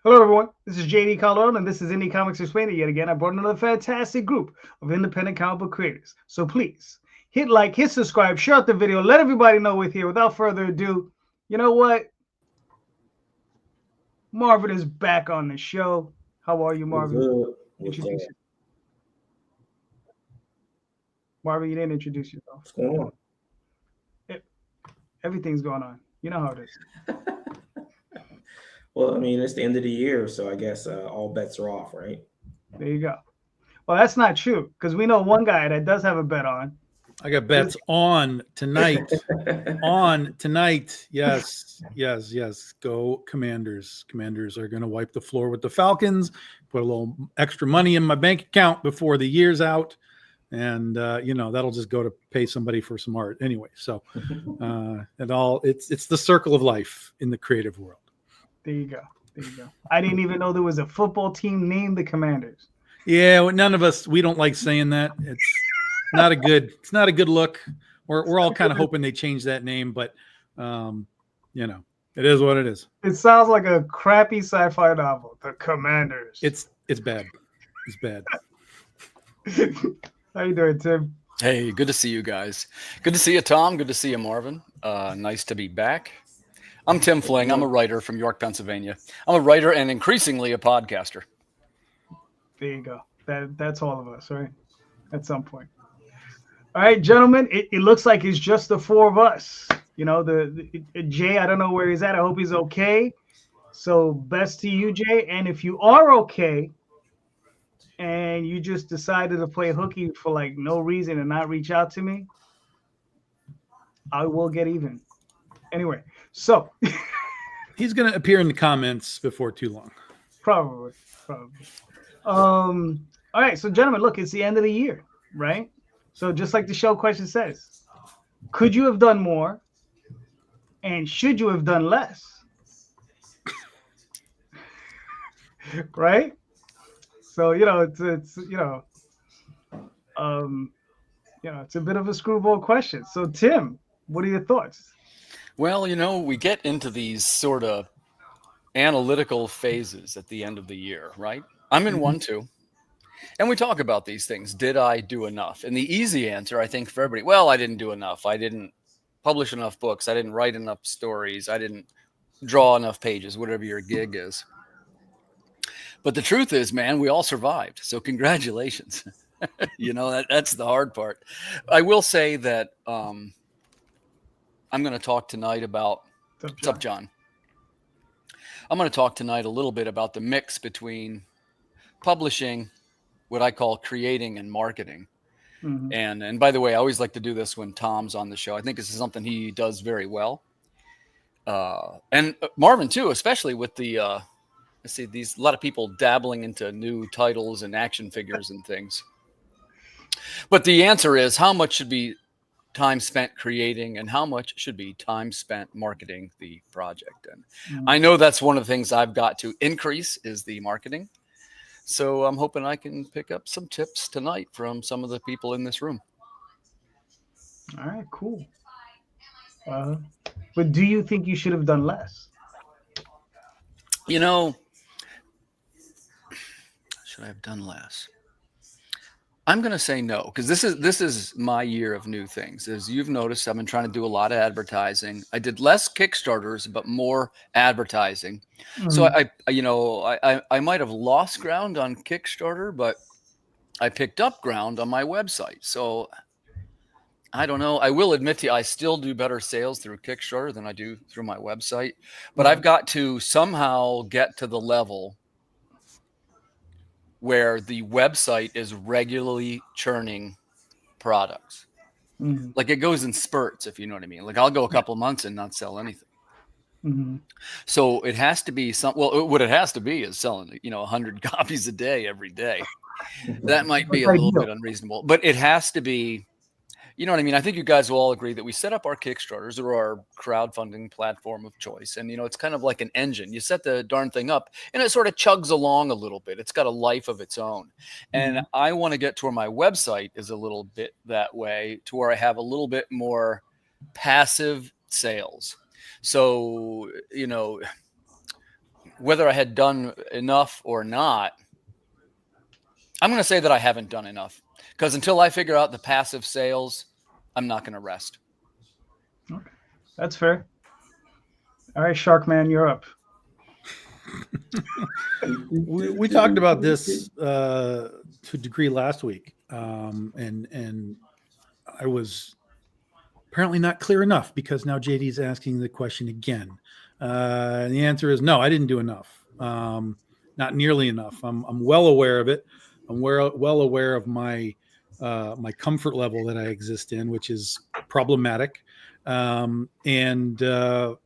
Hello, everyone. This is JD Colorado, and this is Indie Comics Explained. Yet again, I brought another fantastic group of independent comic book creators. So please, hit like, hit subscribe, share out the video, let everybody know we're here. Without further ado, you know what? Marvin is back on the show. How are you, What's Marvin? up? What's Introduce up? yourself. Marvin, you didn't introduce yourself. What's going on? Eh, Everything's going on. You know how it is. Well, I mean, it's the end of the year, so I guess all bets are off, right? There you go. Well, that's not true because we know one guy that does have a bet on. I got bets on tonight. On tonight. Yes, yes, yes. Go Commanders. Commanders are going to wipe the floor with the Falcons, put a little extra money in my bank account before the year's out. And, that'll just go to pay somebody for some art anyway. So it's the circle of life in the creative world. There you go. There you go. I didn't even know there was a football team named the Commanders. Yeah, well, none of us, we don't like saying that. It's not a good look. We're all kind of hoping they change that name, but it is what it is. It sounds like a crappy sci-fi novel. The Commanders. It's bad. It's bad. How you doing, Tim? Hey, good to see you guys. Good to see you, Tom. Good to see you, Marvin. Nice to be back. I'm Tim Fling. I'm a writer from York, Pennsylvania. I'm a writer and increasingly a podcaster. There you go. That's all of us, right? At some point. All right, gentlemen. It looks like it's just the four of us. You know, the Jay. I don't know where he's at. I hope he's okay. So best to you, Jay. And if you are okay, and you just decided to play hooky for like no reason and not reach out to me, I will get even. Anyway, so he's going to appear in the comments before too long. Probably. All right, so gentlemen, look, it's the end of the year, right? So just like the show question says, could you have done more, and should you have done less? Right? So it's it's a bit of a screwball question. So Tim, what are your thoughts? Well, we get into these sort of analytical phases at the end of the year, right? I'm in one too. And we talk about these things. Did I do enough? And the easy answer, I think, for everybody, well, I didn't do enough. I didn't publish enough books. I didn't write enough stories. I didn't draw enough pages, whatever your gig is. But the truth is, man, we all survived. So congratulations. That's the hard part. I will say that I'm going to talk tonight about what's up, John? I'm going to talk tonight a little bit about the mix between publishing, what I call creating, and marketing. Mm-hmm. And by the way, I always like to do this when Tom's on the show. I think this is something he does very well. And Marvin too, especially with the I see a lot of people dabbling into new titles and action figures and things. But the answer is, how much should be time spent creating and how much should be time spent marketing the project? And I know that's one of the things I've got to increase is the marketing. So I'm hoping I can pick up some tips tonight from some of the people in this room. All right, cool. But do you think you should have done less? Should I have done less? I'm going to say no, because this is my year of new things. As you've noticed, I've been trying to do a lot of advertising. I did less Kickstarters, but more advertising. Mm-hmm. So I might have lost ground on Kickstarter, but I picked up ground on my website. So I don't know. I will admit to you, I still do better sales through Kickstarter than I do through my website. But I've got to somehow get to the level where the website is regularly churning products. Mm-hmm. Like it goes in spurts, if you know what I mean. Like I'll go a couple of months and not sell anything. Mm-hmm. So it has to be what it has to be is selling, 100 copies a day every day. That might be a little bit unreasonable, but it has to be, you know what I mean? I think you guys will all agree that we set up our Kickstarters or our crowdfunding platform of choice. And, it's kind of like an engine. You set the darn thing up and it sort of chugs along a little bit. It's got a life of its own. And I want to get to where my website is a little bit that way, to where I have a little bit more passive sales. So, whether I had done enough or not, I'm going to say that I haven't done enough, because until I figure out the passive sales, I'm not going to rest. Okay. That's fair. All right, Sharkman, you're up. We talked about this to a degree last week, and I was apparently not clear enough, because now JD's asking the question again. And the answer is no, I didn't do enough. Not nearly enough. I'm well aware of it. I'm well aware of my my comfort level that I exist in, which is problematic. In the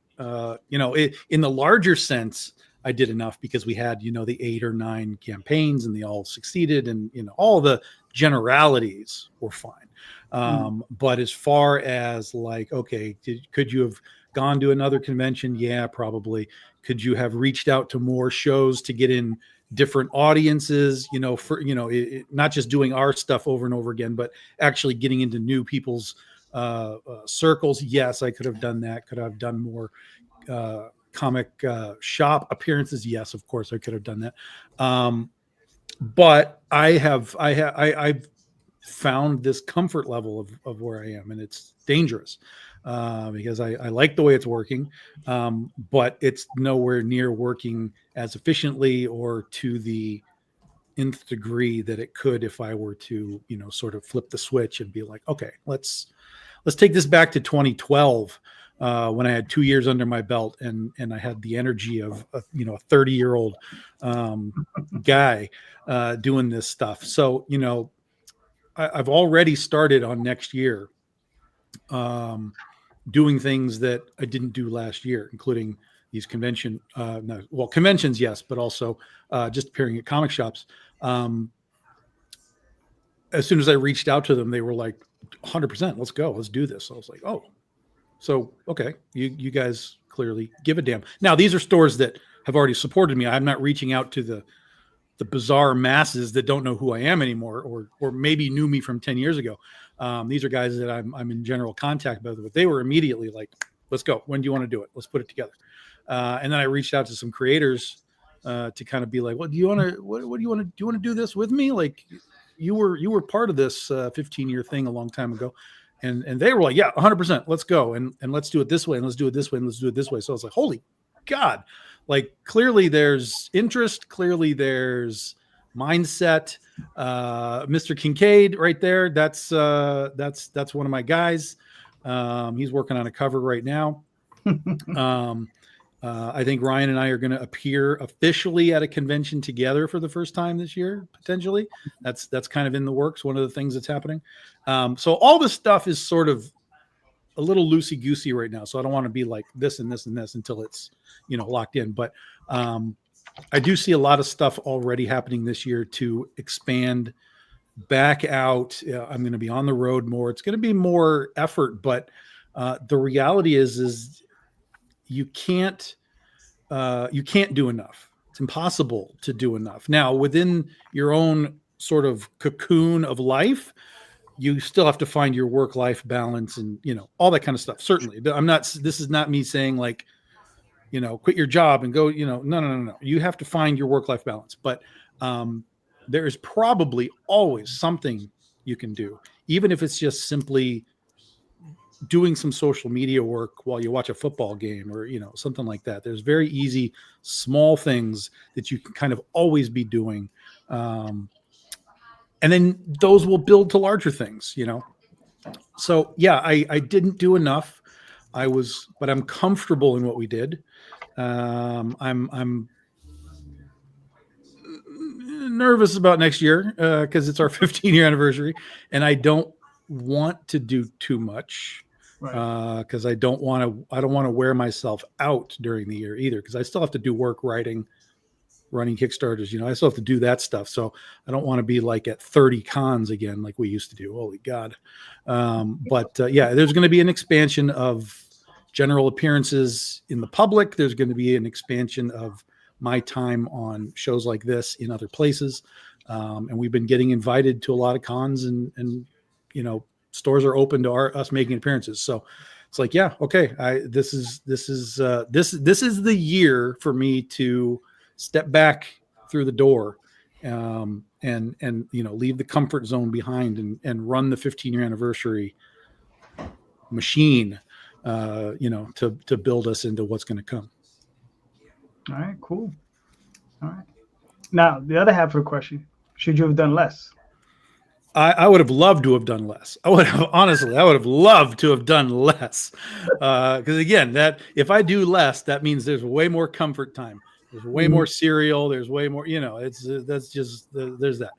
larger sense, I did enough because we had, the 8 or 9 campaigns and they all succeeded, and, all the generalities were fine. But as far as like, okay, could you have gone to another convention? Yeah, probably. Could you have reached out to more shows to get in different audiences, not just doing our stuff over and over again, but actually getting into new people's circles? Yes, I could have done that. Could I have done more comic shop appearances? Yes, of course I could have done that. But I've found this comfort level of where I am, and it's dangerous because I like the way it's working, but it's nowhere near working as efficiently or to the nth degree that it could if I were to, sort of flip the switch and be like, okay, let's take this back to 2012. When I had 2 years under my belt and I had the energy of a 30-year-old guy doing this stuff. So, I've already started on next year doing things that I didn't do last year, including these conventions, yes, but also just appearing at comic shops. As soon as I reached out to them, they were like, 100%, let's go, let's do this. So I was like, oh, so, okay, you guys clearly give a damn. Now, these are stores that have already supported me. I'm not reaching out to the bizarre masses that don't know who I am anymore, or maybe knew me from 10 years ago. These are guys that I'm in general contact with, but they were immediately like, let's go. When do you want to do it? Let's put it together. And then I reached out to some creators to kind of be like, well, do you want to do this with me? Like you were part of this 15-year thing a long time ago. And they were like, yeah, 100%, let's go. And let's do it this way. And let's do it this way. And let's do it this way. So I was like, holy God, like clearly there's interest. Clearly there's mindset. Mr. Kincaid right there. That's one of my guys. He's working on a cover right now. I think Ryan and I are going to appear officially at a convention together for the first time this year, potentially. That's kind of in the works. One of the things that's happening. So all this stuff is sort of a little loosey-goosey right now. So I don't want to be like this and this and this until it's, locked in. But I do see a lot of stuff already happening this year to expand back out. I'm going to be on the road more. It's going to be more effort, but the reality is you can't do enough. It's impossible to do enough. Now, within your own sort of cocoon of life, you still have to find your work-life balance and, all that kind of stuff. Certainly. This is not me saying like, quit your job and go, no. You have to find your work-life balance. But there is probably always something you can do, even if it's just simply doing some social media work while you watch a football game or, something like that. There's very easy, small things that you can kind of always be doing. And then those will build to larger things, So yeah, I didn't do enough. But I'm comfortable in what we did. I'm nervous about next year because it's our 15-year anniversary, and I don't want to do too much because I don't want to wear myself out during the year either, because I still have to do work writing, running Kickstarters. I still have to do that stuff. So I don't want to be like at 30 cons again like we used to do. Holy God. Yeah, there's going to be an expansion of general appearances in the public. There's going to be an expansion of my time on shows like this in other places. And we've been getting invited to a lot of cons, and stores are open to us making appearances. So it's like, yeah, okay, this is the year for me to step back through the door, and leave the comfort zone behind and run the 15-year anniversary machine, to build us into what's going to come. All right, cool. All right. Now, the other half of the question, should you have done less? I would have loved to have done less. I would have loved to have done less. Because again, that if I do less, that means there's way more comfort time. There's way more cereal. There's way more, there's that.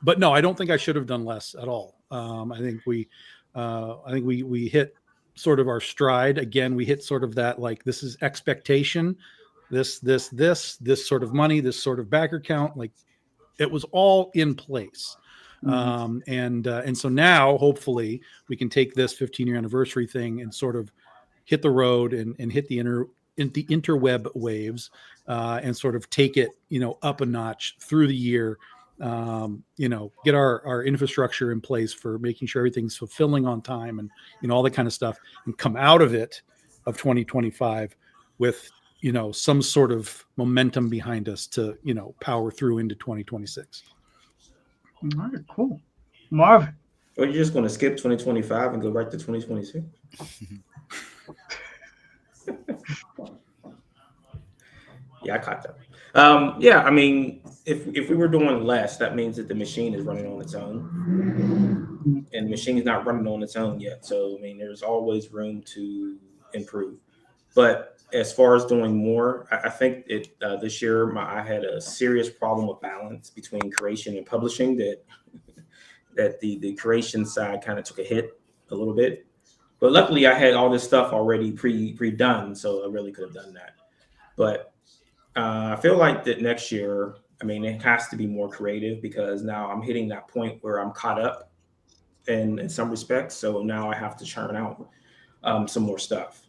But no, I don't think I should have done less at all. I think we hit sort of our stride. Again, we hit sort of that, like, this is expectation, this sort of money, this sort of backer count, like, it was all in place. And so now hopefully we can take this 15-year anniversary thing and sort of hit the road and hit the interweb waves, and sort of take it, up a notch through the year, get our infrastructure in place for making sure everything's fulfilling on time and all that kind of stuff, and come out of 2025 with, some sort of momentum behind us to, power through into 2026. All right, cool. Marvin. Or you're just going to skip 2025 and go right to 2026? Yeah, I caught that. Yeah, I mean, if we were doing less, that means that the machine is running on its own, and the machine is not running on its own yet. So, I mean, there's always room to improve. But as far as doing more, I think this year I had a serious problem with balance between creation and publishing. That the creation side kind of took a hit a little bit. But luckily, I had all this stuff already pre-done, so I really could have done that. But I feel like that next year, I mean, it has to be more creative, because now I'm hitting that point where I'm caught up in some respects. So now I have to churn out some more stuff.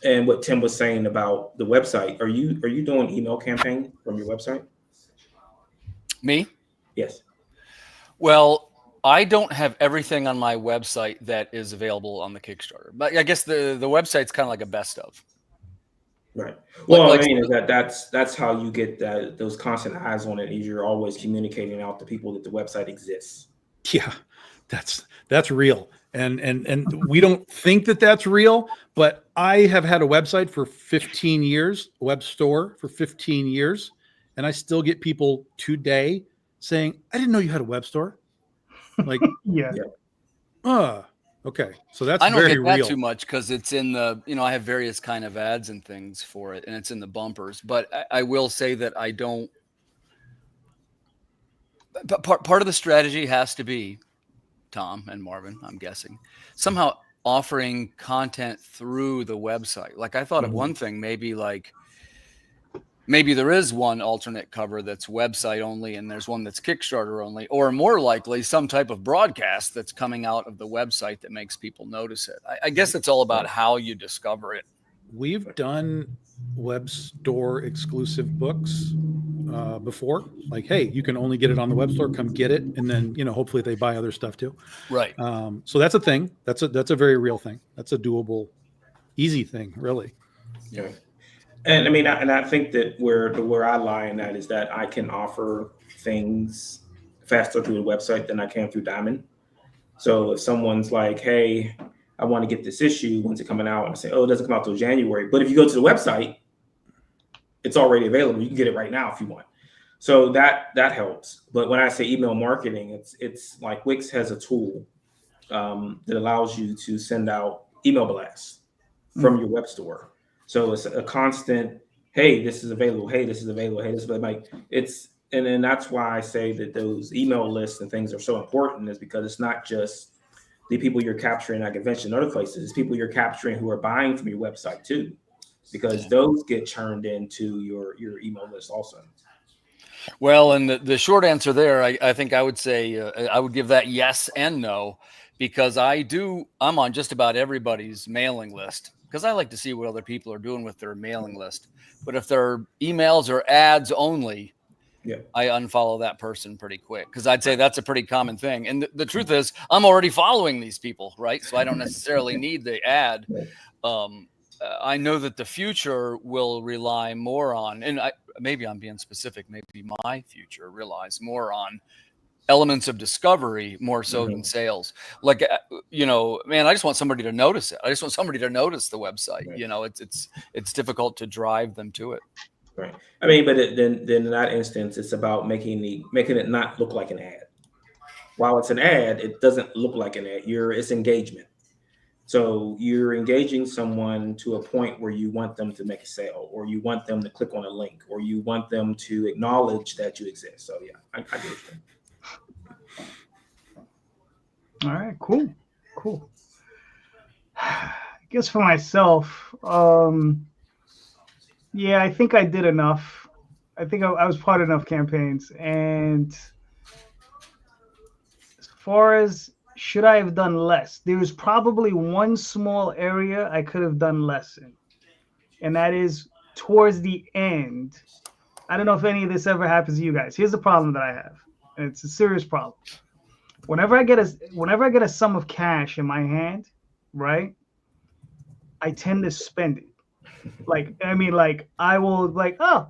And what Tim was saying about the website, are you doing email campaign from your website? Me? Yes. Well, I don't have everything on my website that is available on the Kickstarter, but I guess the website's kind of like a best of. Right. Well, I mean, that's how you get those constant eyes on it. Is you're always communicating out to people that the website exists. Yeah, that's real. And we don't think that that's real, but I have had a website for 15 years, a web store for 15 years, and I still get people today saying, "I didn't know you had a web store." Like, Yeah. Okay. So that's I don't very get that real. too much, because it's in the, I have various kind of ads and things for it, and it's in the bumpers. But I will say that I don't. Part of the strategy has to be, Tom and Marvin, I'm guessing, somehow offering content through the website. Like, I thought of one thing, maybe there is one alternate cover that's website only, and there's one that's Kickstarter only, or more likely some type of broadcast that's coming out of the website that makes people notice it. I guess it's all about how you discover it. We've done web store exclusive books before, like, hey, you can only get it on the web store, come get it, and then hopefully they buy other stuff too. Right. So that's a thing. That's a very real thing. That's a doable, easy thing, really. Yeah. And I mean, I think that where I lie in that is that I can offer things faster through the website than I can through Diamond. So if someone's like, "Hey, I want to get this issue, when's it coming out?" and I say, "Oh, it doesn't come out till January." But if you go to the website, it's already available. You can get it right now if you want. So that helps. But when I say email marketing, it's like Wix has a tool that allows you to send out email blasts from your web store. So it's a constant, "Hey, this is available. Hey, this is available. Hey, this is available." And then that's why I say that those email lists and things are so important, is because it's not just the people you're capturing at convention and other places. It's people you're capturing who are buying from your website too, because those get churned into your email list also. Well, and the short answer there, I think I would say I would give that yes and no, because I'm on just about everybody's mailing list, because I like to see what other people are doing with their mailing list. But if they're emails or ads only, I unfollow that person pretty quick, because I'd say that's a pretty common thing. And the truth is, I'm already following these people, right? So I don't necessarily need the ad. I know that the future will rely more on, and maybe I'm being specific, maybe my future relies more on elements of discovery more so than sales. Like, man, I just want somebody to notice it. I just want somebody to notice the website. It's difficult to drive them to it. Right. I mean, but then in that instance, it's about making it not look like an ad. While it's an ad, it doesn't look like an ad. It's engagement. So you're engaging someone to a point where you want them to make a sale, or you want them to click on a link, or you want them to acknowledge that you exist. So yeah, I get it. All right, cool. I guess for myself, yeah, I think I did enough. I think I was part of enough campaigns. And as far as should I have done less, there was probably one small area I could have done less in. And that is towards the end. I don't know if any of this ever happens to you guys. Here's the problem that I have. And it's a serious problem. Whenever I get a sum of cash in my hand, right, I tend to spend it. I will oh,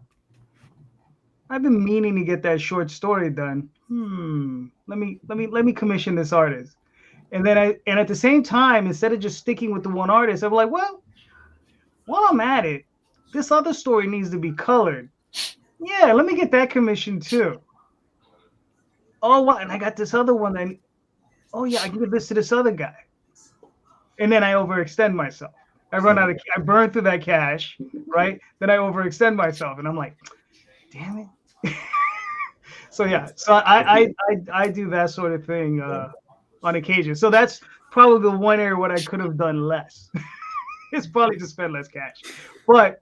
I've been meaning to get that short story done. Let me commission this artist. And at the same time, instead of just sticking with the one artist, I'm like, well, while I'm at it, this other story needs to be colored. Yeah, let me get that commission too. Oh, what? And I got this other one. Then, oh yeah, I can give this to this other guy. And then I overextend myself. I burn through that cash, right? Then I overextend myself, and I'm like, damn it. So yeah, I do that sort of thing on occasion. So that's probably the one area where I could have done less. It's probably to spend less cash, but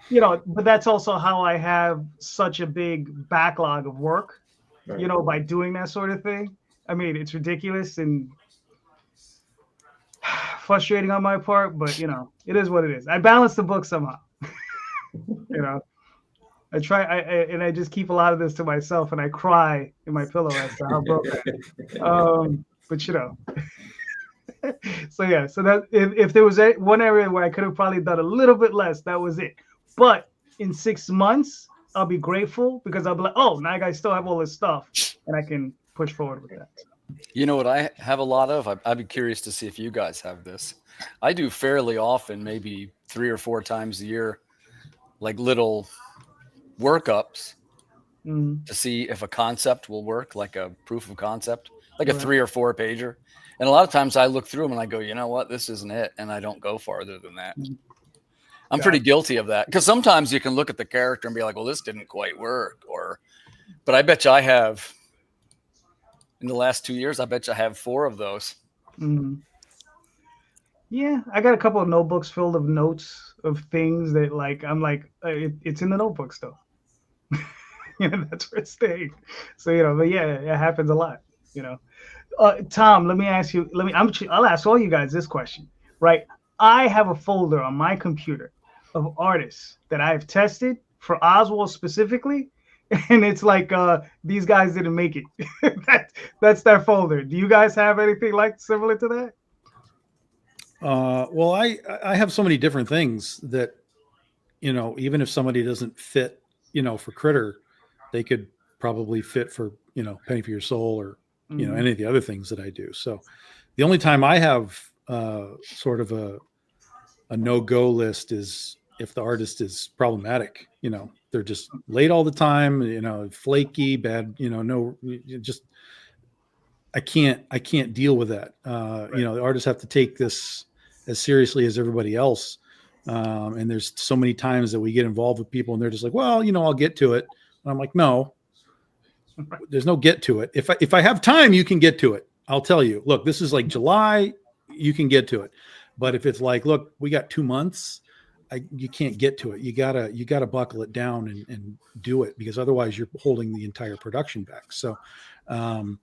that's also how I have such a big backlog of work. By doing that sort of thing. I mean, it's ridiculous and frustrating on my part, but it is what it is. I balance the book somehow. I try, and I just keep a lot of this to myself, and I cry in my pillow as to how broke I am. But so yeah. So that if there was one area where I could have probably done a little bit less, that was it. But in 6 months, I'll be grateful because I'll be like, oh, now I still have all this stuff, and I can push forward with that. You know what I have a lot of? I'd be curious to see if you guys have this. I do fairly often, maybe 3 or 4 times a year, like little workups to see if a concept will work, like a proof of concept, like a 3 or 4 pager. And a lot of times I look through them and I go, you know what, this isn't it. And I don't go farther than that. I'm pretty guilty of that, because sometimes you can look at the character and be like, well, this didn't quite work. But I bet you I have, in the last 2 years, I bet you I have 4 of those. Yeah, I got a couple of notebooks filled of notes of things that I'm like, it's in the notebook still. That's where it's staying. So, but yeah, it happens a lot, Tom, let me ask you, I'll ask all you guys this question, right? I have a folder on my computer of artists that I've tested for Oswald specifically, and it's like these guys didn't make it. That's their folder. Do you guys have anything similar to that? Well, I have so many different things that even if somebody doesn't fit for Critter, they could probably fit for Penny for Your Soul or any of the other things that I do. So the only time I have sort of a no-go list is if the artist is problematic. They're just late all the time, flaky, bad, I can't deal with that. The artists have to take this as seriously as everybody else. And there's so many times that we get involved with people and they're just like, well, I'll get to it. And I'm like, no, there's no get to it. If I have time, you can get to it. I'll tell you, look, this is like July, you can get to it. But if it's like, look, we got 2 months, you can't get to it. You gotta buckle it down and do it, because otherwise you're holding the entire production back. So I'm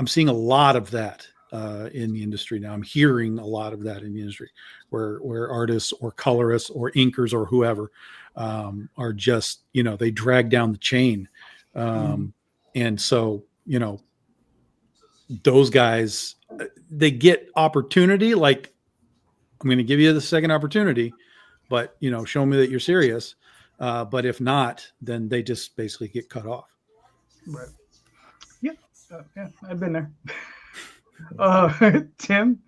seeing a lot of that in the industry now. I'm hearing a lot of that in the industry, where artists or colorists or inkers or whoever are just, they drag down the chain, and so those guys, they get opportunity. Like, I'm going to give you the second opportunity, but show me that you're serious. But if not, then they just basically get cut off. Right. Yeah. Yeah. I've been there. Tim.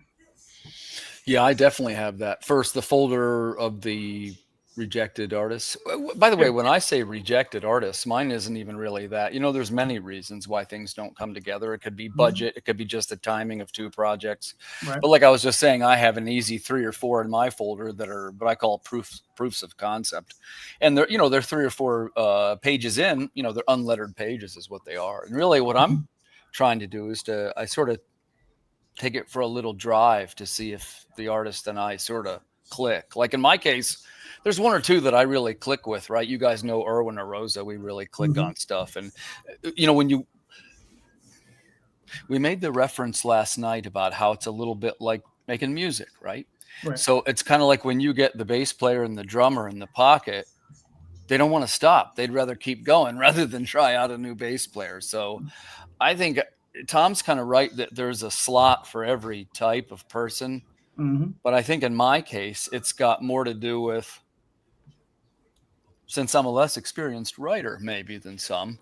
Yeah, I definitely have that. First, the folder of the rejected artists. By the way, when I say rejected artists, mine isn't even really that. There's many reasons why things don't come together. It could be budget. It could be just the timing of two projects. Right. But like I was just saying, I have an easy 3 or 4 in my folder that are what I call proofs of concept. And they're 3 or 4 pages in, they're unlettered pages is what they are. And really what I'm trying to do is I sort of take it for a little drive to see if the artist and I sort of click. Like in my case, there's 1 or 2 that I really click with, right? You guys know Erwin or Rosa. We really click on stuff. And, we made the reference last night about how it's a little bit like making music, right? So it's kind of like when you get the bass player and the drummer in the pocket, they don't want to stop. They'd rather keep going rather than try out a new bass player. So I think Tom's kind of right that there's a slot for every type of person. But I think in my case, it's got more to do with, since I'm a less experienced writer maybe than some,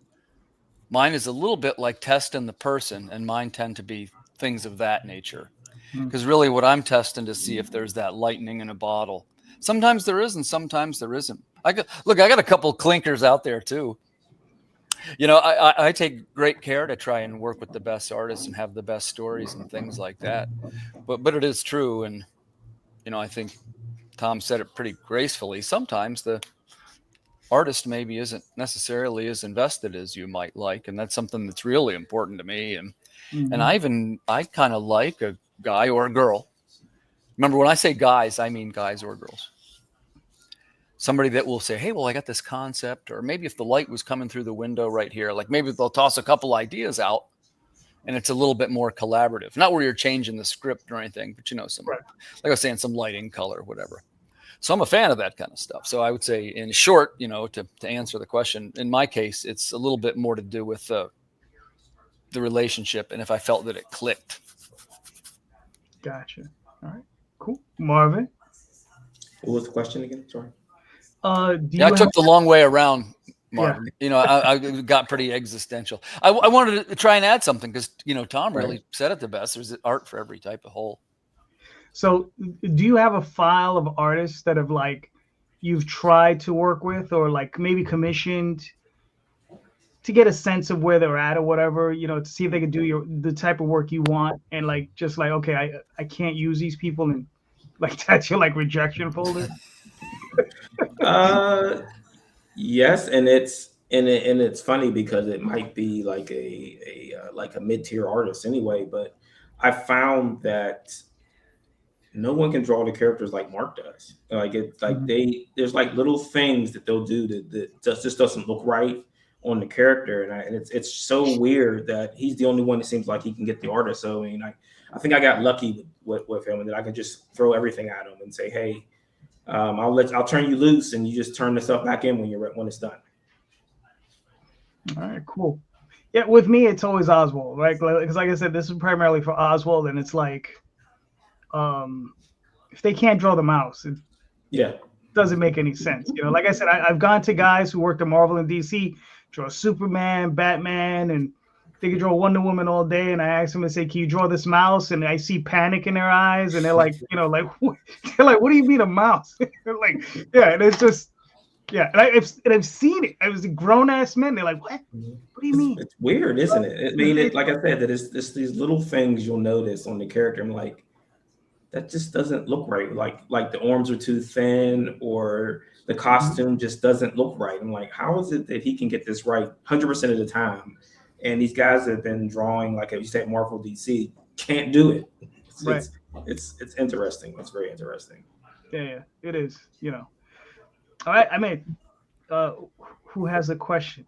mine is a little bit like testing the person, and mine tend to be things of that nature. Because really what I'm testing to see if there's that lightning in a bottle. Sometimes there is and sometimes there isn't. I got a couple clinkers out there too. I take great care to try and work with the best artists and have the best stories and things like that. But it is true. And, I think Tom said it pretty gracefully. Sometimes the artist maybe isn't necessarily as invested as you might like. And that's something that's really important to me. And I kind of like a guy or a girl. Remember, when I say guys, I mean guys or girls. Somebody that will say, hey, well, I got this concept, or maybe if the light was coming through the window right here, like maybe they'll toss a couple ideas out and it's a little bit more collaborative. Not where you're changing the script or anything, but like I was saying, some lighting, color, whatever. So I'm a fan of that kind of stuff. So I would say in short, to answer the question, in my case, it's a little bit more to do with the relationship and if I felt that it clicked. Gotcha. All right, cool. Marvin? What was the question again? Sorry. I took the long way around, Marvin. Yeah. I got pretty existential. I wanted to try and add something because, Tom really said it the best. There's art for every type of hole. So do you have a file of artists that have you've tried to work with or maybe commissioned to get a sense of where they're at or whatever, to see if they can do the type of work you want and okay, I can't use these people and that's your rejection folder? Yes, and it's funny because it might be like a mid-tier artist anyway, but I found that no one can draw the characters like Mark does. There's little things that they'll do that just doesn't look right on the character, and it's so weird that he's the only one that seems like he can get the artist. So I think I got lucky with him, and that I could just throw everything at him and say, hey, I'll turn you loose, and you just turn the stuff back in when it's done. All right, cool. Yeah, with me, it's always Oswald, right? Because like I said, this is primarily for Oswald, and it's if they can't draw the mouse, it doesn't make any sense. Like I said, I've gone to guys who worked at Marvel and DC, draw Superman, Batman, and they could draw Wonder Woman all day, and I asked them to say, can you draw this mouse? And I see panic in their eyes, and they're like, they're like, what do you mean a mouse? And it's just, and I've seen it. I was a grown ass man. They're like, what? What do you mean? It's weird, isn't it? I mean, like I said, that it's these little things you'll notice on the character. I'm like, that just doesn't look right. Like the arms are too thin, or the costume just doesn't look right. I'm like, how is it that he can get this right 100% of the time? And these guys that have been drawing, like you said, Marvel, DC, can't do it. It's interesting. It's very interesting. Yeah, it is. All right. I mean, who has a question?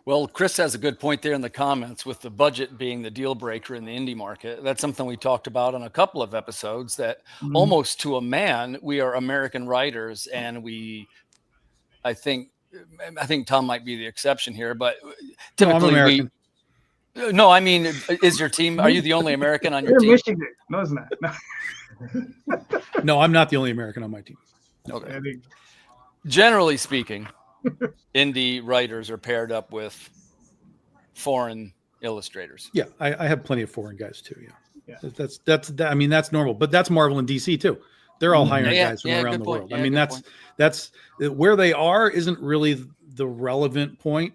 Well, Chris has a good point there in the comments with the budget being the deal breaker in the indie market. That's something we talked about on a couple of episodes, that almost to a man, we are American writers, and I think Tom might be the exception here, but typically I'm American. No, I mean, is your team, are you the only American on your team? Michigan. No, it's not. No. No, I'm not the only American on my team. Okay. Generally speaking, indie writers are paired up with foreign illustrators. Yeah, I have plenty of foreign guys too. Yeah. That's I mean, that's normal, but that's Marvel and DC too. They're all hiring guys from around the world. I mean, that's where they are isn't really the relevant point.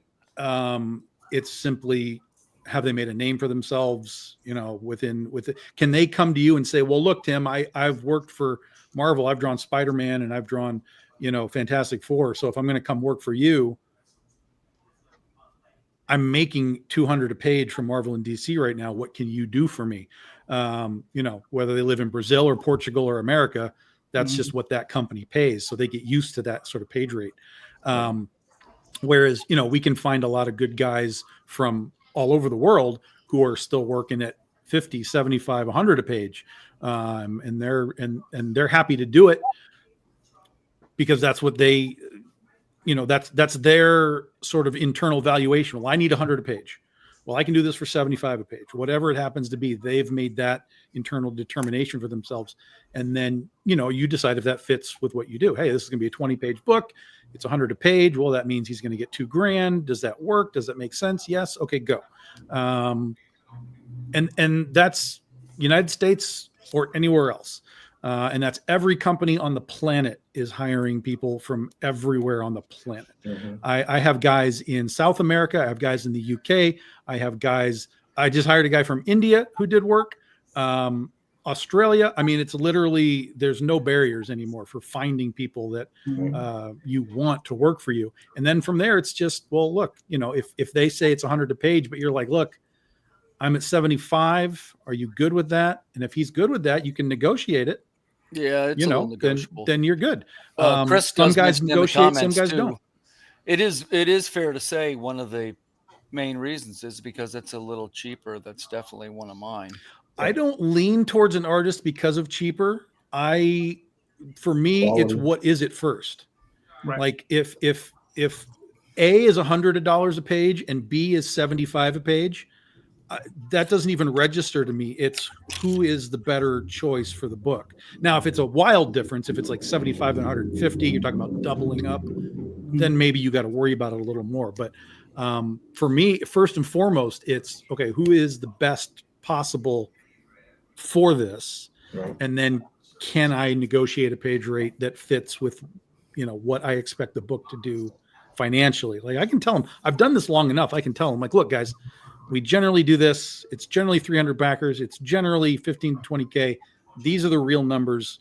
It's simply, have they made a name for themselves? Can they come to you and say, well, look, Tim, I've worked for Marvel. I've drawn Spider-Man and I've drawn, Fantastic Four. So if I'm going to come work for you, I'm making $200 a page from Marvel and DC right now. What can you do for me? Whether they live in Brazil or Portugal or America, that's just what that company pays. So they get used to that sort of page rate. Whereas, we can find a lot of good guys from all over the world who are still working at 50, 75, 100 a page. And they're happy to do it because that's what they, that's their sort of internal valuation. Well, I need 100 a page. Well, I can do this for 75 a page, whatever it happens to be. They've made that internal determination for themselves. And then, you decide if that fits with what you do. Hey, this is going to be a 20-page book. It's 100 a page. Well, that means he's going to get $2,000. Does that work? Does that make sense? Yes. Okay, go. And that's United States or anywhere else. And that's every company on the planet is hiring people from everywhere on the planet. Mm-hmm. I have guys in South America. I have guys in the UK. I just hired a guy from India who did work. Australia. I mean, it's literally, there's no barriers anymore for finding people that you want to work for you. And then from there, it's just, well, look, if they say it's 100 a page, but you're like, look, I'm at 75. Are you good with that? And if he's good with that, you can negotiate it. Yeah, it's a little negotiable. Then you're good. Chris, some guys negotiate, some guys don't. It is fair to say one of the main reasons is because it's a little cheaper. That's definitely one of mine. I don't lean towards an artist because of cheaper. For me, quality. It's what is it first? Right. Like if A is $100 a page and B is 75 a page, that doesn't even register to me. It's who is the better choice for the book. Now, if it's a wild difference, if it's like 75 and 150, you're talking about doubling up, then maybe you got to worry about it a little more. But for me, first and foremost, it's okay, who is the best possible for this? Right. And then can I negotiate a page rate that fits with, what I expect the book to do financially? Like I can tell them, I've done this long enough. I can tell them like, look, guys, we generally do this. It's generally 300 backers. It's generally 15 to 20K. These are the real numbers.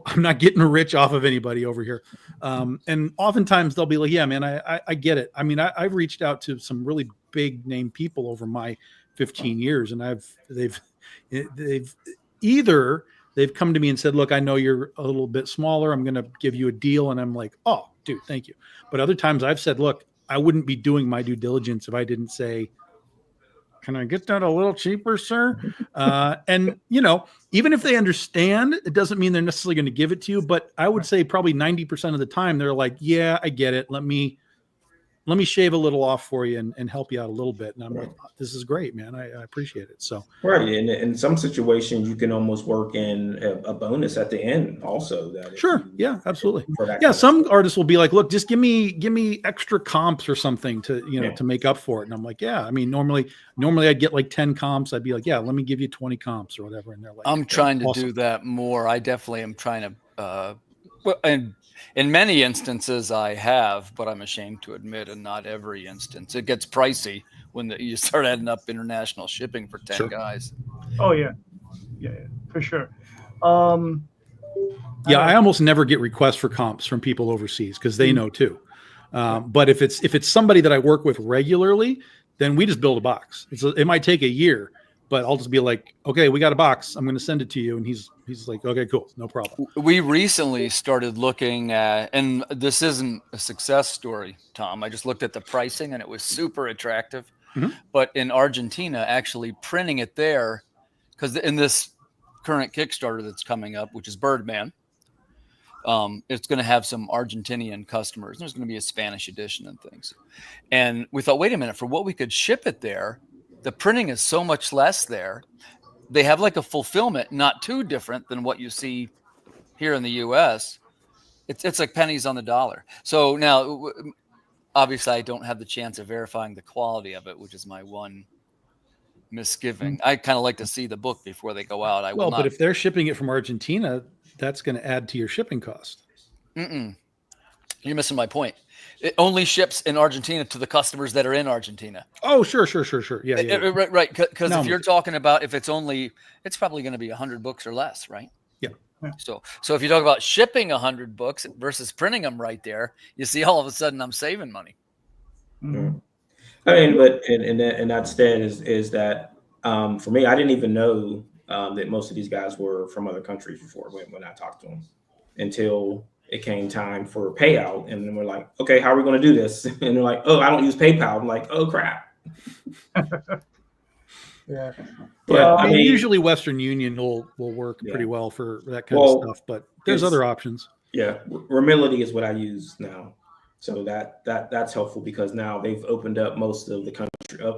I'm not getting rich off of anybody over here. And oftentimes they'll be like, yeah, man, I get it. I mean, I've reached out to some really big name people over my 15 years and they've come to me and said, look, I know you're a little bit smaller. I'm going to give you a deal. And I'm like, oh, dude, thank you. But other times I've said, look, I wouldn't be doing my due diligence if I didn't say, can I get that a little cheaper, sir? And, even if they understand, it doesn't mean they're necessarily going to give it to you. But I would say probably 90% of the time, they're like, yeah, I get it. Let me shave a little off for you and help you out a little bit. And I'm like, oh, this is great, man. I appreciate it. So, right. And in some situations, you can almost work in a bonus at the end also. Sure. Yeah, absolutely. Yeah. Some artists will be like, look, just give me extra comps or something to, to make up for it. And I'm like, yeah, I mean, normally I'd get like 10 comps. I'd be like, yeah, let me give you 20 comps or whatever. And they're like, I'm trying to do that more. I definitely am trying to, and in many instances I have, but I'm ashamed to admit in not every instance. It gets pricey when you start adding up international shipping for 10 guys. Oh, yeah. Yeah, for sure. I almost never get requests for comps from people overseas because they know too. But if it's somebody that I work with regularly, then we just build a box. It might take a year, but I'll just be like, okay, we got a box. I'm going to send it to you. And he's like, okay, cool. No problem. We recently started looking at, and this isn't a success story, Tom. I just looked at the pricing and it was super attractive. Mhm. But in Argentina, actually printing it there, because in this current Kickstarter that's coming up, which is Birdman, it's going to have some Argentinian customers. There's going to be a Spanish edition and things. And we thought, wait a minute, for what we could ship it there, the printing is so much less there. They have like a fulfillment not too different than what you see here in the US. It's like pennies on the dollar. So now, obviously, I don't have the chance of verifying the quality of it, which is my one misgiving. I kind of like to see the book before they go out. But if they're shipping it from Argentina, that's going to add to your shipping cost. You're missing my point. It only ships in Argentina to the customers that are in Argentina. Oh, sure. Yeah. Right. Because if you're talking about if it's probably going to be 100 books or less, right? Yeah. So if you talk about shipping 100 books versus printing them right there, you see all of a sudden I'm saving money. Mm-hmm. I mean, but and that said is that for me, I didn't even know that most of these guys were from other countries before when I talked to them until it came time for payout. And then we're like, okay, how are we going to do this? And they're like, oh, I don't use PayPal. I'm like, oh, crap. Yeah. But I mean, usually Western Union will work pretty well for that kind of stuff, but there's other options. Yeah. Remility is what I use now. So that's helpful because now they've opened up most of the country,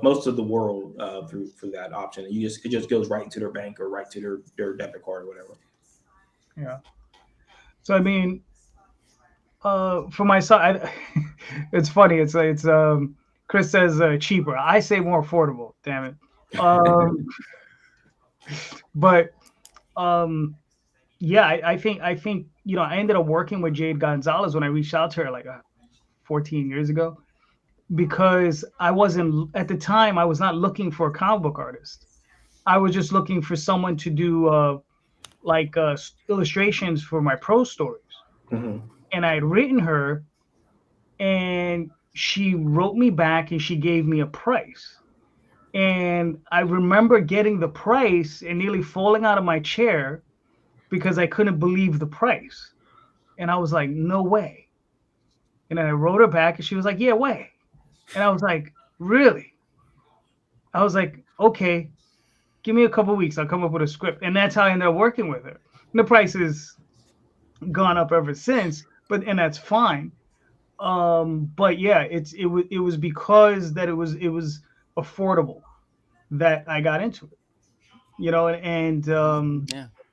most of the world through that option. And it just goes right into their bank or right to their debit card or whatever. Yeah. So I mean, for my side, it's funny. It's Chris says cheaper. I say more affordable. Damn it. But yeah, I think I ended up working with Jade Gonzalez when I reached out to her like 14 years ago, because I wasn't at the time. I was not looking for a comic book artist. I was just looking for someone to do illustrations for my prose stories. Mm-hmm. And I had written her, and she wrote me back, and she gave me a price. And I remember getting the price and nearly falling out of my chair because I couldn't believe the price. And I was like, no way. And then I wrote her back, and she was like, yeah, way. And I was like, really? I was like, okay, give me a couple of weeks. I'll come up with a script. And that's how I ended up working with her. And the price has gone up ever since, and that's fine. But yeah, it was because that it was affordable that I got into it, and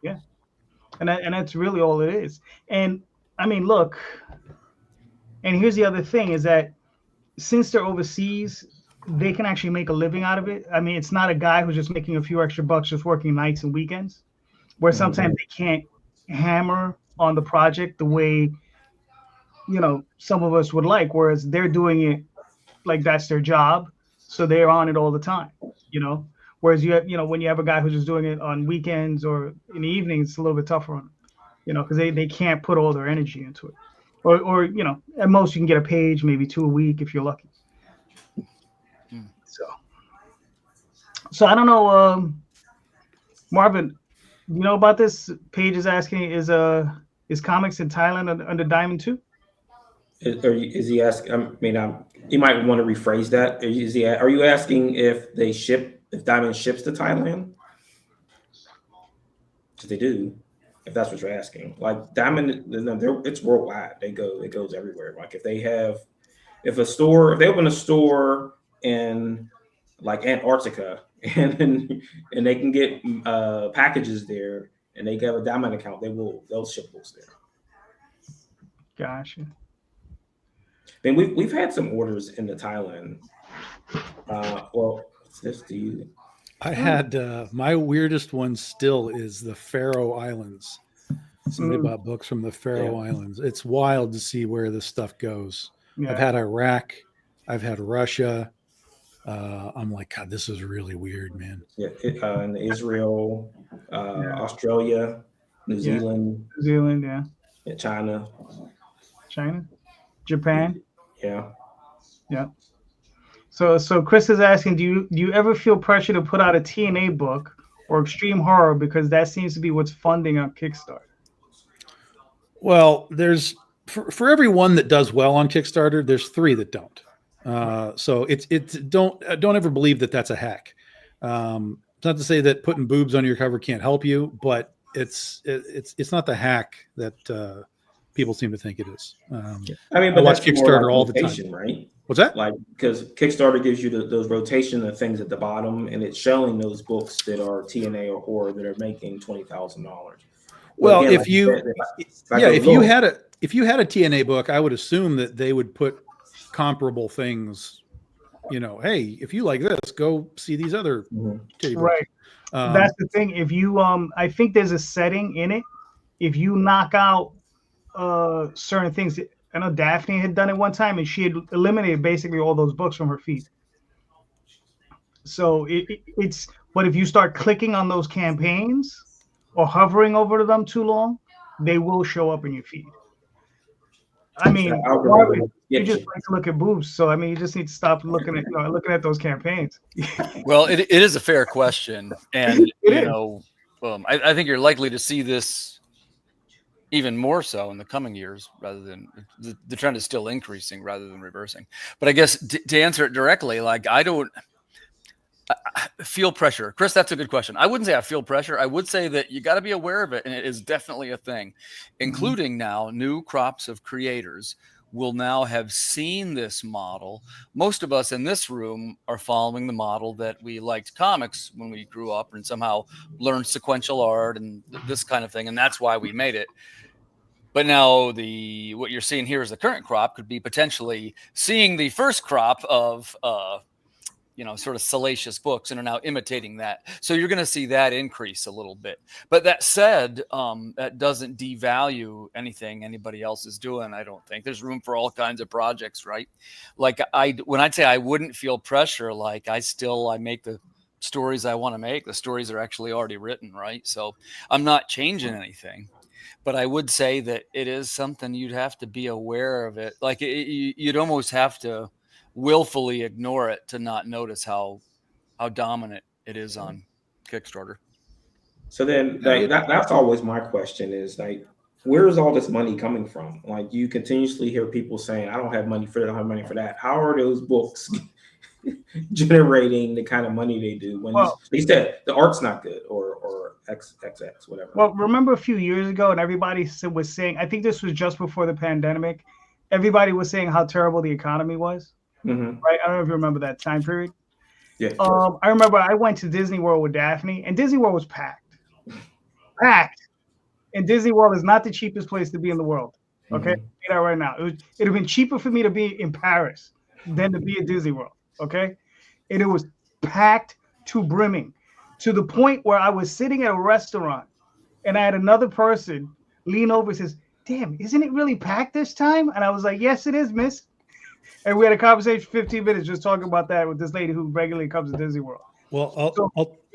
yeah, and that's really all it is. And I mean, look, and here's the other thing is that since they're overseas, they can actually make a living out of it. I mean, it's not a guy who's just making a few extra bucks just working nights and weekends, where sometimes they can't hammer on the project the way some of us would like, whereas they're doing it like that's their job, so they're on it all the time, whereas you have, when you have a guy who's just doing it on weekends or in the evenings, it's a little bit tougher on them, because they can't put all their energy into it, or at most you can get a page, maybe 2 a week if you're lucky. So I don't know, Marvin, you know about this? Paige is asking, is comics in Thailand under Diamond too? Is he asking? I mean, you might want to rephrase that. Are you asking if Diamond ships to Thailand? Because they do, if that's what you're asking. Like Diamond, it's worldwide. It goes everywhere. Like if they open a store in like Antarctica and they can get packages there, and they have a Diamond account, they'll ship books there. Gotcha. I mean, we've had some orders into Thailand. What's this? I had my weirdest one still is the Faroe Islands. Somebody bought books from the Faroe Islands. It's wild to see where this stuff goes. Yeah. I've had Iraq. I've had Russia. I'm like, God, this is really weird, man. Yeah, in Israel, Australia, New Zealand. New Zealand, yeah. China. Japan. Yeah. So Chris is asking, do you ever feel pressure to put out a TNA book or extreme horror because that seems to be what's funding on Kickstarter? Well, there's for every one that does well on Kickstarter, there's 3 that don't. So it's don't ever believe that that's a hack. It's not to say that putting boobs on your cover can't help you, but it's not the hack that people seem to think it is. I mean, I but watch that's more Kickstarter like all the rotation, time. right? What's that? Like, because Kickstarter gives you those rotation of things at the bottom, and it's showing those books that are TNA or horror that are making $20,000. Well, again, if like you, said, if you had a TNA book, I would assume that they would put comparable things. You know, hey, if you like this, go see these other titty books. Right. That's the thing. If you I think there's a setting in it. If you knock out certain things, I know Daphne had done it one time, and she had eliminated basically all those books from her feed. So it's, but if you start clicking on those campaigns or hovering over them too long, they will show up in your feed. I mean, Marvin, you just like to look at boobs, so I mean, you just need to stop looking at those campaigns. Well, it is a fair question, and I think you're likely to see this even more so in the coming years, rather than the trend is still increasing rather than reversing. But I guess to answer it directly, like I feel pressure. Chris, that's a good question. I wouldn't say I feel pressure. I would say that you got to be aware of it, and it is definitely a thing, including now new crops of creators will now have seen this model. Most of us in this room are following the model that we liked comics when we grew up and somehow learned sequential art and this kind of thing, and that's why we made it. But now what you're seeing here is the current crop could be potentially seeing the first crop of sort of salacious books and are now imitating that. So you're going to see that increase a little bit. But that said, that doesn't devalue anything anybody else is doing. I don't think there's room for all kinds of projects, right? Like when I'd say I wouldn't feel pressure, like I make the stories I want to make. The stories are actually already written, right? So I'm not changing anything. But I would say that it is something you'd have to be aware of it. Like you'd almost have to willfully ignore it to not notice how dominant it is on Kickstarter. So then that's always my question is like, where is all this money coming from? Like you continuously hear people saying, I don't have money for that, I don't have money for that. How are those books generating the kind of money they do when they said the art's not good or XXX, whatever? Well, remember a few years ago, and everybody was saying, I think this was just before the pandemic, everybody was saying how terrible the economy was. Mm-hmm. Right? I don't know if you remember that time period. Yeah. I remember I went to Disney World with Daphne, and Disney World was packed. And Disney World is not the cheapest place to be in the world. Okay, I'll say that right now. It'd have been cheaper for me to be in Paris than to be at Disney World. Okay, and it was packed to brimming, to the point where I was sitting at a restaurant, and I had another person lean over and says, "Damn, isn't it really packed this time?" And I was like, "Yes, it is, miss." And we had a conversation for 15 minutes just talking about that with this lady who regularly comes to Disney World. Well, I'll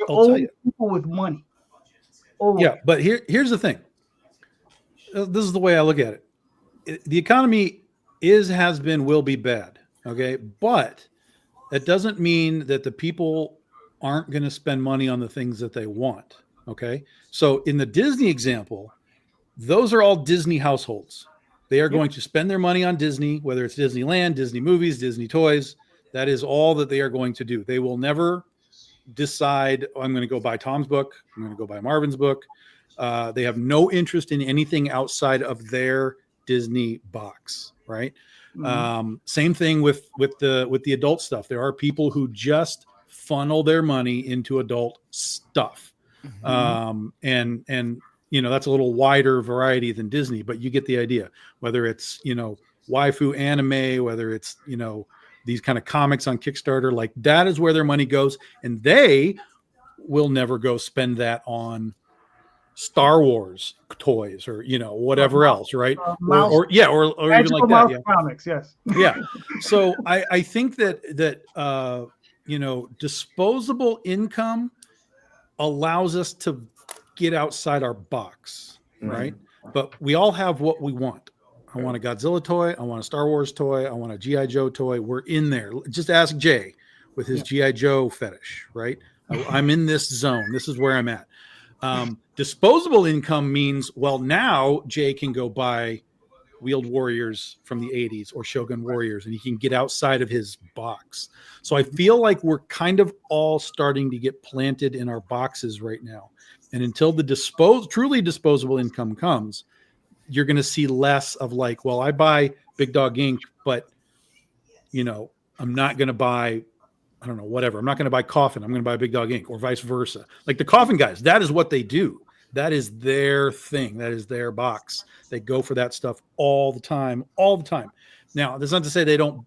tell you. People with money. Yeah, but here's the thing. This is the way I look at it. The economy has been, will be bad. Okay, but that doesn't mean that the people aren't going to spend money on the things that they want. Okay, so in the Disney example, those are all Disney households. They are going to spend their money on Disney, whether it's Disneyland, Disney movies, Disney toys. That is all that they are going to do. They will never decide, I'm going to go buy Tom's book. I'm going to go buy Marvin's book. They have no interest in anything outside of their Disney box, right? Mm-hmm. Same thing with the adult stuff. There are people who just funnel their money into adult stuff. Mm-hmm. And that's a little wider variety than Disney, but you get the idea. Whether it's, waifu anime, whether it's, these kind of comics on Kickstarter, like that is where their money goes. And they will never go spend that on Star Wars toys or, whatever else. Right. Or even like that. Yeah. Comics, yes. Yeah. So I think that disposable income allows us to get outside our box. Right. But we all have what we want. I want a Godzilla toy. I want a Star Wars toy. I want a G.I. Joe toy. We're in there. Just ask Jay with his G.I. Joe fetish, right? I'm in this zone. This is where I'm at. Disposable income means, well, now Jay can go buy Wheeled Warriors from the 80s or Shogun Warriors, and he can get outside of his box. So I feel like we're kind of all starting to get planted in our boxes right now. And until the truly disposable income comes, you're going to see less of like, well, I buy Big Dog Inc., but, you know, I'm not going to buy, I don't know, whatever. I'm not going to buy Coffin. I'm going to buy Big Dog Inc. or vice versa. Like the Coffin guys, that is what they do. That is their thing. That is their box. They go for that stuff all the time. Now, that's not to say they don't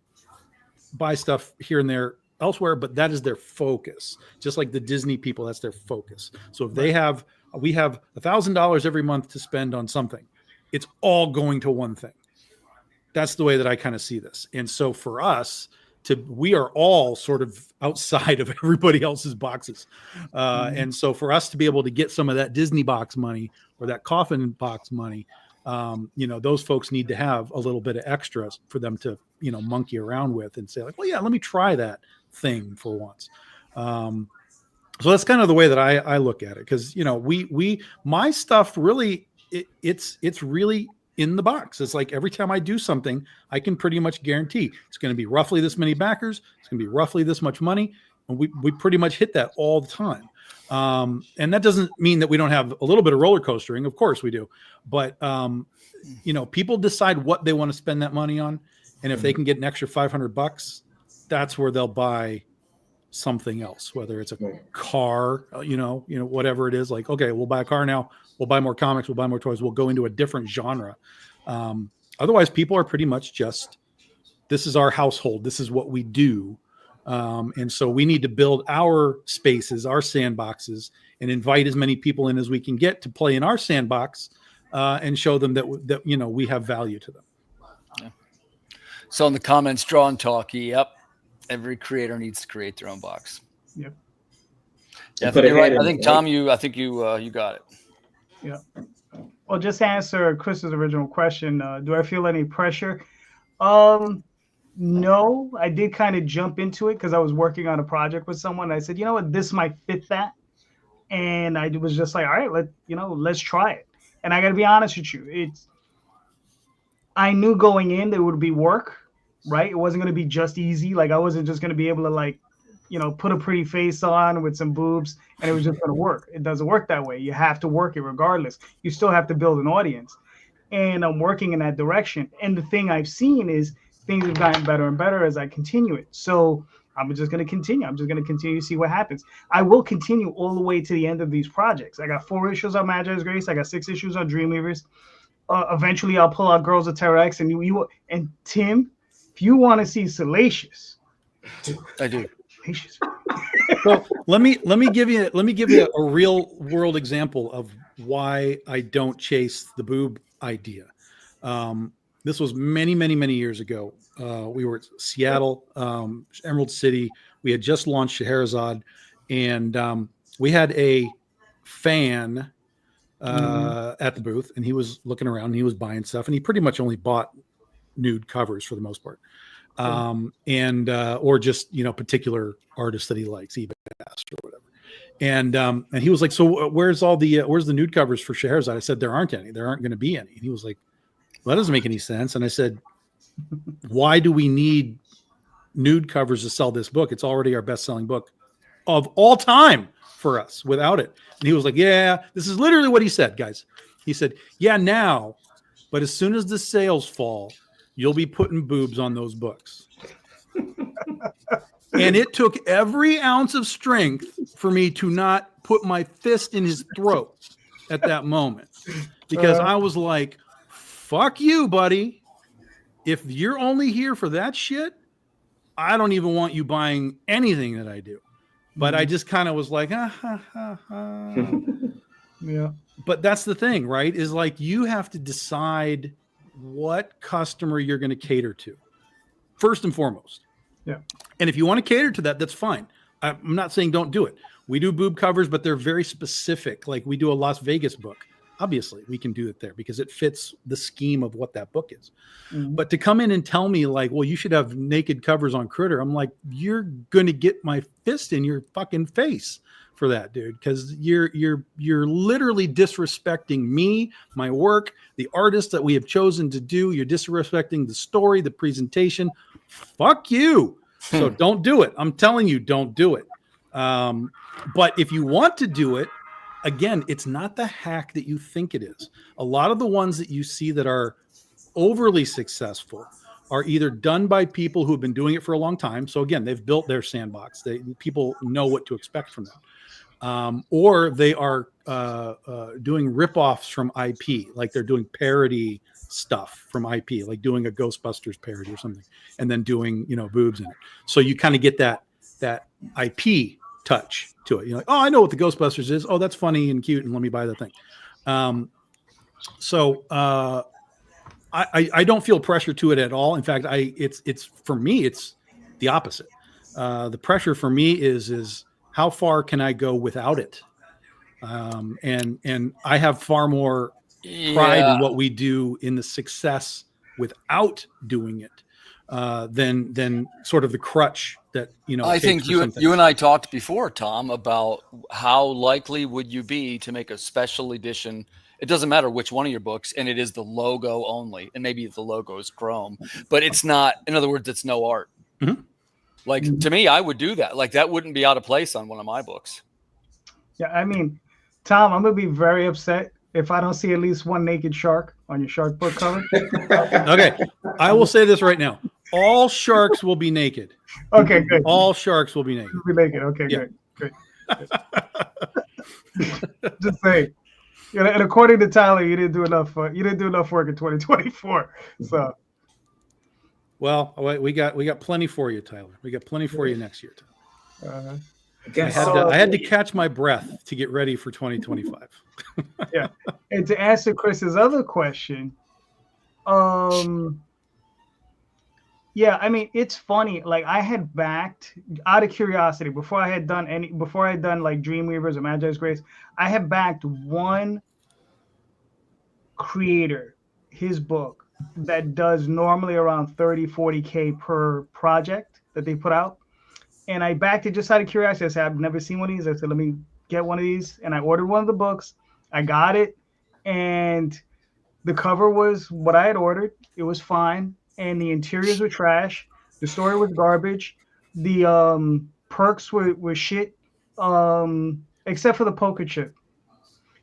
buy stuff here and there elsewhere, but that is their focus. Just like the Disney people, that's their focus. So if we have $1,000 every month to spend on something, it's all going to one thing. That's the way that I kind of see this. And so for us, we are all sort of outside of everybody else's boxes. And so for us to be able to get some of that Disney box money or that Coffin box money, you know, those folks need to have a little bit of extras for them to, you know, monkey around with and say like, well, yeah, let me try that thing for once. So that's kind of the way that I look at it. Cause you know, my stuff really, it's really in the box. It's like every time I do something, I can pretty much guarantee it's going to be roughly this many backers. It's going to be roughly this much money. And we pretty much hit that all the time. And that doesn't mean that we don't have a little bit of roller coastering. Of course we do. But, you know, people decide what they want to spend that money on. And if they can get an extra $500, that's where they'll buy something else, whether it's a car, you know, whatever it is. Like, okay, we'll buy a car now. We'll buy more comics. We'll buy more toys. We'll go into a different genre. Otherwise, people are pretty much just, this is our household. This is what we do. And so we need to build our spaces, our sandboxes, and invite as many people in as we can get to play in our sandbox and show them that you know, we have value to them. Yeah. So in the comments, Draw and Talk, yep. Every creator needs to create their own box. Yep. Definitely right. I think Tom, you got it. Yeah. Well, just to answer Chris's original question, do I feel any pressure? No, I did kind of jump into it because I was working on a project with someone. I said, you know what, this might fit that. And I was just like, all right, let's try it. And I got to be honest with you. I knew going in there would be work, right? It wasn't going to be just easy. Like I wasn't just going to be able to like, you know, put a pretty face on with some boobs and it was just going to work. It doesn't work that way. You have to work it regardless. You still have to build an audience. And I'm working in that direction. And the thing I've seen is things have gotten better and better as I continue it. So I'm just going to continue. I'm just going to continue to see what happens. I will continue all the way to the end of these projects. I got 4 issues on Magi's Grace. I got 6 issues on Dreamweavers. Eventually I'll pull out Girls of Terror X and and Tim, if you want to see Salacious. I do. So let me give you a real world example of why I don't chase the boob idea. This was many years ago. We were at Seattle, Emerald City. We had just launched Scheherazade, and we had a fan at the booth, and he was looking around and he was buying stuff, and he pretty much only bought nude covers for the most part. Or just, you know, particular artists that he likes, eBay or whatever. And he was like, so where's the nude covers for Scheherazade? I said, there aren't any. There aren't going to be any. And he was like, well, that doesn't make any sense. And I said, why do we need nude covers to sell this book? It's already our best-selling book of all time for us without it. And he was like, yeah, this is literally what he said, guys. He said, yeah, now, but as soon as the sales fall, you'll be putting boobs on those books. And it took every ounce of strength for me to not put my fist in his throat at that moment. Because I was like, fuck you, buddy. If you're only here for that shit, I don't even want you buying anything that I do. But I just kind of was like, Yeah. But that's the thing, right? Is like you have to decide what customer you're going to cater to first and foremost. Yeah. And if you want to cater to that, that's fine. I'm not saying don't do it. We do boob covers, but they're very specific. Like we do a Las Vegas book. obviously we can do it there because it fits the scheme of what that book is. Mhm. But to come in and tell me like, well, you should have naked covers on Critter, I'm like, you're going to get my fist in your fucking face for that, dude, because you're literally disrespecting me, my work, the artist that we have chosen to do. You're disrespecting the story, the presentation. Fuck you. So don't do it. I'm telling you, don't do it. But if you want to do it, again, it's not the hack that you think it is. A lot of the ones that you see that are overly successful are either done by people who have been doing it for a long time. So again, they've built their sandbox. People know what to expect from them. Or they are doing ripoffs from IP, like they're doing parody stuff from IP, like doing a Ghostbusters parody or something, and then doing, boobs in it. So you kind of get that IP touch to it. You're like, oh, I know what the Ghostbusters is. Oh, that's funny and cute, and let me buy the thing. I don't feel pressure to it at all. In fact, it's for me, it's the opposite. The pressure for me is how far can I go without it? And I have far more pride in what we do in the success without doing it than sort of the crutch that I think you and I talked before, Tom, about how likely would you be to make a special edition. It doesn't matter which one of your books, and it is the logo only, and maybe the logo is chrome, but it's not. In other words, it's no art. Mm-hmm. Like to me, I would do that. Like that wouldn't be out of place on one of my books. Yeah, I mean, Tom, I'm gonna be very upset if I don't see at least one naked shark on your shark book cover. Okay, I will say this right now: all sharks will be naked. Okay, good. All sharks will be naked. Will be naked. Okay, Yeah. good. Just saying. And according to Tyler, you didn't do enough. You didn't do enough work in 2024. So. Well, we got plenty for you, Tyler. We got plenty for you next year, Tyler. I had to catch my breath to get ready for 2025. Yeah, and to answer Chris's other question, yeah, I mean, it's funny. Like I had backed out of curiosity before I had done like Dreamweavers or Magi's Grace. I had backed one creator, his book that does normally around 30-40K per project that they put out. And I backed it just out of curiosity. I said, I've never seen one of these. I said, let me get one of these. And I ordered one of the books. I got it. And the cover was what I had ordered. It was fine. And the interiors were trash. The story was garbage. The perks were shit, except for the poker chip.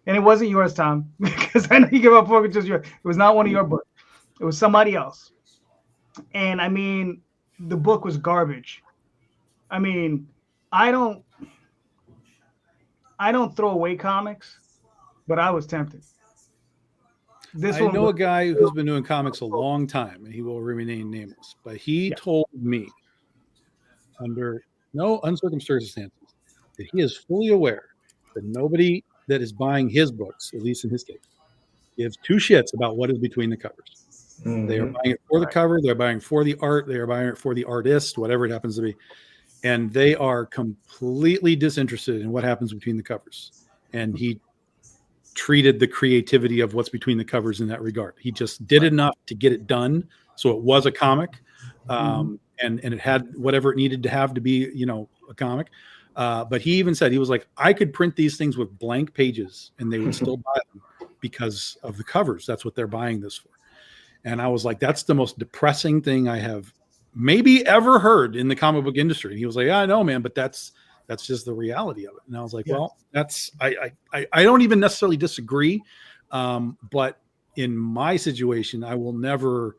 And it wasn't yours, Tom, because I know you give up poker chips. It was not one of your books. It was somebody else. And I mean, the book was garbage. I mean, I don't throw away comics, but I was tempted. I know a guy who's been doing comics a long time, and he will remain nameless. But he told me, under no uncertain circumstances, that he is fully aware that nobody that is buying his books, at least in his case, gives two shits about what is between the covers. Mm-hmm. They are buying it for the cover. They're buying for the art. They are buying it for the artist, whatever it happens to be. And they are completely disinterested in what happens between the covers. And he treated the creativity of what's between the covers in that regard. He just did enough to get it done. So it was a comic. And it had whatever it needed to have to be, a comic. But he even said, he was like, I could print these things with blank pages and they would still buy them because of the covers. That's what they're buying this for. And I was like, that's the most depressing thing I have maybe ever heard in the comic book industry. And he was like, yeah, I know, man, but that's just the reality of it. And I was like, well, that's, I don't even necessarily disagree. But in my situation, I will never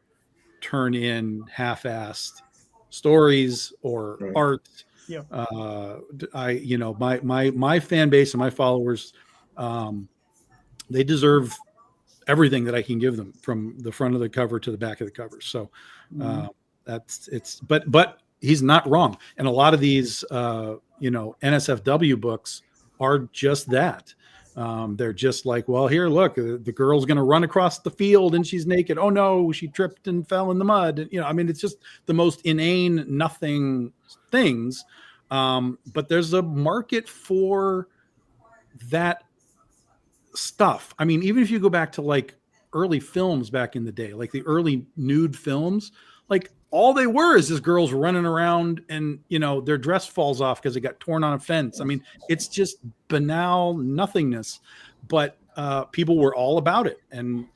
turn in half-assed stories or art. Yeah. My fan base and my followers, they deserve everything that I can give them, from the front of the cover to the back of the cover. So but he's not wrong. And a lot of these, NSFW books are just that. They're just like, well, here, look, the girl's going to run across the field and she's naked. Oh no, she tripped and fell in the mud. And, it's just the most inane, nothing things. But there's a market for that stuff. I mean, even if you go back to like early films back in the day, like the early nude films, like all they were is just girls running around and, you know, their dress falls off because it got torn on a fence. I mean, it's just banal nothingness, but people were all about it. And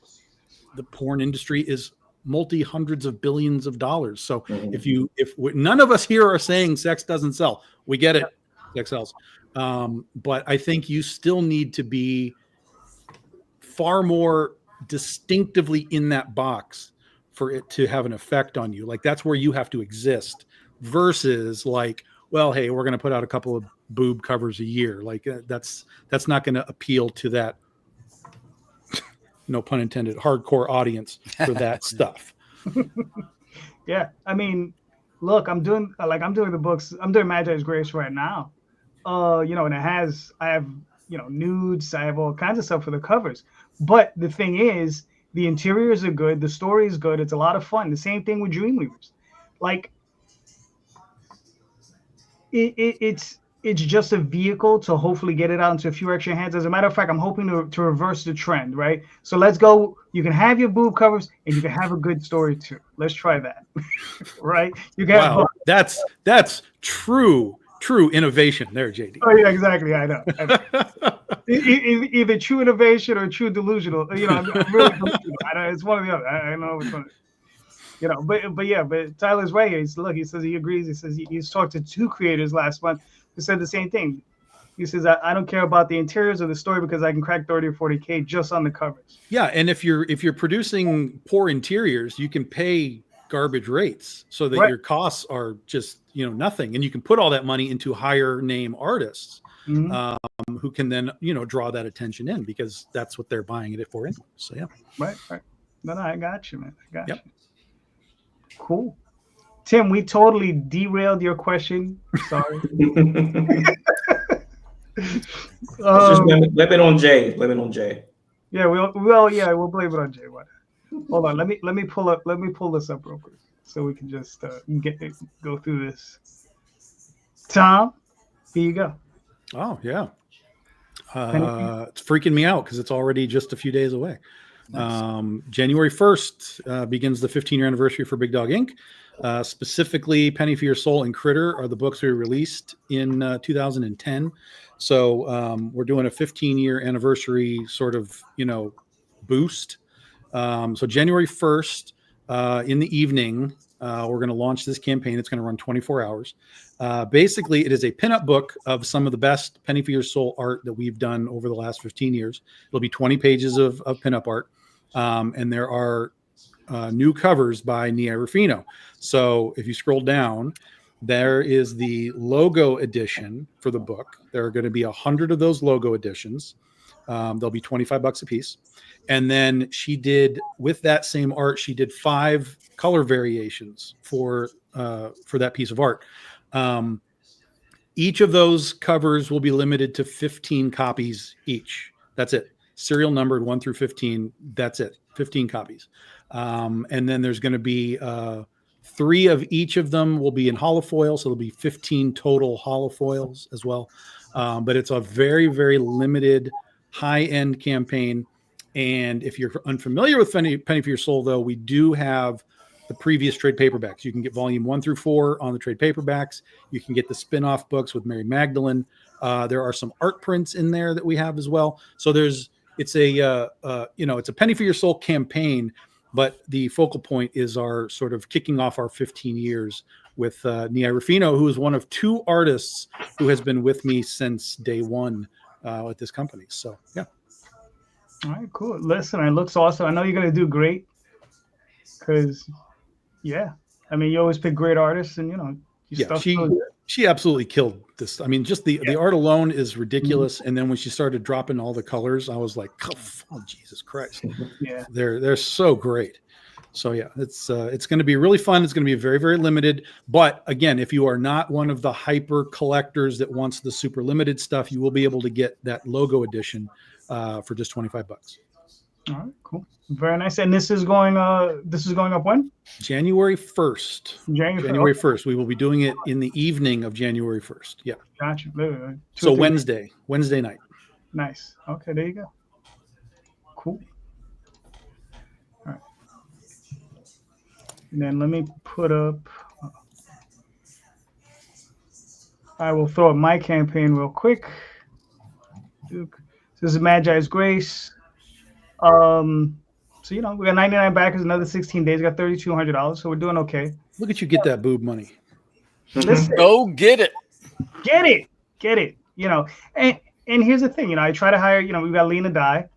the porn industry is multi-hundreds of billions of dollars. So if none of us here are saying sex doesn't sell, we get it, sex sells. But I think you still need to be far more distinctively in that box for it to have an effect on you. Like that's where you have to exist versus like, well, hey, we're going to put out a couple of boob covers a year. Like that's not going to appeal to that, no pun intended, hardcore audience for that stuff. Yeah. I mean, look, I'm doing the books. I'm doing Magi's Grace right now. You know, and I have, you know, nudes. I have all kinds of stuff for the covers. But the thing is, the interiors are good. The story is good. It's a lot of fun. The same thing with Dreamweavers. Like, it's just a vehicle to hopefully get it out into a few extra hands. As a matter of fact, I'm hoping to reverse the trend, right? So let's go. You can have your boob covers and you can have a good story too. Let's try that, right? You can. Wow, that's true innovation there, JD. Oh yeah, exactly. I know. Either true innovation or true delusional. You know, I'm really delusional. It's one or the other. I don't know which one. You know, but Tyler's right. He says he agrees. He says he's talked to 2 creators last month who said the same thing. He says I don't care about the interiors of the story because I can crack 30 or 40K just on the covers. Yeah, and if you're producing poor interiors, you can pay garbage rates so that your costs are just, you know, nothing, and you can put all that money into higher name artists who can then, you know, draw that attention in because that's what they're buying it for anyway. So yeah, right. No, I got you, man. I got you. Cool. Tim, we totally derailed your question. Sorry. Just blame it on Jay. Blame it on Jay. Yeah, we'll blame it on Jay. Hold on, let me pull this up real quick so we can just go through this. Tom, here you go. Oh yeah, it's freaking me out because it's already just a few days away. Nice. January 1st begins the 15-year anniversary for Big Dog Inc. Specifically, Penny for Your Soul and Critter are the books we released in 2010. So we're doing a 15-year anniversary sort of, you know, boost. So January 1st in the evening, we're going to launch this campaign. It's going to run 24 hours. Basically, it is a pinup book of some of the best Penny for Your Soul art that we've done over the last 15 years. It'll be 20 pages of pinup art. And there are new covers by Nia Rufino. So if you scroll down, there is the logo edition for the book. There are going to be 100 of those logo editions. They'll be $25 a piece. And then she did, with that same art, she did 5 color variations for that piece of art. Each of those covers will be limited to 15 copies each. That's it. Serial numbered 1 through 15. That's it. 15 copies. And then there's going to be 3 of each of them will be in holofoil. So there'll be 15 total holofoils as well. But it's a very, very limited high-end campaign. And if you're unfamiliar with Penny for Your Soul, though, we do have the previous trade paperbacks. You can get volume 1 through 4 on the trade paperbacks. You can get the spin-off books with Mary Magdalene. There are some art prints in there that we have as well. So it's a Penny for Your Soul campaign, but the focal point is our sort of kicking off our 15 years with Nia Rufino, who is one of 2 artists who has been with me since day one at this company. So yeah. All right, cool. Listen, it looks awesome. I know you're going to do great because, yeah, I mean, you always pick great artists and, you know, she absolutely killed this. I mean, just the art alone is ridiculous. And then when she started dropping all the colors, I was like, oh Jesus Christ. Yeah. They're so great. So yeah, it's going to be really fun. It's going to be very, very limited. But again, if you are not one of the hyper collectors that wants the super limited stuff, you will be able to get that logo edition for just $25. All right, cool. Very nice. And this is going up when? January 1st. January 1st. We will be doing it in the evening of January 1st. Yeah. Gotcha. So Wednesday night. Nice. Okay, there you go. Cool. All right. And then let me put up. I will throw up my campaign real quick. Duke. This is Magi's Grace. So we got 99 backers, another 16 days, got $3,200, so we're doing okay. Look at you get that boob money. Listen, Go get it. get it. And here's the thing, I try to hire. We got Lena Dye,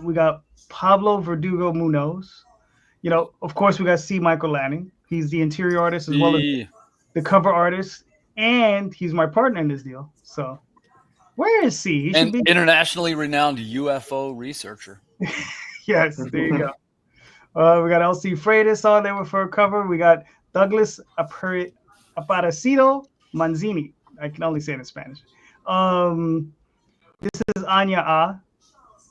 we got Pablo Verdugo Munoz. Of course, we got C. Michael Lanning. He's the interior artist as well as the cover artist, and he's my partner in this deal. So, where is C? He And should be internationally renowned UFO researcher. Yes, there you go. We got LC Freitas on there for a cover. We got Douglas Aparecido Manzini. I can only say it in Spanish. This is Anya Ah.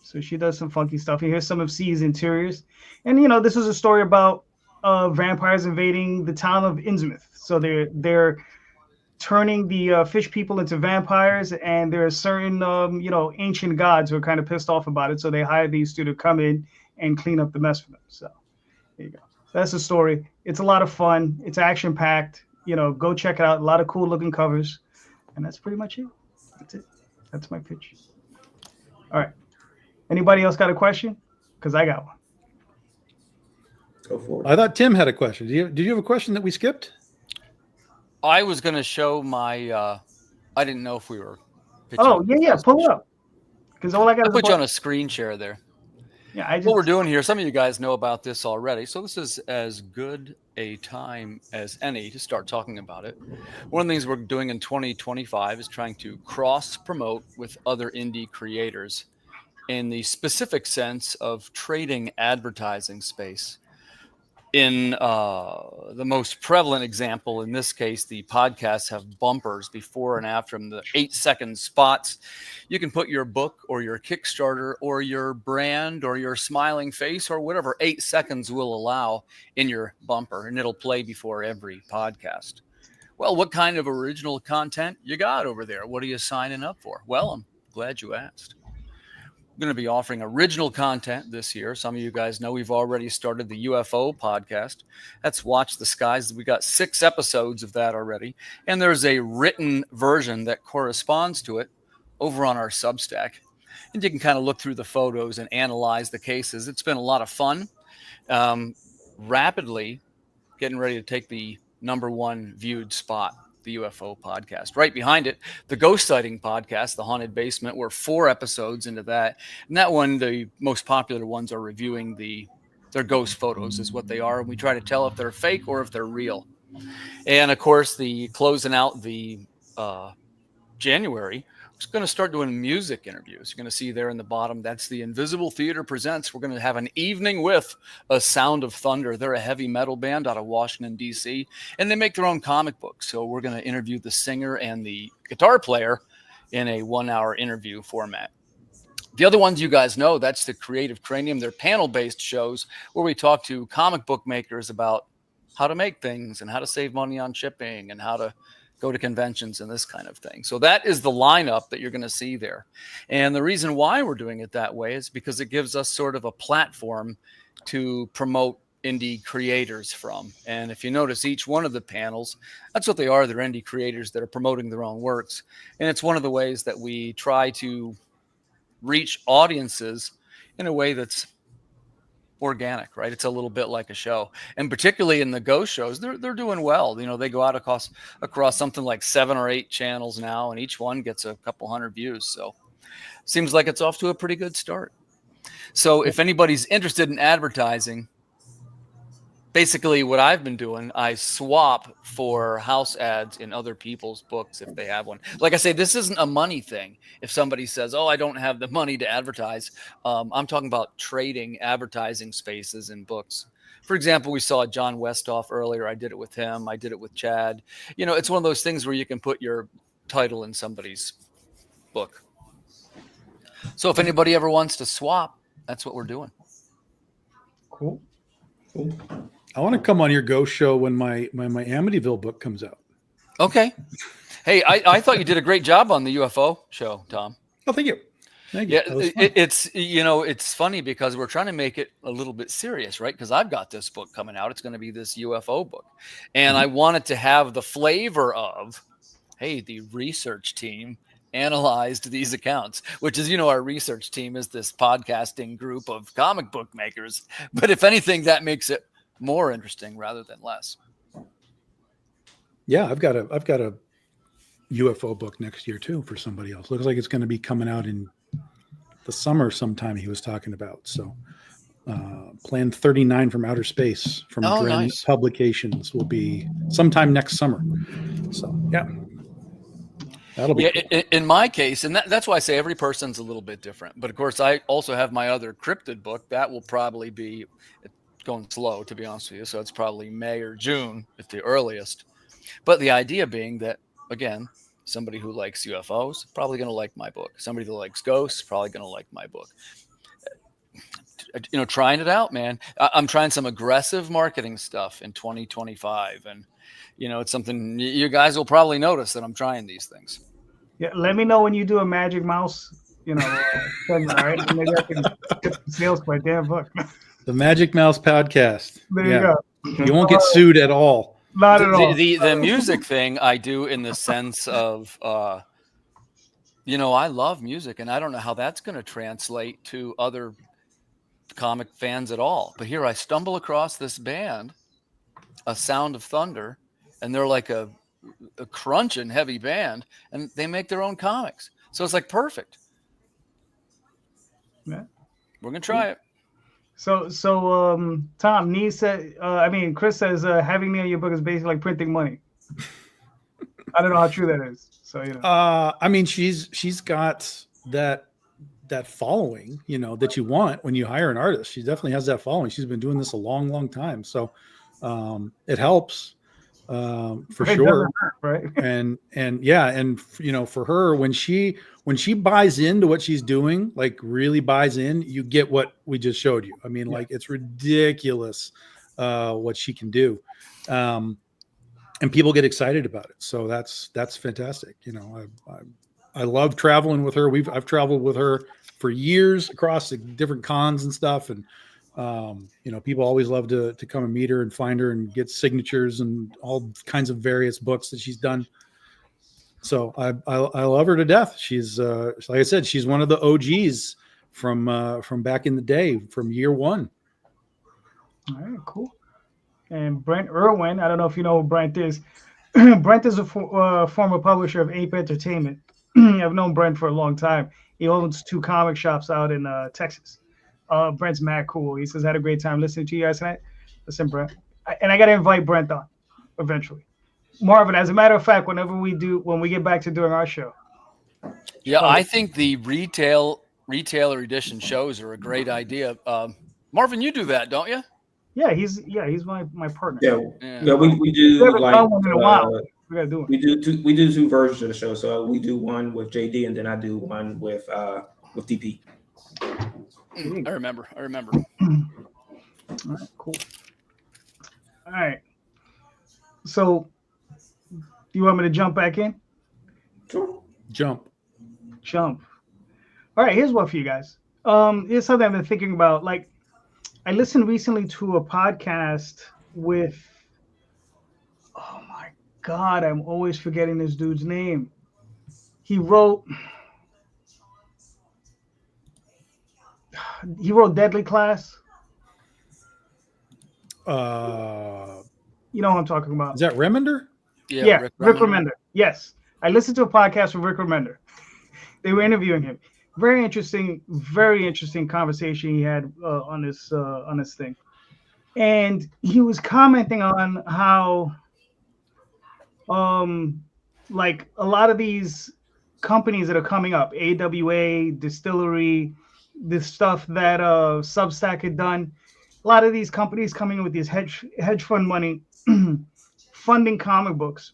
So she does some funky stuff. Here's some of C's interiors. And, this is a story about vampires invading the town of Innsmouth. So they're turning the fish people into vampires, and there are certain, ancient gods who are kind of pissed off about it. So they hire these two to come in and clean up the mess for them. So there you go. That's the story. It's a lot of fun. It's action packed. Go check it out. A lot of cool looking covers. And that's pretty much it. That's it. That's my pitch. All right. Anybody else got a question? Because I got one. Go for it. I thought Tim had a question. Did you have a question that we skipped? I was going to show my. I didn't know if we were. Oh yeah, pull it up. Because all I got I is put you on a screen share there. Yeah, What we're doing here, some of you guys know about this already, so this is as good a time as any to start talking about it. One of the things we're doing in 2025 is trying to cross-promote with other indie creators in the specific sense of trading advertising space. In the most prevalent example, in this case, the podcasts have bumpers before and after them, the 8-second spots. You can put your book or your Kickstarter or your brand or your smiling face or whatever 8 seconds will allow in your bumper, and it'll play before every podcast. Well, what kind of original content you got over there? What are you signing up for? Well, I'm glad you asked. Going to be offering original content this year. Some of you guys know we've already started the UFO podcast. That's Watch the Skies. We got 6 episodes of that already. And there's a written version that corresponds to it over on our Substack. And you can kind of look through the photos and analyze the cases. It's been a lot of fun. Rapidly getting ready to take the #1 viewed spot, the UFO podcast. Right behind it, the ghost sighting podcast, The Haunted Basement. We're 4 episodes into that. And that one, the most popular ones are reviewing their ghost photos is what they are. And we try to tell if they're fake or if they're real. And of course, the closing out the January, we're going to start doing music interviews. You're going to see there in the bottom, that's the Invisible Theater Presents. We're going to have an evening with A Sound of Thunder. They're a heavy metal band out of Washington, D.C., and they make their own comic books. So we're going to interview the singer and the guitar player in a 1-hour interview format. The other ones you guys know, that's the Creative Cranium. They're panel-based shows where we talk to comic book makers about how to make things and how to save money on shipping and how to go to conventions and this kind of thing. So that is the lineup that you're going to see there. And the reason why we're doing it that way is because it gives us sort of a platform to promote indie creators from. And if you notice, each one of the panels, that's what they are. They're indie creators that are promoting their own works. And it's one of the ways that we try to reach audiences in a way that's organic, right? It's a little bit like a show. And particularly in the ghost shows, they're doing well. They go out across something like 7 or 8 channels now, and each one gets a couple hundred views. So seems like it's off to a pretty good start. So if anybody's interested in advertising, basically what I've been doing, I swap for house ads in other people's books if they have one. Like I say, this isn't a money thing. If somebody says, oh, I don't have the money to advertise, I'm talking about trading advertising spaces in books. For example, we saw John Westhoff earlier. I did it with him. I did it with Chad. It's one of those things where you can put your title in somebody's book. So if anybody ever wants to swap, that's what we're doing. Cool. I want to come on your ghost show when my Amityville book comes out. Okay. Hey, I thought you did a great job on the UFO show, Tom. Oh, thank you. Thank you. Yeah, That was fun. it's funny because we're trying to make it a little bit serious, right? Because I've got this book coming out. It's going to be this UFO book, and I wanted to have the flavor of, hey, the research team analyzed these accounts, which is, our research team is this podcasting group of comic book makers. But if anything, that makes it more interesting rather than less. Yeah, I've got a UFO book next year too for somebody else. Looks like it's going to be coming out in the summer sometime. He was talking about. So, Plan 39 from Outer Space from Dren nice. Publications will be sometime next summer. So, yeah. That'll be cool. In my case, and that's why I say every person's a little bit different. But of course, I also have my other cryptid book that will probably be going slow, to be honest with you. So it's probably May or June at the earliest. But the idea being that, again, somebody who likes UFOs probably going to like my book. Somebody who likes ghosts probably going to like my book. Trying it out, man. I'm trying some aggressive marketing stuff in 2025, and it's something you guys will probably notice that I'm trying these things. Yeah, let me know when you do a Magic Mouse, segment, all right? Maybe I can get the sales for a damn book. The Magic Mouse podcast. There you go. You won't get sued at all. Not at all. The music thing I do in the sense of, I love music, and I don't know how that's going to translate to other comic fans at all. But here I stumble across this band, A Sound of Thunder, and they're like a crunching heavy band, and they make their own comics. So it's like perfect. Yeah. We're going to try it. So Tom, Chris says having me on your book is basically like printing money. I don't know how true that is. So she's got that following, that you want when you hire an artist. She definitely has that following. She's been doing this a long, long time. So it helps for sure. Right. And for her, when she buys into what she's doing, like really buys in, you get what we just showed you. I mean, like it's ridiculous what she can do. And people get excited about it. So that's fantastic. I love traveling with her. I've traveled with her for years across the different cons and stuff. And, people always love to come and meet her and find her and get signatures and all kinds of various books that she's done. So I love her to death. She's like I said, she's one of the OGs from back in the day, from year one. All right, cool. And Brent Irwin, I don't know if you know who Brent is. Brent is a former publisher of Ape Entertainment. I've known Brent for a long time. He owns 2 comic shops out in Texas. Brent's mad cool. He says, I had a great time listening to you guys tonight. Listen, Brent. I got to invite Brent on eventually. Marvin, as a matter of fact, when we get back to doing our show. Yeah, I think the retailer edition shows are a great idea. Marvin, you do that, don't you? Yeah, he's my partner. Yeah. We do like one in a while. We gotta do it. We do 2 versions of the show. So we do one with JD, and then I do one with DP. I remember. All right, cool. All right. So, you want me to jump back in? Sure. Jump. All right, here's one for you guys. Here's something I've been thinking about. Like, I listened recently to a podcast with, oh my God, I'm always forgetting this dude's name. He wrote Deadly Class. You know what I'm talking about. Is that Remender? Yeah, Rick Remender. Yes. I listened to a podcast with Rick Remender. They were interviewing him. Very interesting conversation he had on this thing. And he was commenting on how like a lot of these companies that are coming up, AWA, Distillery, this stuff that Substack had done, a lot of these companies coming with these hedge fund money funding comic books,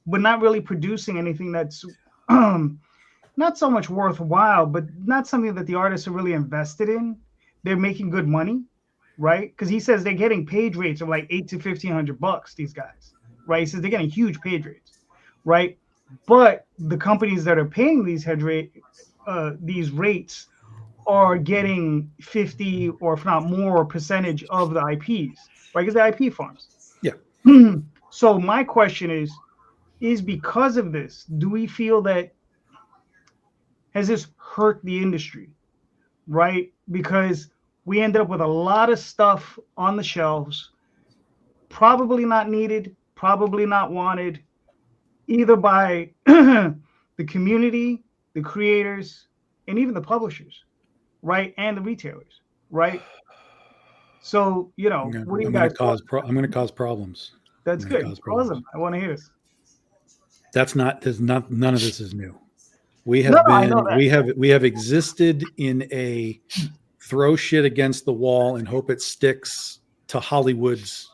but not really producing anything that's not so much worthwhile, but not something that the artists are really invested in. They're making good money, right? Because he says they're getting page rates of like $800 to $1,500. These guys, right? He says they're getting huge page rates, right? But the companies that are paying these these rates are getting 50 or if not more percentage of the IPs, right? Because the IP farms. Yeah. So my question is because of this, do we feel that has this hurt the industry, right? Because we ended up with a lot of stuff on the shelves, probably not needed, probably not wanted, either by the community, the creators, and even the publishers, right? And the retailers, right? So, what do you guys? I'm going to cause problems. That's I'm gonna good. cause problems. Awesome. I want to hear this. None of this is new. We have No, I know that. we have existed in a throw shit against the wall and hope it sticks to Hollywood's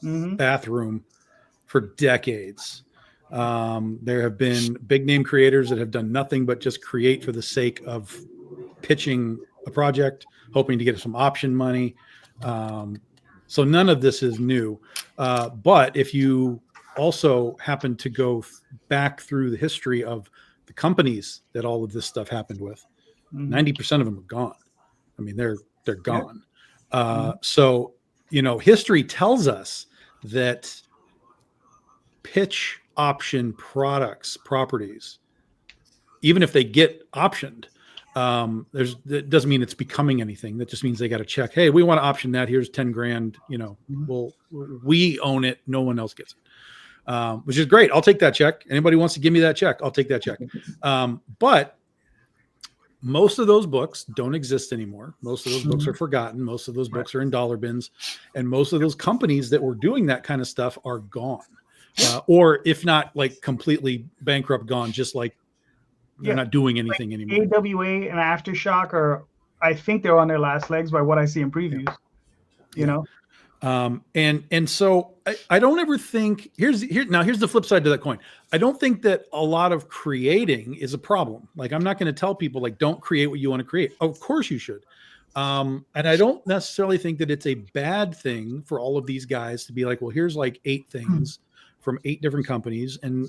bathroom for decades. There have been big name creators that have done nothing but just create for the sake of pitching a project, hoping to get some option money. So none of this is new. But if you also happen to go back through the history of the companies that all of this stuff happened with, 90% of them are gone. I mean, they're gone. So, history tells us that pitch option properties, even if they get optioned, that doesn't mean it's becoming anything. That just means they got to check, hey, we want to option that. Here's 10 grand, well, we own it. No one else gets it. Which is great. I'll take that check. Anybody wants to give me that check, I'll take that check. But most of those books don't exist anymore. Most of those books are forgotten. Most of those books are in dollar bins. And most of those companies that were doing that kind of stuff are gone. Or if not like completely bankrupt, gone, just like they're not doing anything anymore. AWA and Aftershock I think they're on their last legs by what I see in previews, And so I don't ever think here's the flip side to that coin. I don't think that a lot of creating is a problem. Like, I'm not going to tell people like, don't create what you want to create. Of course you should. And I don't necessarily think that it's a bad thing for all of these guys to be like, well, here's like 8 things from 8 different companies and,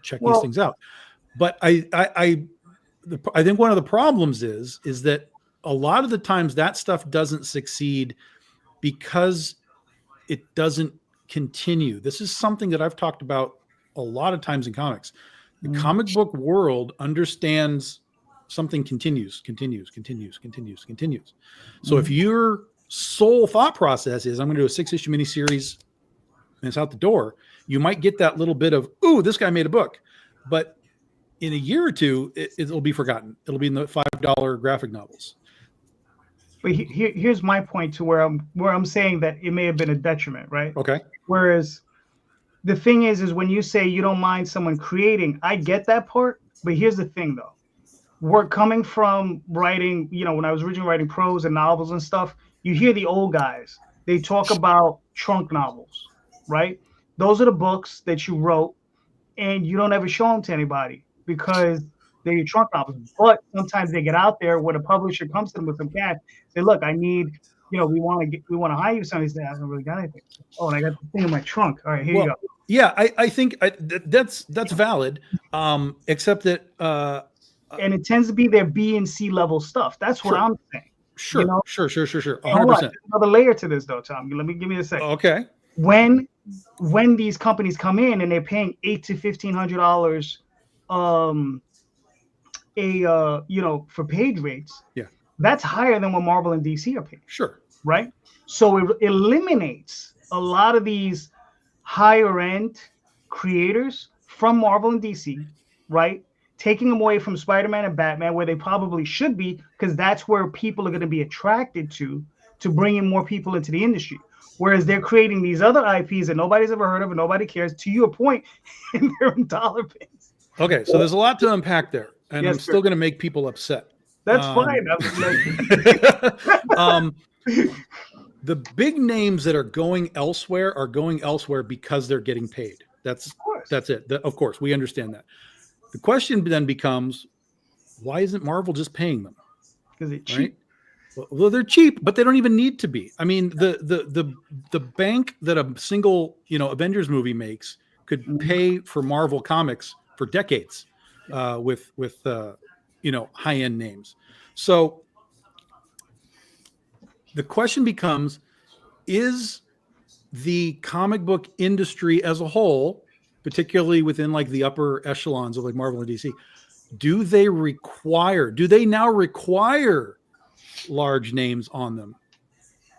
check these things out. But I think one of the problems is that a lot of the times that stuff doesn't succeed because it doesn't continue. This is something that I've talked about a lot of times in comics. The comic book world understands something continues. So if your sole thought process is, I'm going to do a 6-issue miniseries and it's out the door, you might get that little bit of, ooh, this guy made a book. But in a year or two, it'll be forgotten. It'll be in the $5 graphic novels. But here's my point to where I'm saying that it may have been a detriment, right? Okay. Whereas the thing is when you say you don't mind someone creating, I get that part. But here's the thing, though. We're coming from writing, when I was originally writing prose and novels and stuff, you hear the old guys. They talk about trunk novels, right? Those are the books that you wrote and you don't ever show them to anybody because they're your trunk novels. But sometimes they get out there where the publisher comes to them with some cash. Say, look, I need, we want to hire you. Somebody says, I haven't really got anything. Oh, and I got the thing in my trunk. All right, here you go. Yeah, I think that's valid. Except that, and it tends to be their B and C level stuff. That's what I'm saying. Sure. 100%. Another layer to this, though, Tom. Give me a second. Okay. When these companies come in and they're paying $800 to $1,500, for page rates, that's higher than what Marvel and DC are paying. Sure. Right. So it eliminates a lot of these higher end creators from Marvel and DC, right? Taking them away from Spider-Man and Batman, where they probably should be, because that's where people are going to be attracted to bring in more people into the industry. Whereas they're creating these other IPs that nobody's ever heard of and nobody cares, to your point, and they're in dollar bins. Okay, so there's a lot to unpack there, and I'm still going to make people upset. That's fine. The big names that are going elsewhere because they're getting paid. That's it. Of course, we understand that. The question then becomes, why isn't Marvel just paying them? Because it's cheap. Well, they're cheap, but they don't even need to be. I mean, the bank that a single Avengers movie makes could pay for Marvel Comics for decades, with high-end names. So the question becomes, is the comic book industry as a whole, particularly within like the upper echelons of like Marvel and DC, do they now require large names on them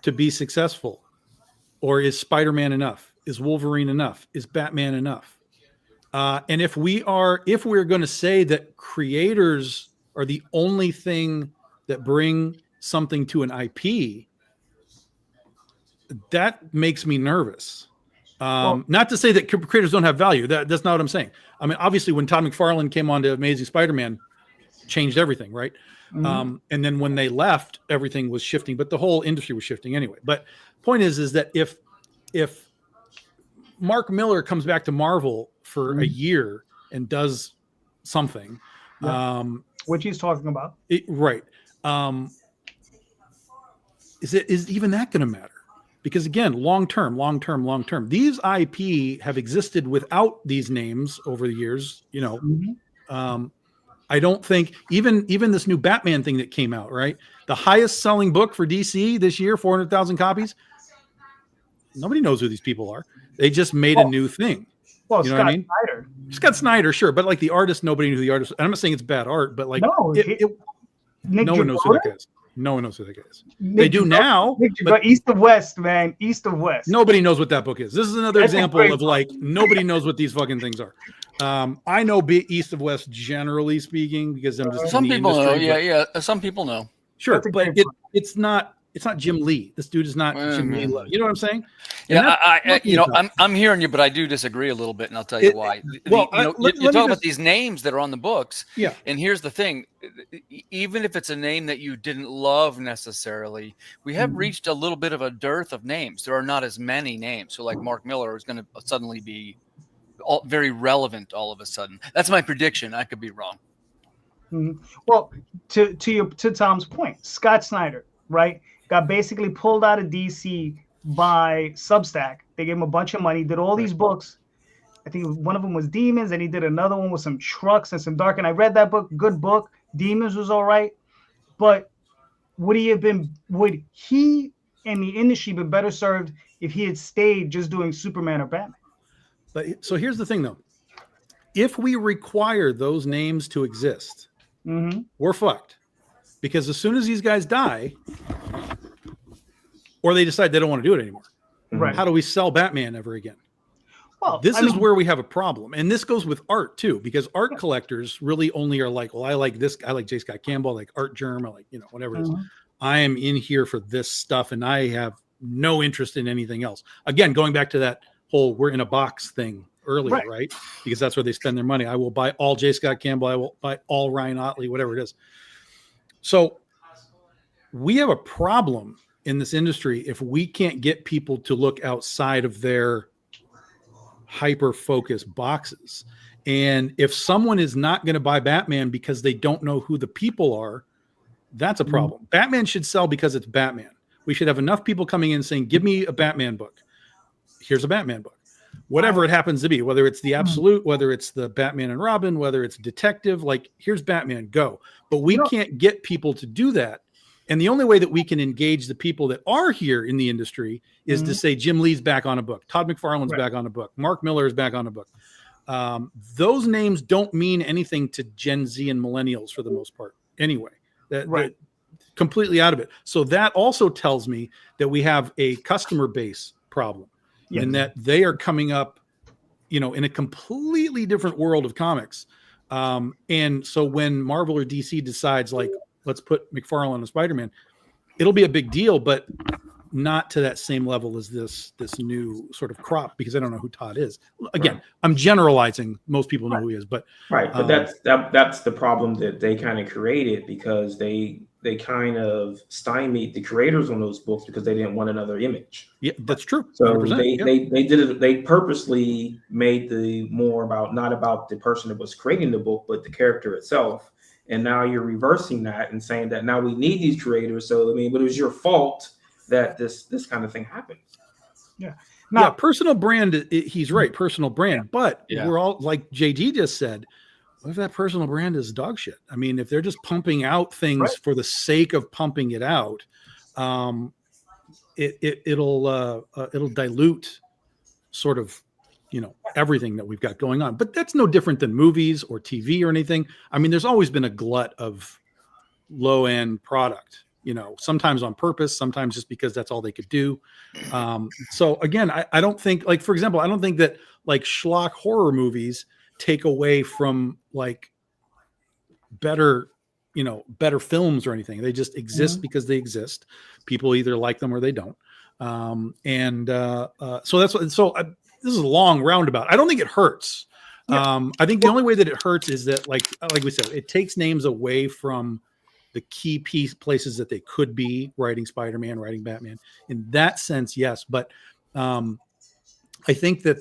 to be successful? Or is Spider-Man enough? Is Wolverine enough? Is Batman enough? And if we're going to say that creators are the only thing that bring something to an IP, that makes me nervous. Not to say that creators don't have value. That's not what I'm saying. I mean, obviously, when Todd McFarlane came on to Amazing Spider-Man, changed everything, right? Mm-hmm. And then when they left, everything was shifting, but the whole industry was shifting anyway. But point is that if Mark Miller comes back to Marvel for a year and does something, which he's talking about, right? Is even that going to matter? Because again, long term, these IP have existed without these names over the years. I don't think even this new Batman thing that came out, right? The highest selling book for DC this year, 400,000 copies. Nobody knows who these people are. They just made a new thing. Well, you know Scott Snyder. Scott Snyder, sure, but like the artist, nobody knew who the artist. And I'm not saying it's bad art, but like no one knows who that guy is. No one knows who that guy is. They do now. But East of West, man. East of West. Nobody knows what that book is. This is another example of like nobody knows what these fucking things are. I know East of West generally speaking because I'm just some people know. Yeah. Some people know. Sure, but it's not Jim Lee. This dude is not Jim Lee. You know what I'm saying? I'm hearing you, but I do disagree a little bit, and I'll tell you why. You talk about these names that are on the books. Yeah. And here's the thing: even if it's a name that you didn't love necessarily, we have reached a little bit of a dearth of names. There are not as many names. So, like Mark Miller is going to suddenly be very relevant all of a sudden. That's my prediction. I could be wrong. Mm-hmm. Well, to Tom's point, Scott Snyder, right? Got basically pulled out of DC by Substack. They gave him a bunch of money, did all these books. I think one of them was Demons, and he did another one with some trucks and some dark. And I read that book, good book. Demons was all right. But would he and the industry been better served if he had stayed just doing Superman or Batman? But so here's the thing, though. If we require those names to exist, we're fucked. Because as soon as these guys die, or they decide they don't want to do it anymore, right? How do we sell Batman ever again? Well, this is where we have a problem. And this goes with art too, because art collectors really only are like, well, I like this. I like J. Scott Campbell, I like Art Germ, I like, whatever it is. I am in here for this stuff and I have no interest in anything else. Again, going back to that whole we're in a box thing earlier, right? Because that's where they spend their money. I will buy all J. Scott Campbell. I will buy all Ryan Otley, whatever it is. So we have a problem in this industry if we can't get people to look outside of their hyper-focused boxes. And if someone is not going to buy Batman because they don't know who the people are, that's a problem. Batman should sell because it's Batman. We should have enough people coming in saying, give me a Batman book. Here's a Batman book. Whatever it happens to be, whether it's the Absolute, whether it's the Batman and Robin, whether it's Detective, like here's Batman, go. But we can't get people to do that. And the only way that we can engage the people that are here in the industry is to say Jim Lee's back on a book. Todd McFarlane's back on a book. Mark Miller is back on a book. Those names don't mean anything to Gen Z and millennials for the most part anyway. They're completely out of it. So that also tells me that we have a customer base problem. Yes. And that they are coming up, in a completely different world of comics. And so when Marvel or DC decides, like, let's put McFarlane on Spider-Man, it'll be a big deal, but not to that same level as this new sort of crop, because I don't know who Todd is. Again, I'm generalizing. Most people know who he is, but but that's the problem that they kind of created, because they kind of stymied the creators on those books because they didn't want another image. Yeah, that's true. So they did it. They purposely made the more about not about the person that was creating the book, but the character itself. And now you're reversing that and saying that now we need these creators. So but it was your fault that this kind of thing happened. Yeah. Now, personal brand. He's right, personal brand. But we're all, like JD just said, what if that personal brand is dog shit? I mean, if they're just pumping out things Right. for the sake of pumping it out, it'll dilute sort of, everything that we've got going on. But that's no different than movies or TV or anything. I mean, there's always been a glut of low end product, sometimes on purpose, sometimes just because that's all they could do. So again, I don't think, like, for example, I don't think that like schlock horror movies take away from like better films or anything. They just exist because they exist. People either like them or they don't. So that's what, this is a long roundabout. I don't think it hurts. I think the only way that it hurts is that like we said, it takes names away from the key places that they could be writing Spider-Man, writing Batman. In that sense, yes. But I think that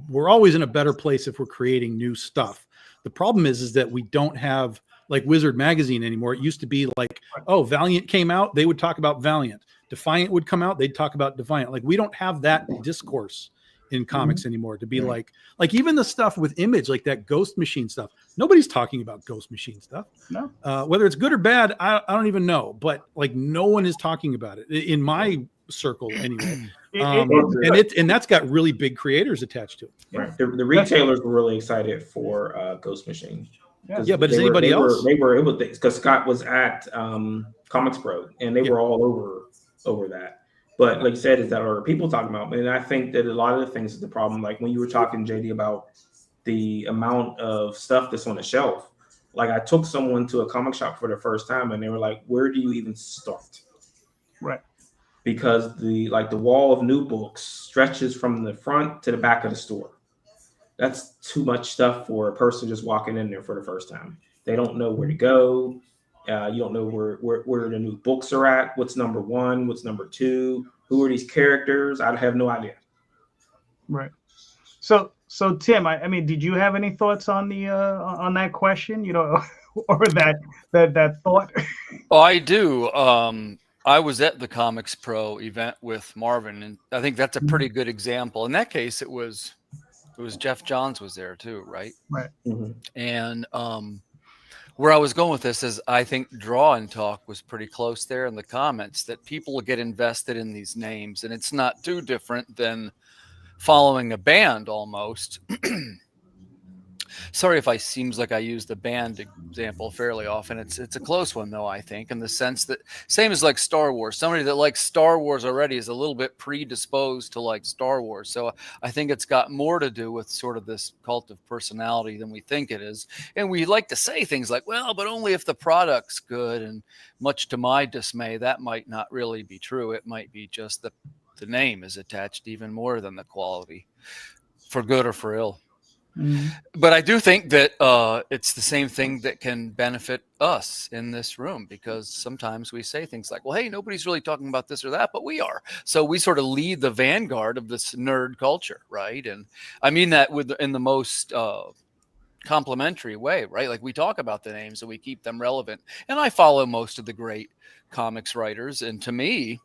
we're always in a better place if we're creating new stuff. The problem is that we don't have like Wizard Magazine anymore. It used to be like, oh, Valiant came out, they would talk about Valiant. Defiant would come out, they'd talk about Defiant. Like, we don't have that discourse in comics anymore to be like even the stuff with Image, like that Ghost Machine stuff. Nobody's talking about Ghost Machine stuff. No. Whether it's good or bad, I don't even know. But like, no one is talking about it in my circle anyway. And that's got really big creators attached to it. Right. The retailers were really excited for Ghost Machine. Yeah, but is anybody else? They were able to, because Scott was at Comics Pro, and they were all over that. But like you said, is that are people talking about? And I think that a lot of the things is the problem. Like when you were talking, JD, about the amount of stuff that's on the shelf. Like, I took someone to a comic shop for the first time, and they were like, "Where do you even start?" Right. Because the wall of new books stretches from the front to the back of the store. That's too much stuff for a person just walking in there for the first time. They don't know where to go. You don't know where the new books are at. What's number one? What's number two? Who are these characters? I have no idea. Right. So Tim, I mean, did you have any thoughts on the on that question? Or that thought? Oh, I do. I was at the Comics Pro event with Marvin, and I think that's a pretty good example. In that case, it was Jeff Johns was there too, right? Right. Mm-hmm. And where I was going with this is I think Draw and Talk was pretty close there in the comments, that people get invested in these names, and it's not too different than following a band almost. Sorry if I seems like I use the band example fairly often. It's a close one though, I think, in the sense that same as like Star Wars. Somebody that likes Star Wars already is a little bit predisposed to like Star Wars. So I think it's got more to do with sort of this cult of personality than we think it is. And we like to say things like, well, but only if the product's good. And much to my dismay, that might not really be true. It might be just that the name is attached even more than the quality, for good or for ill. Mm-hmm. But I do think that it's the same thing that can benefit us in this room, because sometimes we say things like, well, hey, nobody's really talking about this or that, but we are. So we sort of lead the vanguard of this nerd culture, right? And I mean that in the most complimentary way, right? Like, we talk about the names and we keep them relevant. And I follow most of the great comics writers. And to me,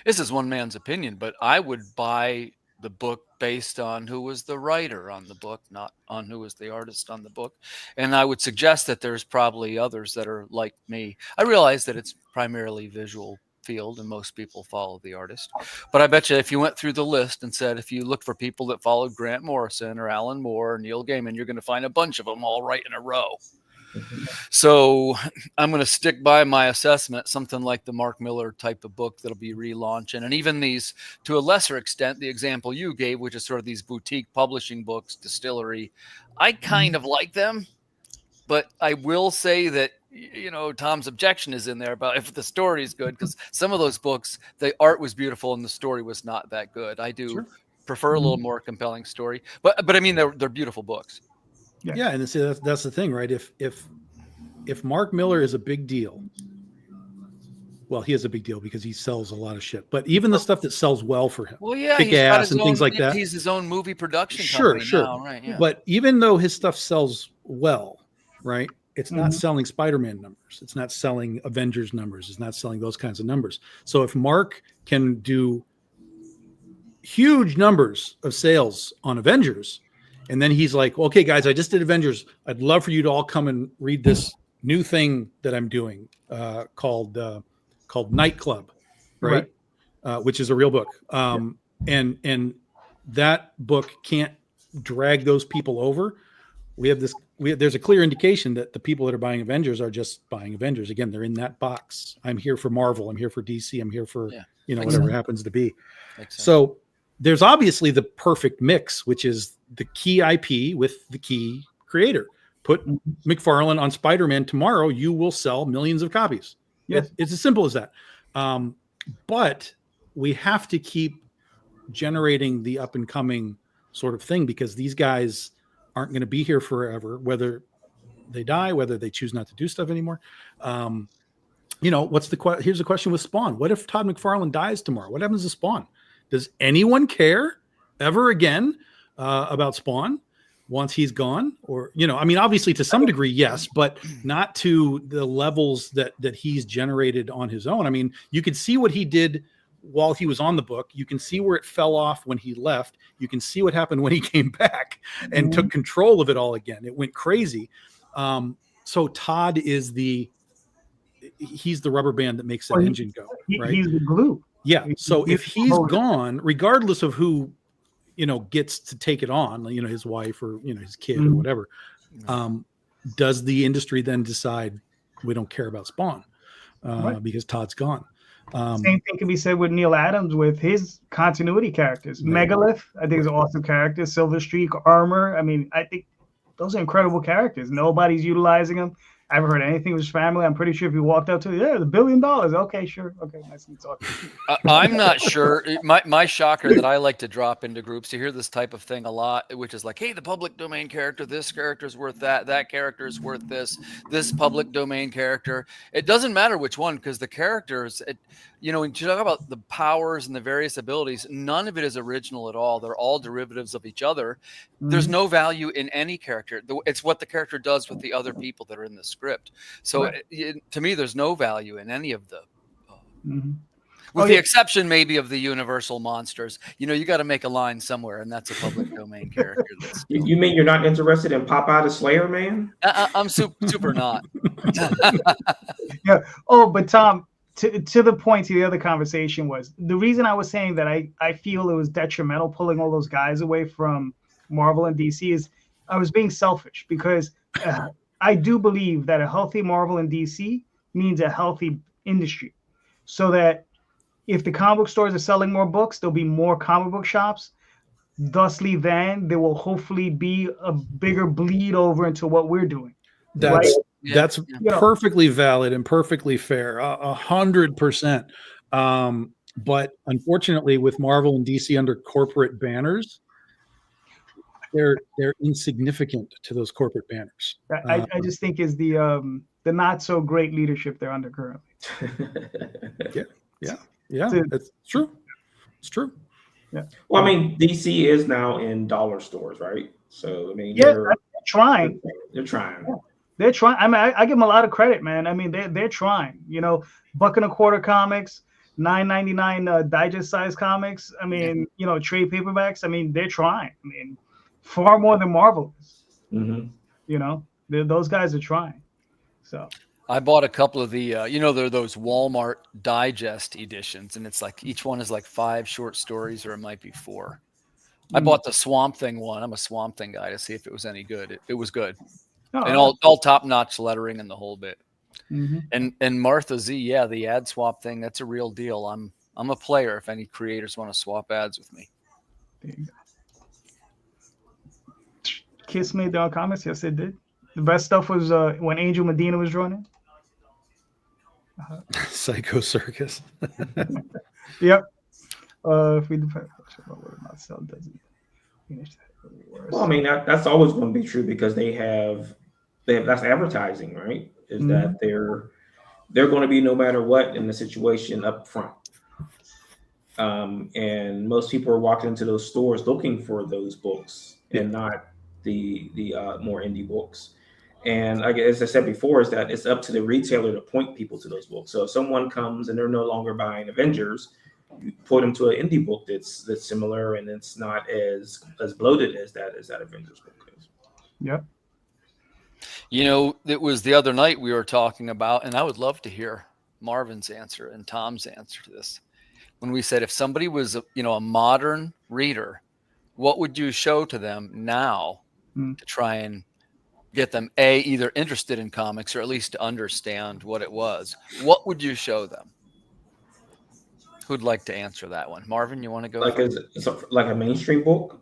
this is one man's opinion, but I would buy the book based on who was the writer on the book, not on who was the artist on the book. And I would suggest that there's probably others that are like me. I realize that it's primarily visual field and most people follow the artist. But I bet you if you went through the list and said, if you look for people that followed Grant Morrison or Alan Moore or Neil Gaiman, you're going to find a bunch of them all right in a row. So I'm going to stick by my assessment, something like the Mark Miller type of book that'll be relaunching. And even these, to a lesser extent, the example you gave, which is sort of these boutique publishing books, Distillery, I kind of like them. But I will say that, Tom's objection is in there about if the story is good, because some of those books, the art was beautiful and the story was not that good. I do prefer a little more compelling story. But I mean, they're beautiful books. Yeah, and that's the thing, right? If Mark Miller is a big deal, well, he is a big deal because he sells a lot of shit. But even the stuff that sells well for him, Kick-Ass and things like that, he's his own movie production company now, right? Yeah. But even though his stuff sells well, right? It's not selling Spider-Man numbers. It's not selling Avengers numbers. It's not selling those kinds of numbers. So if Mark can do huge numbers of sales on Avengers, And then he's like, okay, guys, I just did Avengers. I'd love for you to all come and read this new thing that I'm doing called Nightclub, right? Which is a real book. And that book can't drag those people over. There's a clear indication that the people that are buying Avengers are just buying Avengers. Again, they're in that box. I'm here for Marvel. I'm here for DC. I'm here for, whatever it happens to be. So there's obviously the perfect mix, which is the key IP with the key creator. Put McFarlane on Spider-Man tomorrow, you will sell millions of copies. Yes. It's as simple as that. But we have to keep generating the up and coming sort of thing, because these guys aren't going to be here forever, whether they die, whether they choose not to do stuff anymore. Here's the question with Spawn. What if Todd McFarlane dies tomorrow? What happens to Spawn? Does anyone care ever again about Spawn once he's gone? Or, obviously to some degree, yes, but not to the levels that he's generated on his own. I mean, you could see what he did while he was on the book. You can see where it fell off when he left. You can see what happened when he came back and took control of it all again. It went crazy. So Todd is he's the rubber band that makes that engine go. Right? He's the glue. Yeah. So if he's gone, regardless of who, gets to take it on, his wife or, his kid or whatever, does the industry then decide we don't care about Spawn because Todd's gone? Same thing can be said with Neil Adams with his continuity characters. Megalith, I think, is an awesome character. Silver Streak, Armor. I mean, I think those are incredible characters. Nobody's utilizing them. I haven't heard anything with his family. I'm pretty sure if you walked up to it, $1 billion. Okay, sure. Okay, nice to talk. I'm not sure. My shocker that I like to drop into groups, you hear this type of thing a lot, which is like, hey, the public domain character, this character is worth that character is worth this public domain character. It doesn't matter which one, because the characters, when you talk about the powers and the various abilities, none of it is original at all. They're all derivatives of each other. There's no value in any character. It's what the character does with the other people that are in the script. So to me, there's no value in any of the, with the exception maybe of the universal monsters. You got to make a line somewhere, and that's a public domain character. You mean you're not interested in Popeye the Slayer Man? I'm super not. Yeah. Oh, but Tom, to the point to the other conversation was the reason I was saying that I feel it was detrimental pulling all those guys away from Marvel and DC is I was being selfish, because I do believe that a healthy Marvel and DC means a healthy industry, so that if the comic book stores are selling more books, there'll be more comic book shops. Thusly, then there will hopefully be a bigger bleed over into what we're doing. That's perfectly valid and perfectly fair, 100%. But unfortunately, with Marvel and DC under corporate banners, they're insignificant to those corporate banners. I just think is the not so great leadership they're under currently. Yeah, it's true. It's true. Yeah. Well, I mean, DC is now in dollar stores, right? So I mean, they're trying. They're trying. Yeah. They're trying. I mean, I give them a lot of credit, man. I mean, they're trying. $1.25 comics, $9.99 digest size comics. I mean, trade paperbacks. I mean, they're trying. I mean, far more than Marvel is. Those guys are trying. So I bought a couple of the, there are those Walmart digest editions, and it's like each one is like 5 short stories, or it might be 4. I bought the Swamp Thing one. I'm a Swamp Thing guy, to see if it was any good. It was good. And all top-notch lettering and the whole bit. And Martha Z, the ad swap thing, that's a real deal. I'm a player if any creators want to swap ads with me. There you go. Kiss made their own comments. Yes, it did. The best stuff was when Angel Medina was drawing it. Psycho Circus. Yep. If we depend not sell doesn't finish that really worse. Well, I mean that's always going to be true, because they have that's advertising, right? Is that they're going to be no matter what in the situation up front. And most people are walking into those stores looking for those books and not the more indie books. And as I said before, is that it's up to the retailer to point people to those books. So if someone comes and they're no longer buying Avengers, point them to an indie book that's similar and it's not as bloated as that Avengers book is. Yep. It was the other night we were talking about, and I would love to hear Marvin's answer and Tom's answer to this. When we said if somebody was a modern reader, what would you show to them now to try and get them either interested in comics or at least to understand what it was? What would you show them? Who'd like to answer that one? Marvin, you want to go? Like a mainstream book?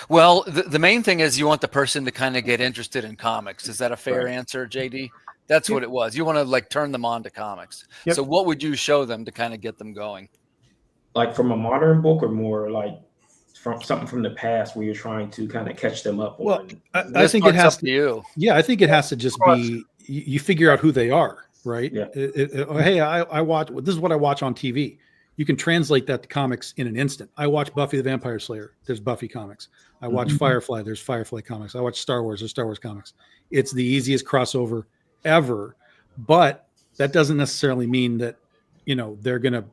Well, the main thing is you want the person to kind of get interested in comics. Is that a fair answer, JD? That's what it was. You want to turn them on to comics. Yep. So what would you show them to kind of get them going? Like from a modern book, or more like from something from the past where you're trying to kind of catch them up? Well, I think it has to. You. Yeah, I think it has to just be you figure out who they are, right? Yeah. Hey, I watch. This is what I watch on TV. You can translate that to comics in an instant. I watch Buffy the Vampire Slayer. There's Buffy comics. I watch Firefly. There's Firefly comics. I watch Star Wars. There's Star Wars comics. It's the easiest crossover ever, but that doesn't necessarily mean that they're going to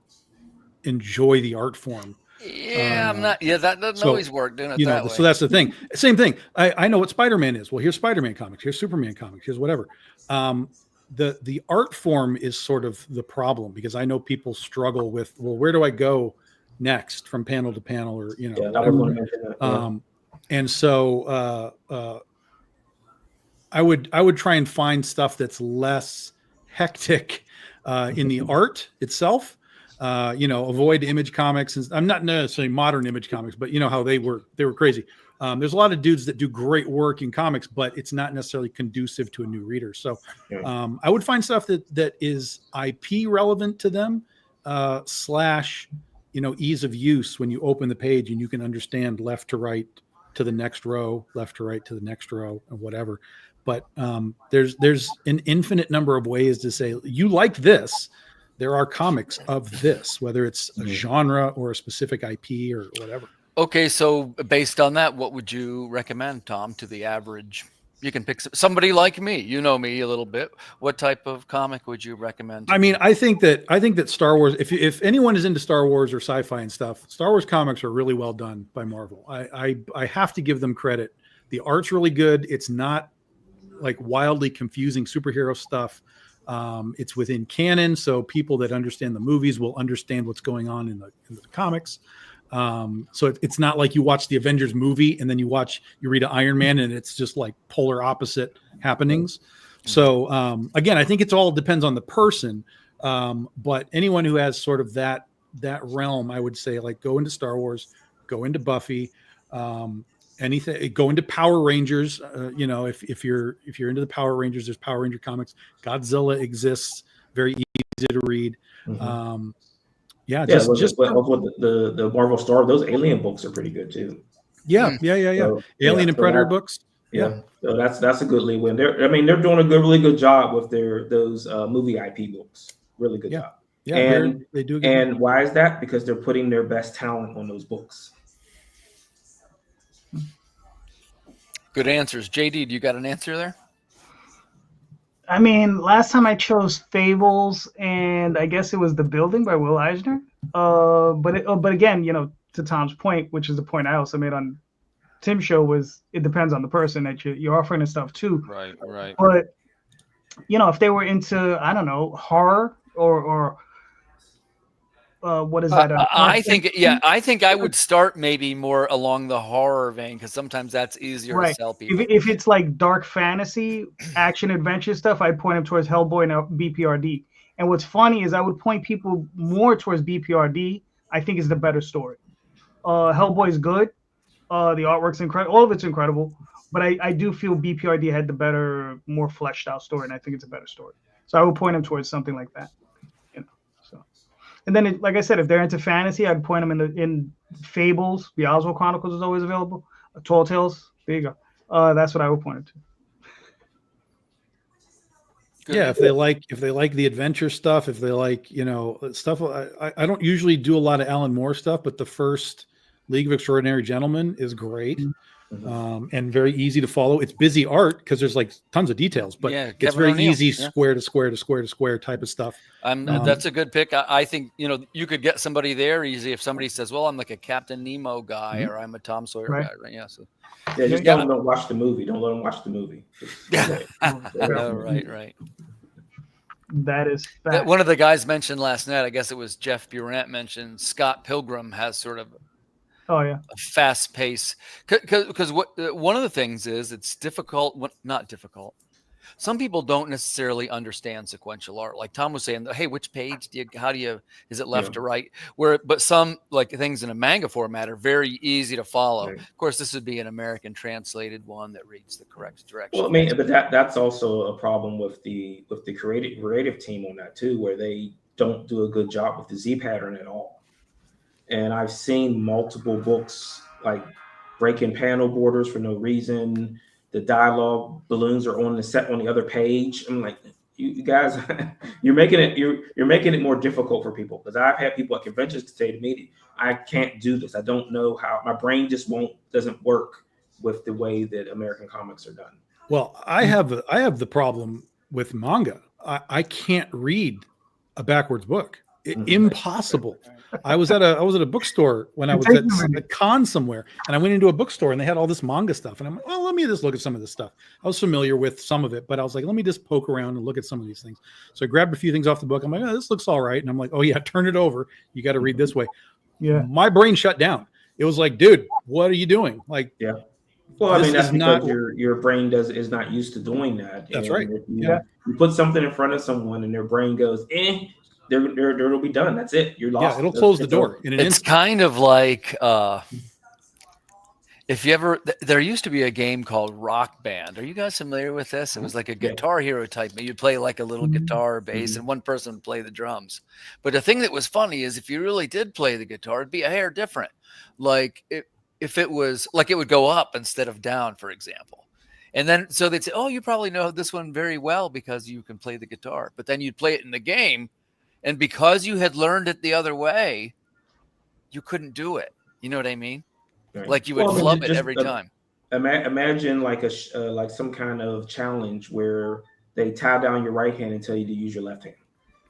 enjoy the art form. Yeah, I'm not. Yeah, that doesn't always work doing it that way. So that's the thing. Same thing. I know what Spider-Man is. Well, here's Spider-Man comics. Here's Superman comics. Here's whatever. The art form is sort of the problem, because I know people struggle with, well, where do I go next from panel to panel, or and so I would try and find stuff that's less hectic in the art itself. Avoid image comics, and I'm not necessarily modern image comics, but how they were crazy. There's a lot of dudes that do great work in comics, but it's not necessarily conducive to a new reader. So I would find stuff that is IP relevant to them, / ease of use when you open the page and you can understand left to right to the next row, left to right to the next row, and whatever. But there's an infinite number of ways to say, you like this. There are comics of this, whether it's a genre or a specific IP or whatever. Okay, so based on that, what would you recommend, Tom, to the average? You can pick somebody like me. You know me a little bit. What type of comic would you recommend? I mean, I think that Star Wars. If anyone is into Star Wars or sci-fi and stuff, Star Wars comics are really well done by Marvel. I have to give them credit. The art's really good. It's not like wildly confusing superhero stuff. It's within canon, so people that understand the movies will understand what's going on in the comics. So it's not like you watch the Avengers movie and then you read an Iron Man and it's just like polar opposite happenings. So again, I think it all depends on the person. But anyone who has sort of that realm, I would say, like, go into Star Wars, go into Buffy, anything, go into Power Rangers. If you're into the Power Rangers, there's Power Ranger comics. Godzilla exists, very easy to read. The Marvel Star, those Alien books are pretty good too. Yeah. So, Alien and Predator books. Yeah. So that's a good lead win. They're doing a really good job with those movie IP books. Really good job. Yeah, and they do. And why is that? Because they're putting their best talent on those books. Good answers. JD, do you got an answer there? I mean, last time I chose Fables, and I guess it was The Building by Will Eisner. But again, to Tom's point, which is the point I also made on Tim's show, was it depends on the person that you're offering and stuff too. Right. But if they were into, I don't know, horror or what is that? I think I would start maybe more along the horror vein, because sometimes that's easier to sell people. If it's like dark fantasy, action adventure stuff, I'd point them towards Hellboy and BPRD. And what's funny is I would point people more towards BPRD. I think is the better story. Hellboy is good. The artwork's incredible. All of it's incredible. But I do feel BPRD had the better, more fleshed out story, and I think it's a better story. So I would point them towards something like that. And then, like I said, if they're into fantasy, I'd point them in Fables. The Oswald Chronicles is always available. Tall Tales. There you go. That's what I would point it to. Good. Yeah, if they like the adventure stuff, if they like stuff. I don't usually do a lot of Alan Moore stuff, but the first League of Extraordinary Gentlemen is great. and very easy to follow. It's busy art because there's like tons of details, but Yeah, it's Kevin very O'Neill. easy Yeah. square to square to square to square type of stuff. That's a good pick. I think, you could get somebody there easy if somebody says, well, I'm like a Captain Nemo guy or I'm a Tom Sawyer guy. Right. Yeah. So just tell them don't watch the movie. Don't let them watch the movie. yeah. Right. That is fact. One of the guys mentioned last night, I guess it was Jeff Burant, mentioned Scott Pilgrim has sort of a fast pace. Because one of the things is it's difficult, not difficult. Some people don't necessarily understand sequential art. Like Tom was saying, hey, which page is it left to right? But some like things in a manga format are very easy to follow. Right. Of course, this would be an American translated one that reads the correct direction. Well, I mean, but that's also a problem with the creative team on that too, where they don't do a good job with the Z pattern at all. And I've seen multiple books like breaking panel borders for no reason. The dialogue balloons are on the other page. I'm like, you guys, you're making it more difficult for people, because I've had people at conventions say to me, I can't do this. I don't know how. My brain just doesn't work with the way that American comics are done. Well, I have the problem with manga. I can't read a backwards book. Impossible. I was at a bookstore when I was at a con somewhere, and I went into a bookstore and they had all this manga stuff, and I'm like, well, let me just look at some of this stuff. I was familiar with some of it, but I was like, let me just poke around and look at some of these things. So I grabbed a few things off the book. I'm like, oh, this looks all right. And I'm like, oh yeah, turn it over. You got to read this way. Yeah. My brain shut down. It was like, dude, what are you doing? Like, yeah. Well, I mean, that's because your brain is not used to doing that. That's right. You put something in front of someone and their brain goes, it'll be done. That's it. You're lost. Yeah, it'll close the door in an instant. It's kind of like if you ever, there used to be a game called Rock Band. Are you guys familiar with this? It was like a Guitar Hero type. You'd play like a little guitar or bass, and one person would play the drums. But the thing that was funny is if you really did play the guitar, it'd be a hair different. Like if it was like it would go up instead of down, for example. And then so they'd say, oh, you probably know this one very well because you can play the guitar. But then you'd play it in the game. And because you had learned it the other way, you couldn't do it. You know what I mean? Right. Like you would flub it every time. Imagine like like some kind of challenge where they tie down your right hand and tell you to use your left hand.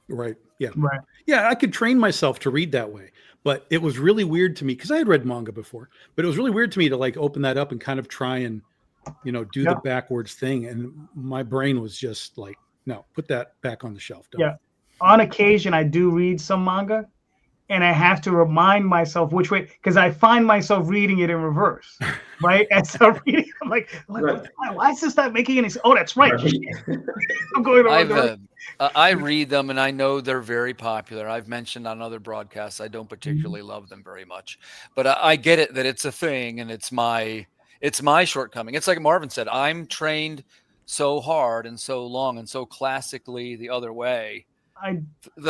Right. Yeah. Right. Yeah. I could train myself to read that way, but it was really weird to me because I had read manga before, but it was really weird to me to like open that up and kind of try and, do the backwards thing. And my brain was just like, no, put that back on the shelf. Yeah. On occasion, I do read some manga, and I have to remind myself which way, because I find myself reading it in reverse, right? And so reading, I'm like why is this not making any sense? Oh, that's right. I'm going on. I read them, and I know they're very popular. I've mentioned on other broadcasts I don't particularly love them very much, but I get it that it's a thing, and it's my shortcoming. It's like Marvin said, I'm trained so hard and so long and so classically the other way. I don't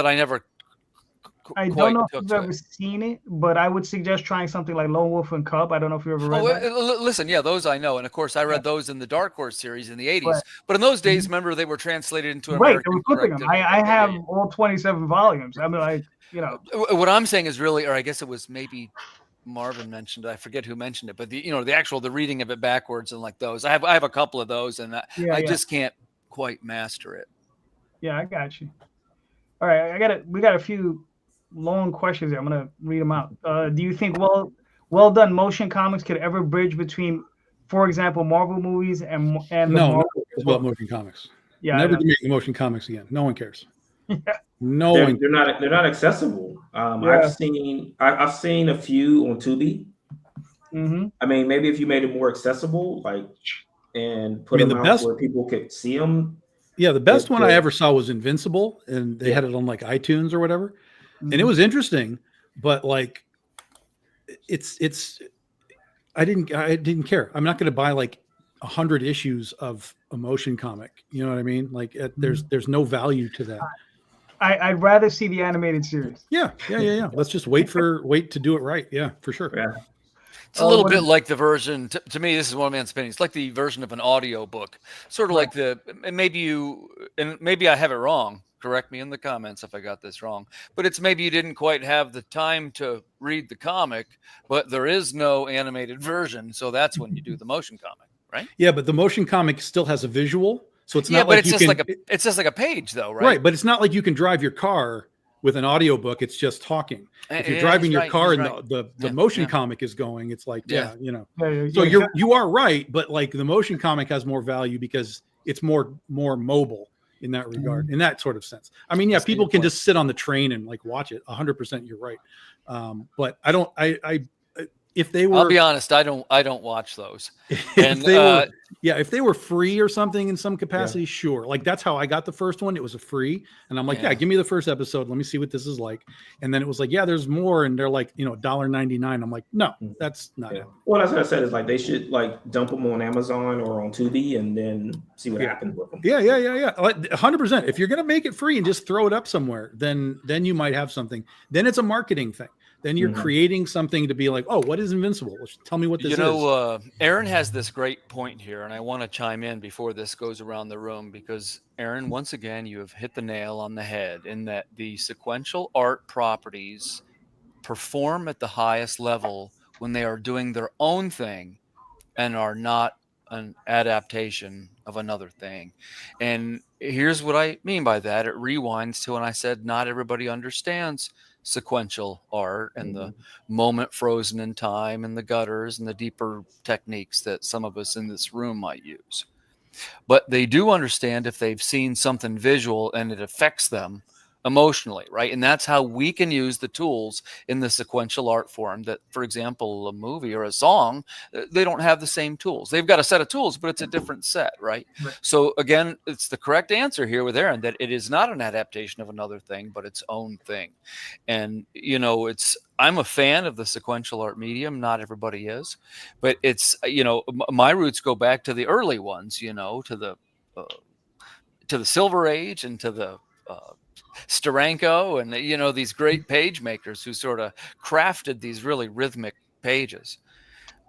know if you've ever seen it, but I would suggest trying something like Lone Wolf and Cub. I don't know if you ever read that. Listen, yeah, those I know. And of course, I read those in the Dark Horse series in the 80s. But in those days, remember, they were translated into American. Right, they were flipping them. I have all 27 volumes. I mean, like, What I'm saying is really, or I guess it was maybe Marvin mentioned it. I forget who mentioned it, but the reading of it backwards and like those. I have a couple of those, and I just can't quite master it. Yeah, I got you. All right, we got a few long questions here. I'm gonna read them out. Do you think well done motion comics could ever bridge between, for example, Marvel movies and no, it's about motion comics. Yeah, never to make motion comics again. No one cares. Yeah. They're not accessible. I've seen a few on Tubi. Mm-hmm. I mean, maybe if you made it more accessible, like and put them out where people could see them. Yeah, the best one I ever saw was Invincible, and they had it on like iTunes or whatever, and it was interesting. But like, I didn't care. I'm not going to buy like 100 issues of a motion comic. You know what I mean? Like, there's no value to that. I'd rather see the animated series. Yeah. Let's just wait to do it right. Yeah, for sure. Yeah. It's a little bit like the version, to me, this is one man's opinion. It's like the version of an audio book, sort of like maybe I have it wrong, correct me in the comments if I got this wrong, but it's maybe you didn't quite have the time to read the comic, but there is no animated version. So that's when you do the motion comic, right? Yeah, but the motion comic still has a visual. So it's not but like it's you just can, it's just like a page though, right? right. But it's not like you can drive your car with an audiobook. It's just talking. If you're driving your car and the motion comic is going, it's like, so you are right. But like the motion comic has more value because it's more mobile in that regard, in that sort of sense. I mean, people can just sit on the train and like watch it. 100%. You're right. But if they were, I'll be honest, I don't watch those. And if they were free or something in some capacity, sure. Like that's how I got the first one. It was a free, and I'm like, give me the first episode. Let me see what this is like. And then it was like, there's more, and they're like, $1.99. I'm like, no, that's not it. Well, that's what I said. Is like they should like dump them on Amazon or on Tubi, and then see what happens with them. Yeah. 100%. If you're gonna make it free and just throw it up somewhere, then you might have something. Then it's a marketing thing. Then you're creating something to be like, oh, what is Invincible? Tell me what this is. Aaron has this great point here, and I want to chime in before this goes around the room because, Aaron, once again, you have hit the nail on the head in that the sequential art properties perform at the highest level when they are doing their own thing and are not an adaptation of another thing. And here's what I mean by that. It rewinds to when I said not everybody understands sequential art and the moment frozen in time and the gutters and the deeper techniques that some of us in this room might use. But they do understand if they've seen something visual and it affects them emotionally, right? And that's how we can use the tools in the sequential art form that, for example, a movie or a song, they don't have the same tools. They've got a set of tools, but it's a different set, right? So again, it's the correct answer here with Aaron that it is not an adaptation of another thing, but its own thing. And, I'm a fan of the sequential art medium. Not everybody is, but it's, my roots go back to the early ones, to the Silver Age and to the, Steranko and these great page makers who sort of crafted these really rhythmic pages.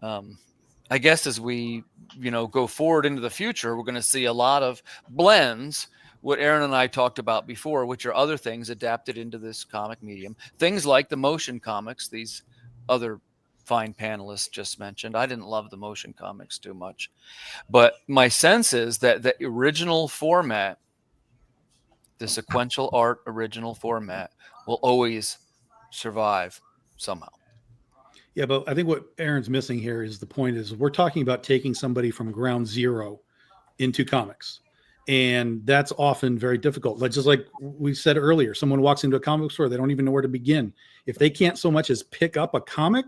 I guess as we go forward into the future, we're going to see a lot of blends, what Aaron and I talked about before, which are other things adapted into this comic medium, things like the motion comics these other fine panelists just mentioned. I didn't love the motion comics too much, but my sense is that the original format, the sequential art original format, will always survive somehow. Yeah, but I think what Aaron's missing here is the point is we're talking about taking somebody from ground zero into comics. And that's often very difficult. Just like we said earlier, someone walks into a comic book store, they don't even know where to begin. If they can't so much as pick up a comic,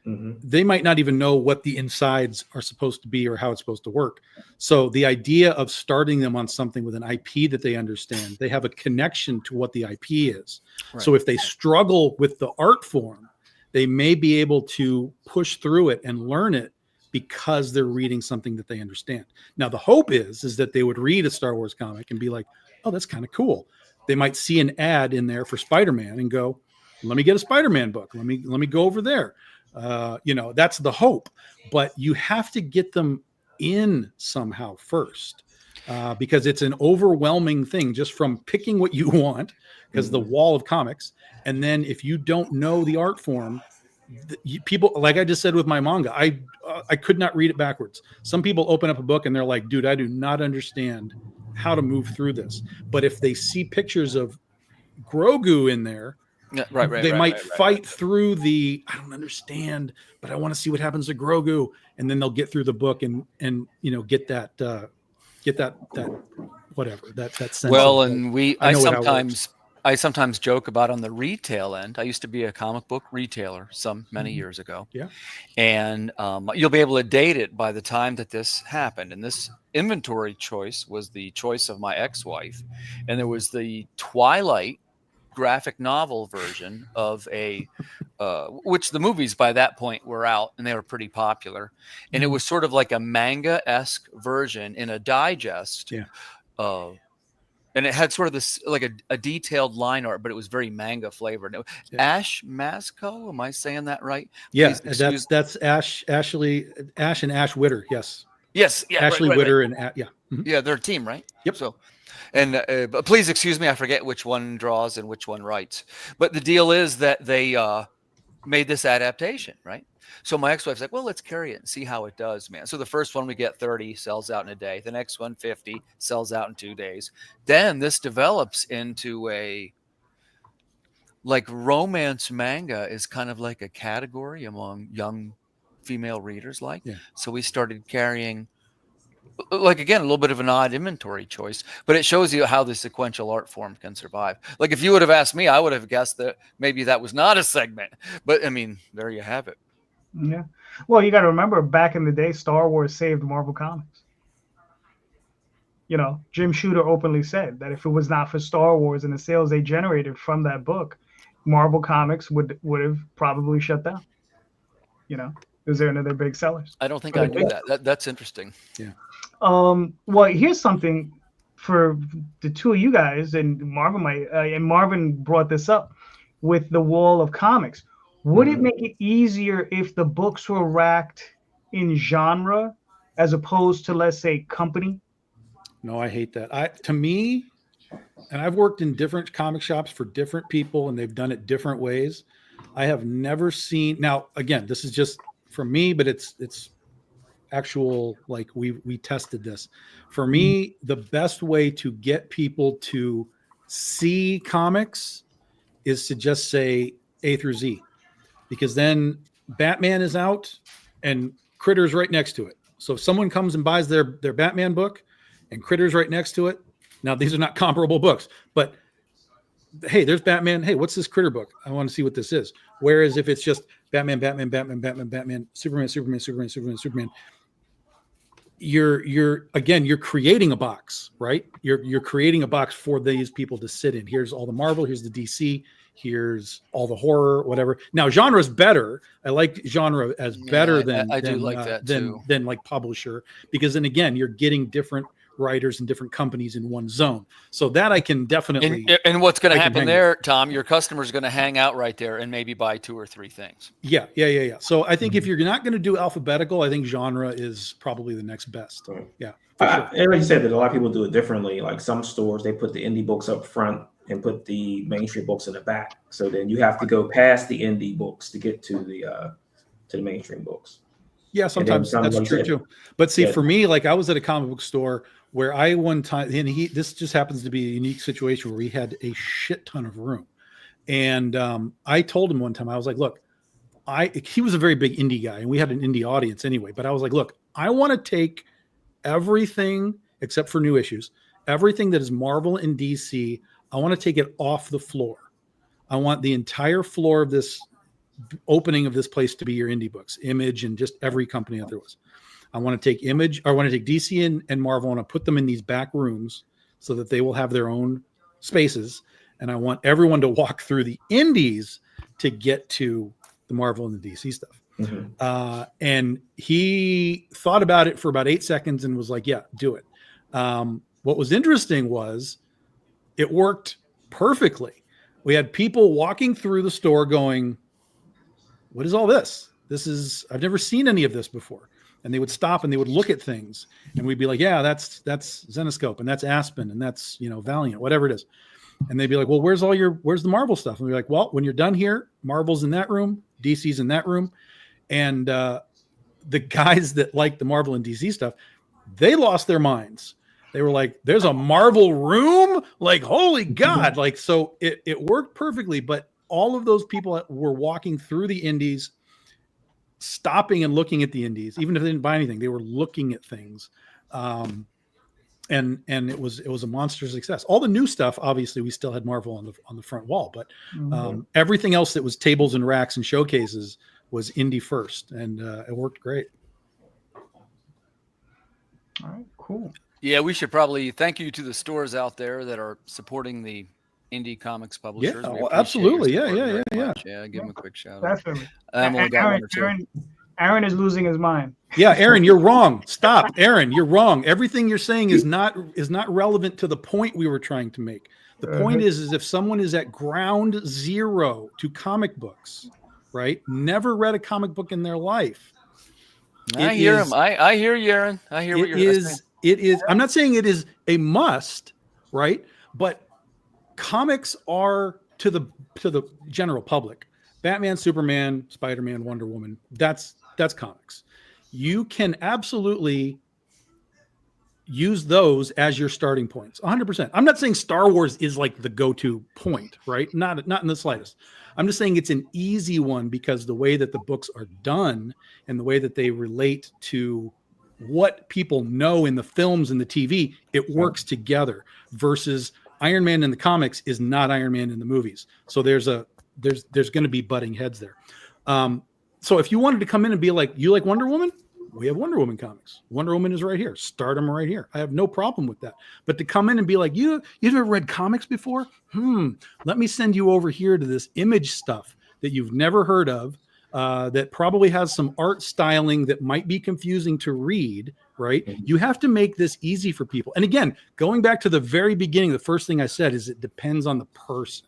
they might not even know what the insides are supposed to be or how it's supposed to work. So the idea of starting them on something with an IP that they understand, they have a connection to what the IP is. Right. So if they struggle with the art form, they may be able to push through it and learn it because they're reading something that they understand. Now, the hope is that they would read a Star Wars comic and be like, oh, that's kind of cool. They might see an ad in there for Spider-Man and go, let me get a Spider-Man book. Let me go over there. That's the hope, but you have to get them in somehow first, because it's an overwhelming thing just from picking what you want, because the wall of comics. And then if you don't know the art form, people, like I just said with my manga, I could not read it backwards. Some people open up a book and they're like, dude, I do not understand how to move through this. But if they see pictures of Grogu in there, they might fight through the, I don't understand, but I want to see what happens to Grogu, and then they'll get through the book and get that whatever that sense. Well, and I sometimes joke about on the retail end. I used to be a comic book retailer many years ago. Yeah, and you'll be able to date it by the time that this happened. And this inventory choice was the choice of my ex-wife, and there was the Twilight graphic novel version of which the movies by that point were out and they were pretty popular, and it was sort of like a manga-esque version in a digest. And it had sort of this like a detailed line art, but it was very manga flavored. Ash Masco, am I saying that right? Yeah, that's Ash and Ash Witter. Yes, yeah, Ashley Witter and yeah, they're a team, right? Yep. So And but please excuse me, I forget which one draws and which one writes. But the deal is that they made this adaptation, right? So my ex-wife's like, well, let's carry it and see how it does, man. So the first one we get 30, sells out in a day. The next one 50, sells out in 2 days. Then this develops into a like romance manga is kind of like a category among young female readers. So we started carrying, like, again, a little bit of an odd inventory choice, but it shows you how the sequential art form can survive. Like if you would have asked me, I would have guessed that maybe that was not a segment, but I mean, there you have it. Yeah. Well, you got to remember back in the day, Star Wars saved Marvel Comics. Jim Shooter openly said that if it was not for Star Wars and the sales they generated from that book, Marvel Comics would have probably shut down. Because they're one of their big sellers. I don't think I knew that. That's interesting. Yeah. Well, here's something for the two of you guys, and Marvin brought this up with the wall of comics. Would it make it easier if the books were racked in genre as opposed to, let's say, company? No, I hate that. To me, and I've worked in different comic shops for different people, and they've done it different ways. I have never seen. Now, again, this is just for me, but it's actual, like we tested this. For me, the best way to get people to see comics is to just say A through Z, because then Batman is out and Critter's right next to it. So if someone comes and buys their Batman book and Critter's right next to it, now these are not comparable books, but hey, there's Batman. Hey, what's this Critter book? I want to see what this is. Whereas if it's just Batman, Superman, you're creating a box, right? You're creating a box for these people to sit in. Here's all the Marvel, here's the DC, here's all the horror, whatever. Now, genre is better. I like genre as better than like publisher, because then again, you're getting different writers and different companies in one zone. So that I can definitely. And what's going to happen there, Tom, your customer's going to hang out right there and maybe buy 2 or 3 things. Yeah. So I think if you're not going to do alphabetical, I think genre is probably the next best. Yeah. Sure. And like you said, that a lot of people do it differently. Like some stores, they put the indie books up front and put the mainstream books in the back. So then you have to go past the indie books to get to the mainstream books. Yeah, sometimes that's true too. But see, for me, like I was at a comic book store where I one time, and this just happens to be a unique situation where we had a shit ton of room. And I told him one time, I was like, look, he was a very big indie guy and we had an indie audience anyway, but I was like, look, I want to take everything except for new issues, everything that is Marvel and DC, I want to take it off the floor. I want the entire floor of this opening of this place to be your indie books, Image, and just every company that there was. I want to take Image, or I want to take DC and Marvel, and I put them in these back rooms so that they will have their own spaces. And I want everyone to walk through the indies to get to the Marvel and the DC stuff. Mm-hmm. And he thought about it for about 8 seconds and was like, yeah, do it. What was interesting was it worked perfectly. We had people walking through the store going, what is all this? I've never seen any of this before. And they would stop and they would look at things and we'd be like, yeah, that's Zenoscope and that's Aspen and that's, Valiant, whatever it is. And they'd be like, well, where's the Marvel stuff? And we're like, well, when you're done here, Marvel's in that room, DC's in that room. And the guys that like the Marvel and DC stuff, they lost their minds. They were like, there's a Marvel room? Like, holy God. Like, so it worked perfectly, but all of those people that were walking through the indies, stopping and looking at the indies, even if they didn't buy anything, they were looking at things. And it was a monster success. All the new stuff, obviously, we still had Marvel on the front wall, but everything else that was tables and racks and showcases was indie first, and it worked great. All right, cool. Yeah, we should probably thank you to the stores out there that are supporting the indie comics publishers. Yeah, well, absolutely. Yeah. Yeah, give them a quick shout out. Definitely. Aaron is losing his mind. Yeah, Aaron, you're wrong. Stop, Aaron, you're wrong. Everything you're saying is not relevant to the point we were trying to make. The point is if someone is at ground zero to comic books, right? Never read a comic book in their life. I hear him. I hear you, Aaron. I hear what you're saying. It is. I'm not saying it is a must, right? But comics are to the general public. Batman, Superman, Spider-Man, Wonder Woman. That's comics. You can absolutely use those as your starting points. 100%. I'm not saying Star Wars is like the go-to point, right? Not in the slightest. I'm just saying it's an easy one because the way that the books are done and the way that they relate to what people know in the films and the TV, it works together versus Iron Man in the comics is not Iron Man in the movies. So there's going to be butting heads there. So if you wanted to come in and be like, you like Wonder Woman? We have Wonder Woman comics. Wonder Woman is right here. Stardom right here. I have no problem with that. But to come in and be like, you've never read comics before? Let me send you over here to this Image stuff that you've never heard of, that probably has some art styling that might be confusing to read, right? You have to make this easy for people. And again, going back to the very beginning, the first thing I said is it depends on the person,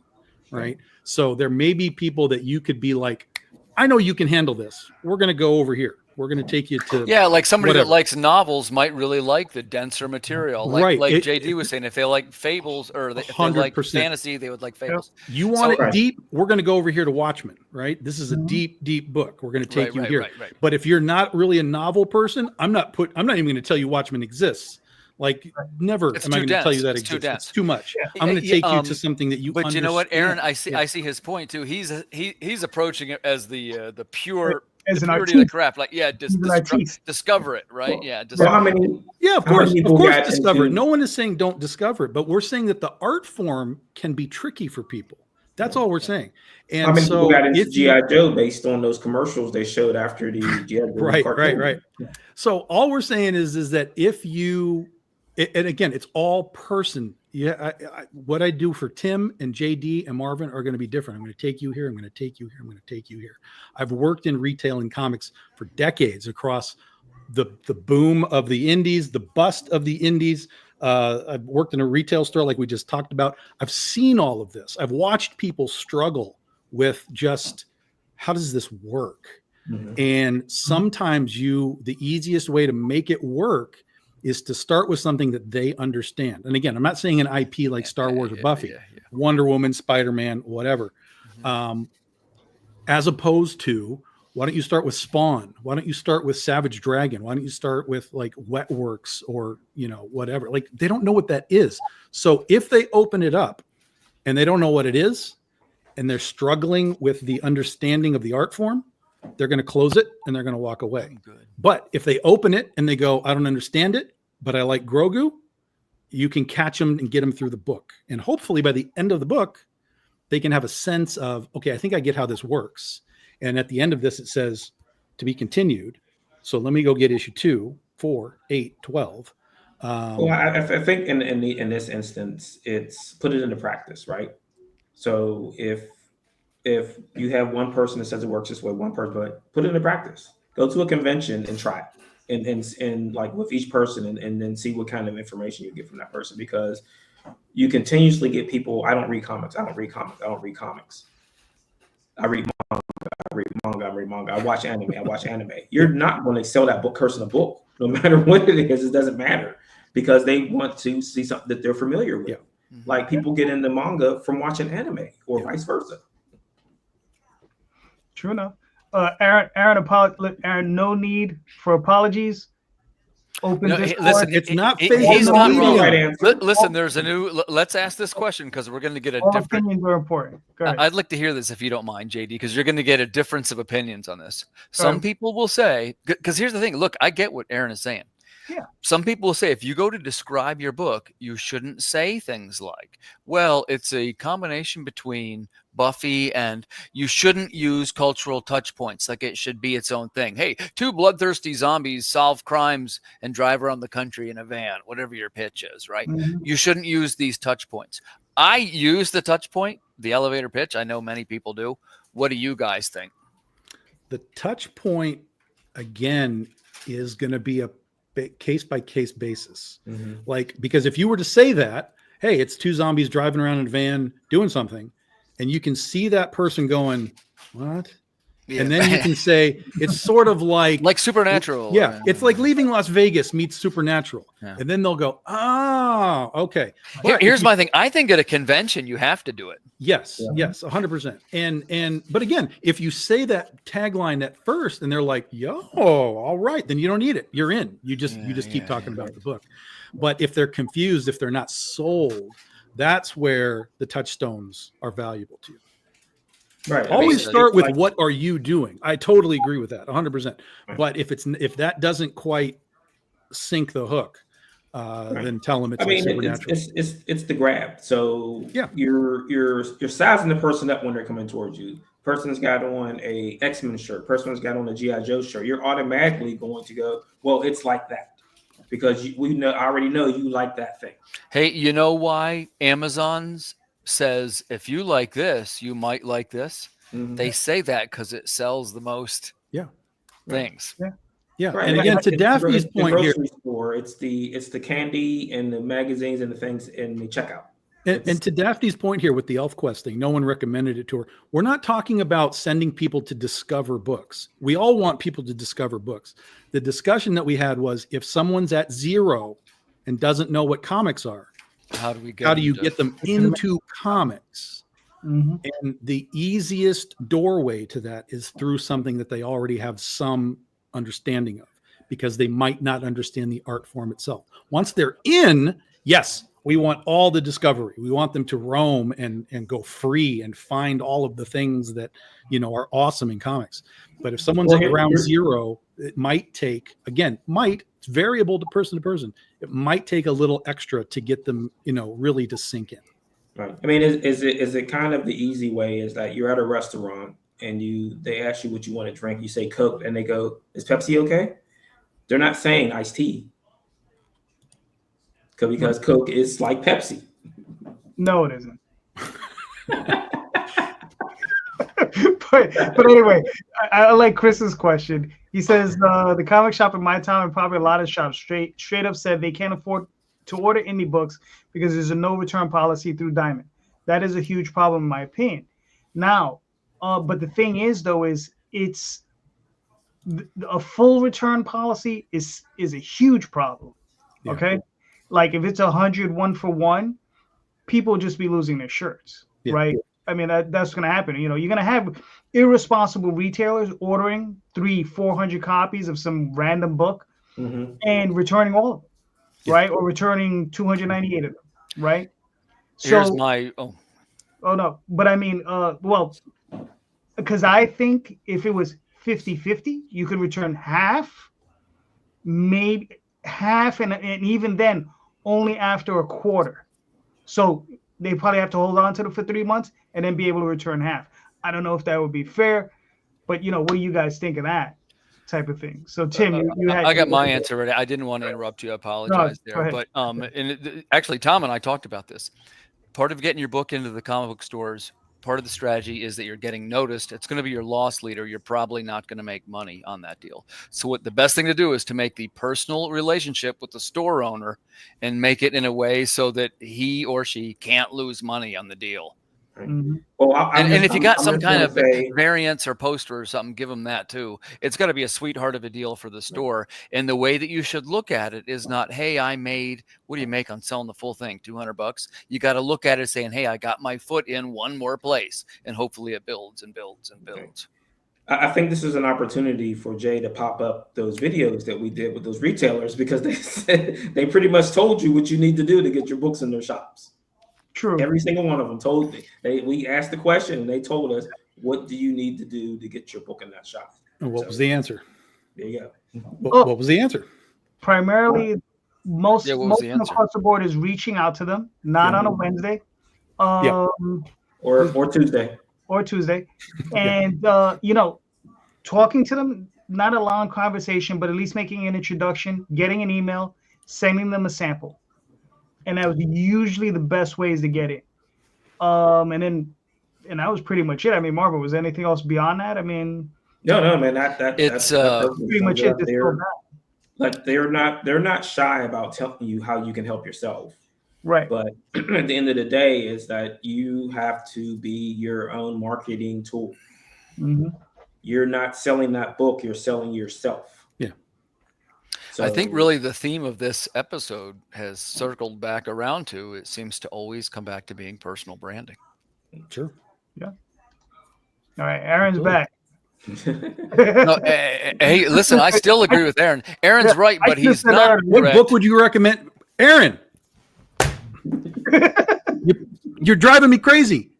right? So there may be people that you could be like, I know you can handle this. We're going to go over here. We're going to take you to like somebody whatever. that likes novels might really like the denser material. Like JD was saying, if they like fables or if they like fantasy, they would like fables. You want it deep? We're going to go over here to Watchmen, right? This is a deep, deep book. We're going to take you here. Right. But if you're not really a novel person, I'm not even going to tell you Watchmen exists. Like never am I going to tell you that exists. It's too much. I'm going to take you to something that you. But understand. You know what, Aaron? I see his point too. He's approaching it as the pure. As the an purity of the artiste. craft, like discover it, right? Of course, discover it. No one is saying don't discover it, but we're saying that the art form can be tricky for people. That's all we're saying. And how many so people got into G.I. Joe based on those commercials they showed after the G.I. Joe right. So all we're saying is that if you, and again, it's all person. Yeah, what I do for Tim and JD and Marvin are going to be different. I'm going to take you here. I'm going to take you here. I'm going to take you here. I've worked in retail and comics for decades across the boom of the indies, the bust of the indies. I've worked in a retail store like we just talked about. I've seen all of this. I've watched people struggle with just how does this work? And sometimes the easiest way to make it work is to start with something that they understand. And again, I'm not saying an IP like Star Wars or Buffy, Wonder Woman, Spider-Man, whatever. As opposed to, why don't you start with Spawn? Why don't you start with Savage Dragon? Why don't you start with like Wetworks or, whatever? Like they don't know what that is. So if they open it up and they don't know what it is and they're struggling with the understanding of the art form, they're going to close it and they're going to walk away. But if they open it and they go, I don't understand it, but I like Grogu, you can catch them and get them through the book. And hopefully by the end of the book, they can have a sense of, okay, I think I get how this works. And at the end of this, it says to be continued. So let me go get issue 2, 4, 8, 12. Well, I think in this instance, it's put it into practice, right? So if you have one person that says it works this way, one person, but put it into practice. Go to a convention and try it, and like with each person, and then see what kind of information you get from that person, because you continuously get people. I don't read comics. I read comics. I read manga. I watch anime. You're not going to sell that person a book, no matter what it is. It doesn't matter, because they want to see something that they're familiar with. Like people get into manga from watching anime, or vice versa. True enough. Aaron, no need for apologies. Listen, it's not. He's not wrong. Right. Listen, there's a new. Let's ask this question because we're going to get a different. Opinions are important. I'd like to hear this if you don't mind, JD, because you're going to get a difference of opinions on this. Some people will say, because here's the thing. Look, I get what Aaron is saying. Yeah. Some people will say if you go to describe your book, you shouldn't say things like, well, it's a combination between Buffy and you shouldn't use cultural touch points. Like it should be its own thing. Hey, 2 bloodthirsty zombies solve crimes and drive around the country in a van, whatever your pitch is, right? You shouldn't use these touch points. I use the touch point, the elevator pitch. I know many people do. What do you guys think? The touch point, again, is going to be a case by case basis. Like, because if you were to say that, hey, it's 2 zombies driving around in a van doing something, and you can see that person going, what? Yeah. And then you can say it's sort of like Supernatural. Yeah, it's like leaving Las Vegas meets Supernatural. Yeah. And then they'll go, oh, okay. But Here's my thing. I think at a convention you have to do it. Yes, yes, 100%. But again, if you say that tagline at first and they're like, yo, all right, then you don't need it. You're in. You just keep talking about the book. But if they're confused, if they're not sold, that's where the touchstones are valuable to you. Right. Always start with what are you doing? I totally agree with that, 100%. But if that doesn't quite sink the hook, then tell them it's Supernatural. It's the grab. So you're sizing the person up when they're coming towards you. Person's got on a X-Men shirt. Person's got on a G.I. Joe shirt. You're automatically going to go, well, it's like that. Because I already know you like that thing. Hey, you know why Amazon's says if you like this, you might like this. Mm-hmm. They say that because it sells the most things. Yeah. Right. And again, to Daphne's point here, store, it's the candy and the magazines and the things in the checkout. And to Daphne's point here with the ElfQuest thing, no one recommended it to her. We're not talking about sending people to discover books. We all want people to discover books. The discussion that we had was if someone's at 0 and doesn't know what comics are, how do you get them into comics? Mm-hmm. And the easiest doorway to that is through something that they already have some understanding of, because they might not understand the art form itself. Once they're in, yes, we want all the discovery. We want them to roam and go free and find all of the things that, are awesome in comics. But if someone's at ground 0, it might take, it's variable to person. It might take a little extra to get them, really to sink in. Right. I mean, is it kind of the easy way is that you're at a restaurant and they ask you what you want to drink. You say Coke and they go, is Pepsi okay? They're not saying iced tea. Because Coke is like Pepsi. No, it isn't. but anyway, I like Chris's question. He says the comic shop in my town and probably a lot of shops straight up said they can't afford to order indie books because there's a no return policy through Diamond. That is a huge problem in my opinion. Now, but the thing is though, is it's a full return policy is a huge problem. Yeah. Okay. Like if it's 100 1-for-1, people just be losing their shirts, right? I mean, that's going to happen. You're going to have irresponsible retailers ordering 300-400 copies of some random book and returning all of them, right? Or returning 298 of them, right? Here's my oh no, but I mean, because I think if it was 50-50, you could return half, maybe half, and even then only after a quarter. So they probably have to hold on to it for 3 months and then be able to return half. I don't know if that would be fair, but what do you guys think of that type of thing? So Tim, I got my answer ready. I didn't want to interrupt you. I apologize there, but actually Tom and I talked about this. Part of getting your book into the comic book stores, part of the strategy is that you're getting noticed. It's going to be your loss leader. You're probably not going to make money on that deal. So the best thing to do is to make the personal relationship with the store owner and make it in a way so that he or she can't lose money on the deal. Mm-hmm. Well, and if you got some kind of variants or poster or something, give them that too. It's got to be a sweetheart of a deal for the store. And the way that you should look at it is not, hey, what do you make on selling the full thing? $200. You got to look at it saying, hey, I got my foot in one more place, and hopefully it builds and builds and builds. Okay. I think this is an opportunity for Jay to pop up those videos that we did with those retailers, because they pretty much told you what you need to do to get your books in their shops. True. Every single one of them told me. We asked the question and they told us, what do you need to do to get your book in that shop? And what was the answer? There you go. What was the answer? Primarily, most across the board is reaching out to them, not on a Wednesday. Or Tuesday. Or Tuesday. And, talking to them, not a long conversation, but at least making an introduction, getting an email, sending them a sample. And that was usually the best ways to get it. And that was pretty much it. I mean, Marvin, was there anything else beyond that? I mean, no, man, that's pretty much it. They're not shy about telling you how you can help yourself. Right. But at the end of the day is that you have to be your own marketing tool. Mm-hmm. you're not selling that book, you're selling yourself. Yeah. So I think really the theme of this episode has circled back around to, it seems to always come back to being personal branding. Sure. Yeah. All right, Aaron's Absolutely. back. No, hey, listen, I still agree with Aaron. Aaron's right, but he's not. What book would you recommend? Aaron, you're driving me crazy.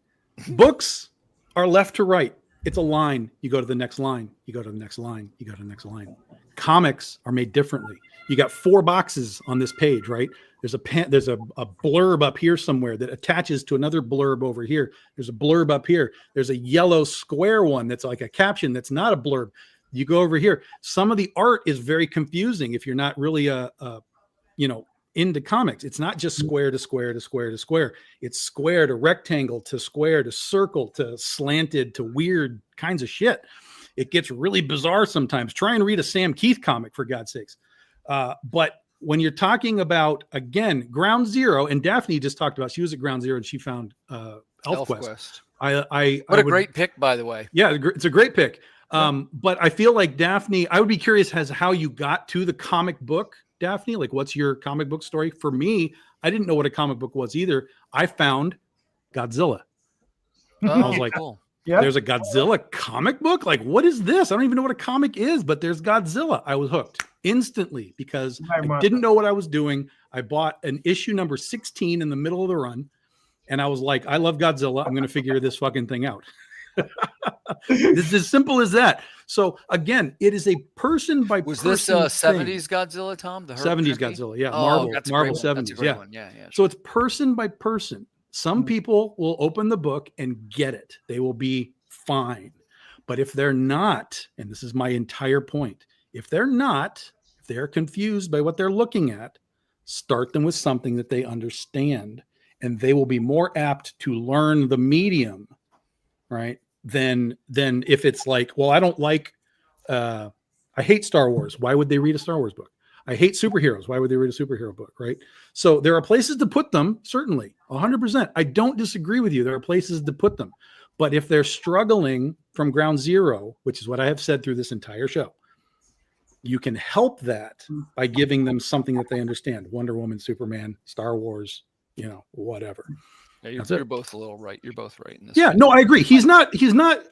Books are left to right. It's a line. You go to the next line. You go to the next line. You go to the next line. Comics are made differently. You got 4 boxes on this page, right? There's a blurb up here somewhere that attaches to another blurb over here. There's a blurb up here. There's a yellow square one that's like a caption that's not a blurb. You go over here. Some of the art is very confusing if you're not really into comics. It's not just square to square to square to square. It's square to rectangle to square to circle to slanted to weird kinds of shit. It gets really bizarre sometimes. Try and read a Sam Keith comic, for God's sakes. But when you're talking about, again, Ground Zero, and Daphne just talked about, she was at Ground Zero and she found ElfQuest. What a great pick, by the way. Yeah, it's a great pick. But I feel like Daphne, I would be curious as how you got to the comic book, Daphne. Like, what's your comic book story? For me, I didn't know what a comic book was either. I found Godzilla. I was like, cool. Yeah. There's a Godzilla comic book? Like, what is this? I don't even know what a comic is, but there's Godzilla. I was hooked instantly because I didn't know what I was doing. I bought an issue number 16 in the middle of the run, and I was like, I love Godzilla. I'm going to figure this fucking thing out. It's as simple as that. So again, it is a person by was person. Was this 70s Godzilla, Tom? The 70s Godzilla, yeah. Oh, Marvel 70s, yeah. Yeah. So it's person by person. Some people will open the book and get it. They will be fine. But if they're not, and this is my entire point, if they're confused by what they're looking at, start them with something that they understand, and they will be more apt to learn the medium, right? Than if it's like, well, I don't like, I hate Star Wars. Why would they read a Star Wars book? I hate superheroes. Why would they read a superhero book, right? So there are places to put them, certainly, 100%. I don't disagree with you. There are places to put them. But if they're struggling from ground zero, which is what I have said through this entire show, you can help that by giving them something that they understand. Wonder Woman, Superman, Star Wars, whatever. Yeah, you're both a little right. You're both right in this. Yeah, no, I agree. He's not.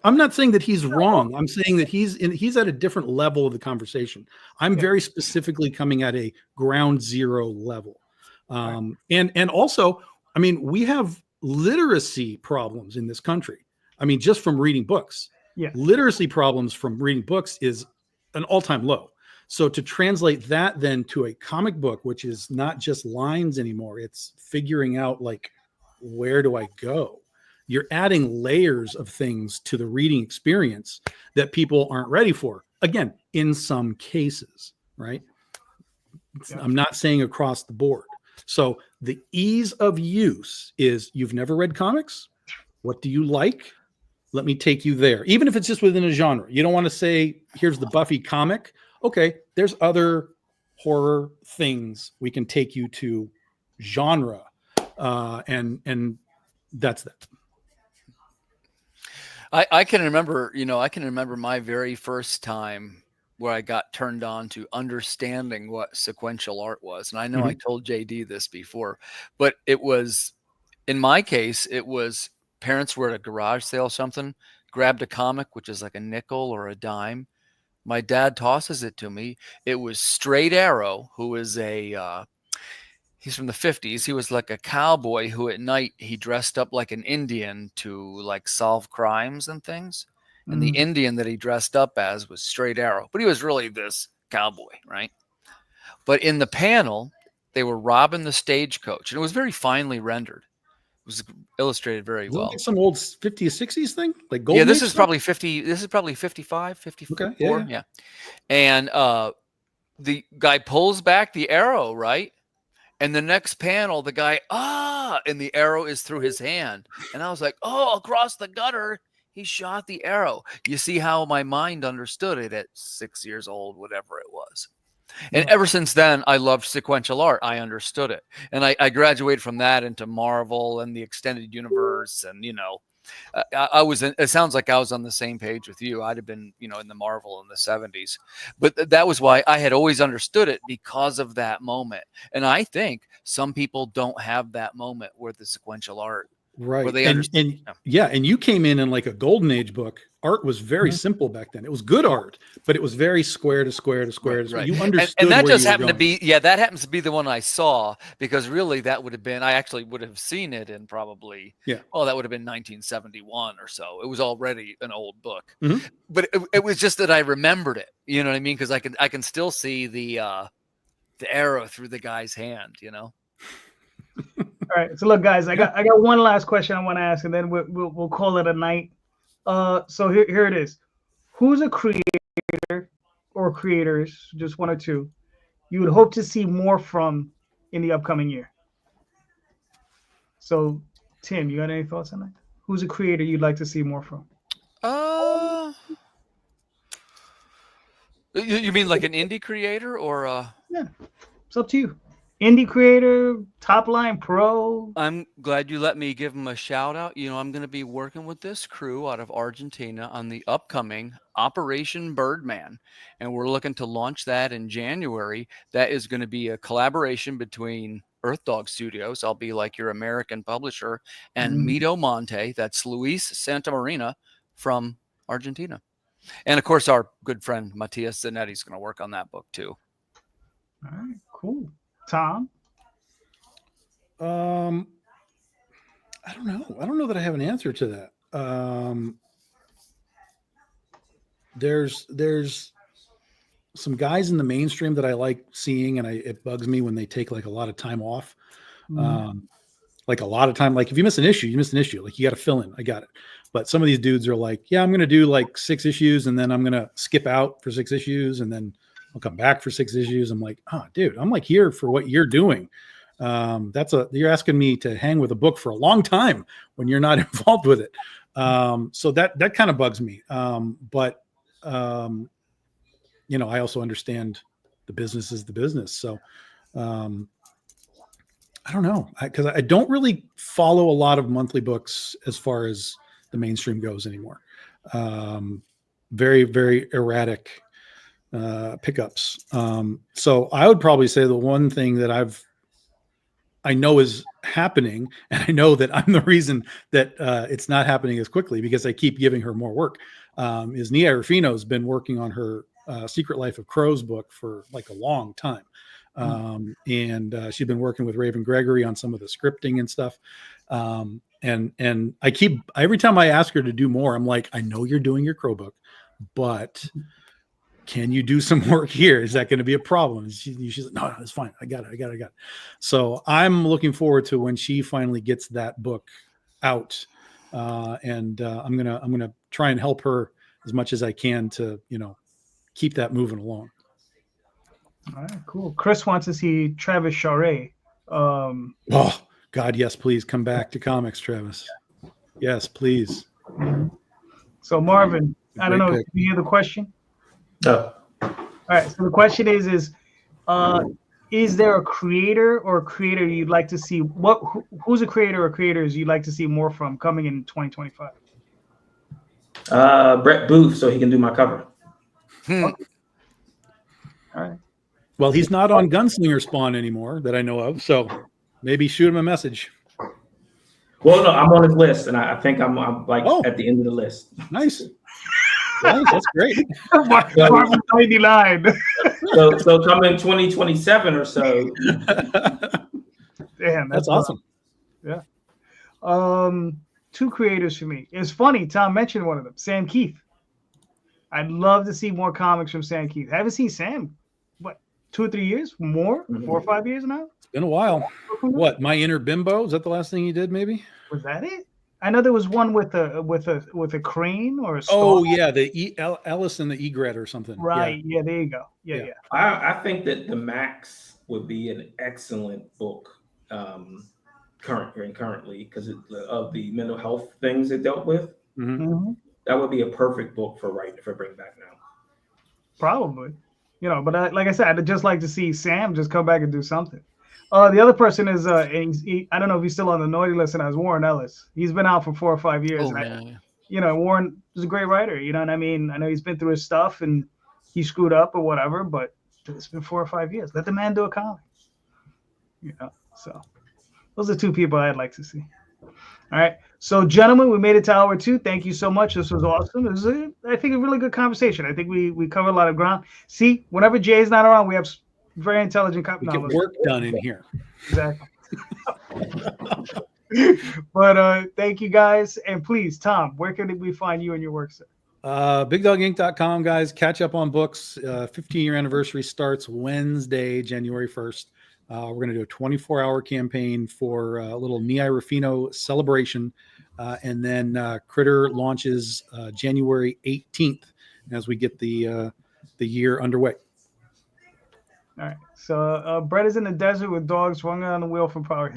I'm not saying that he's wrong. I'm saying that he's at a different level of the conversation. I'm very specifically coming at a ground zero level, and also, I mean, we have literacy problems in this country. I mean, just from reading books. Yeah, literacy problems from reading books is an all-time low. So to translate that then to a comic book, which is not just lines anymore, it's figuring out like, where do I go? You're adding layers of things to the reading experience that people aren't ready for. Again, in some cases, right? Yeah. I'm not saying across the board. So the ease of use is, you've never read comics? What do you like? Let me take you there. Even if it's just within a genre. You don't want to say, here's the Buffy comic. Okay, there's other horror things we can take you to genre. And that's that. I can remember my very first time where I got turned on to understanding what sequential art was. And I know I told JD this before, but it was, in my case, it was parents were at a garage sale or something, grabbed a comic, which is like a nickel or a dime. My dad tosses it to me. It was Straight Arrow, who is he's from the 50s. He was like a cowboy who at night he dressed up like an Indian to like solve crimes and things. And the Indian that he dressed up as was Straight Arrow, but he was really this cowboy, right? But in the panel, they were robbing the stagecoach, and it was very finely rendered. It was illustrated very well. Like some old 50s, 60s thing? Like gold. Yeah, this is probably 50. This is probably 55, 54. Okay, yeah. And the guy pulls back the arrow, right? And the next panel, the guy, and the arrow is through his hand. And I was like, across the gutter, he shot the arrow. You see how my mind understood it at 6 years old, whatever it was. And ever since then, I loved sequential art. I understood it. And I graduated from that into Marvel and the extended universe and, I was. It sounds like I was on the same page with you. I'd have been, in the Marvel in the 70s, but that was why I had always understood it because of that moment. And I think some people don't have that moment where the sequential art, right? Where they and understand. and you came in like a golden age book. Art was very simple back then. It was good art, but it was very square to square to square to square. Right. You understood, and that where just you were happened to going. be, that happens to be the one I saw, because really that would have been, I actually would have seen it in probably, that would have been 1971 or so. It was already an old book, but it was just that I remembered it. You know what I mean? Because I can still see the arrow through the guy's hand. All right. So look, guys, I got one last question I want to ask, and then we'll call it a night. So here it is. Who's a creator or creators, just one or two, you would hope to see more from in the upcoming year? So, Tim, you got any thoughts on that? Who's a creator you'd like to see more from? You mean like an indie creator or? Yeah, it's up to you. Indie creator, top line pro. I'm glad you let me give them a shout out. I'm going to be working with this crew out of Argentina on the upcoming Operation Birdman, and we're looking to launch that in January. That is going to be a collaboration between Earth Dog Studios. I'll be like your American publisher, and Mito Monte. That's Luis Santamarina from Argentina. And of course, our good friend Matias Zanetti is going to work on that book too. All right, cool. Tom? I don't know. I don't know that I have an answer to that. There's some guys in the mainstream that I like seeing, and it bugs me when they take like a lot of time off. Like a lot of time, like if you miss an issue, you miss an issue. Like you got to fill in. I got it. But some of these dudes are like, yeah, I'm going to do like 6 issues, and then I'm going to skip out for 6 issues, and then I'll come back for 6 issues. I'm like, oh, dude, I'm like here for what you're doing. You're asking me to hang with a book for a long time when you're not involved with it. So that kind of bugs me. But I also understand the business is the business. So I don't know, because I don't really follow a lot of monthly books as far as the mainstream goes anymore. Very, very erratic pickups. So I would probably say the one thing that I know is happening, and I know that I'm the reason that it's not happening as quickly because I keep giving her more work, is Nia Rufino has been working on her Secret Life of Crows book for like a long time. And she's been working with Raven Gregory on some of the scripting and stuff. And I keep, every time I ask her to do more, I'm like, I know you're doing your Crow book, but can you do some work here? Is that going to be a problem? And she's like, no, it's fine. I got it. So I'm looking forward to when she finally gets that book out. And I'm going to try and help her as much as I can to, keep that moving along. All right, cool. Chris wants to see Travis Charest. Oh God, yes, please come back to comics, Travis. Yes, please. So Marvin, I don't know. Did you hear the question? No. All right. So the question is there a creator or creator you'd like to see? Who's a creator or creators you'd like to see more from coming in 2025? Brett Booth, so he can do my cover. Okay. All right. Well, he's not on Gunslinger Spawn anymore that I know of, so maybe shoot him a message. Well, no, I'm on his list, and I think I'm like at the end of the list. Nice. That's great. Marvin 99. So coming 2027 or so. Damn, that's awesome. Yeah. 2 creators for me. It's funny, Tom mentioned one of them, Sam Keith. I'd love to see more comics from Sam Keith. I haven't seen Sam, 2 or 3 years? More? 4 or 5 years now? It's been a while. What, My Inner Bimbo? Is that the last thing he did, maybe? Was that it? I know there was one with a crane or a star. Oh, yeah, the Ellis and the Egret or something. Right, yeah, there you go. Yeah. I think that the Max would be an excellent book currently because of the mental health things it dealt with. Mm-hmm. That would be a perfect book for bring back now. Probably, but like I said, I'd just like to see Sam just come back and do something. The other person is I don't know if he's still on the naughty list, and as Warren Ellis. He's been out for 4 or 5 years. Oh, And man. Warren is a great writer. You know what I mean? I know he's been through his stuff and he screwed up or whatever, but it's been 4 or 5 years. Let the man do a comic. So those are 2 people I'd like to see. All right. So, gentlemen, we made it to hour 2. Thank you so much. This was awesome. It was, I think, a really good conversation. I think we covered a lot of ground. See, whenever Jay's not around, we have very intelligent We get work done in here. Exactly. But thank you, guys. And please, Tom, where can we find you and your work, sir? BigDogInc.com, guys. Catch up on books. 15-year anniversary starts Wednesday, January 1st. We're going to do a 24-hour campaign for a little Ni Rufino celebration. And then Critter launches January 18th as we get the year underway. All right. So Brett is in the desert with dogs swung on the wheel for power.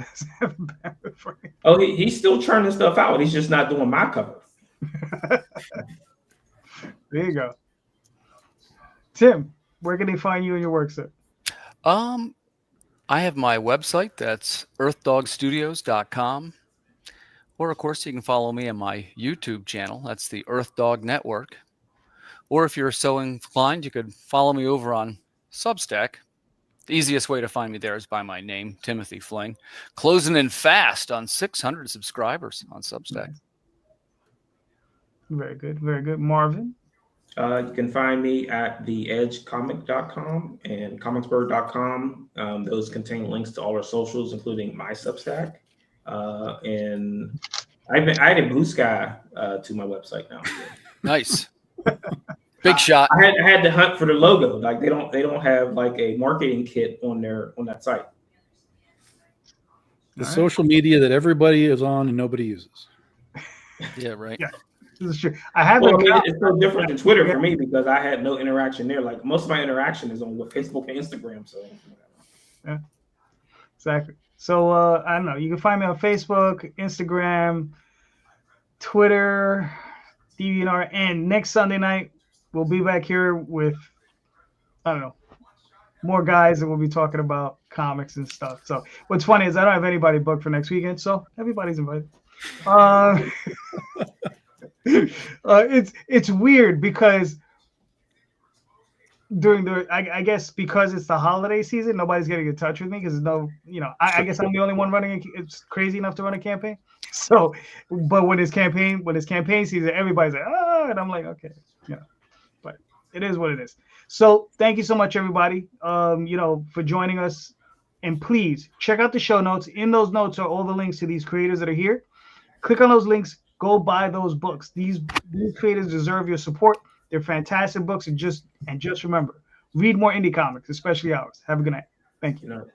Oh, he's still churning stuff out. He's just not doing my cover. There you go. Tim, where can they find you and your work, sir? I have my website. That's earthdogstudios.com. Or, of course, you can follow me on my YouTube channel. That's the Earth Dog Network. Or if you're so inclined, you could follow me over on Substack. The easiest way to find me there is by my name, Timothy Fling. Closing in fast on 600 subscribers on Substack. Very good. Very good. Marvin? You can find me at theedgecomic.com and comicsbird.com. Those contain links to all our socials, including my Substack. And I added Blue Sky to my website now. Nice. Big shot. I had to hunt for the logo. Like they don't have like a marketing kit on that site. The social media that everybody is on and nobody uses. Yeah, right. Yeah, this is true. It's so different than Twitter for me because I had no interaction there. Like most of my interaction is on Facebook and Instagram. So yeah, exactly. So I don't know. You can find me on Facebook, Instagram, Twitter, DeviantArt, and next Sunday night we'll be back here with more guys, and we'll be talking about comics and stuff. So what's funny is I don't have anybody booked for next weekend, so everybody's invited. It's weird because during I guess because it's the holiday season, nobody's getting in touch with me because I guess I'm the only one running. It's crazy enough to run a campaign. So, but when it's campaign season, everybody's like, and I'm like, okay, but it is what it is. So thank you so much, everybody, for joining us. And please check out the show notes. In those notes are all the links to these creators that are here. Click on those links. Go buy those books. These creators deserve your support. They're fantastic books. And just remember, read more indie comics, especially ours. Have a good night. Thank you.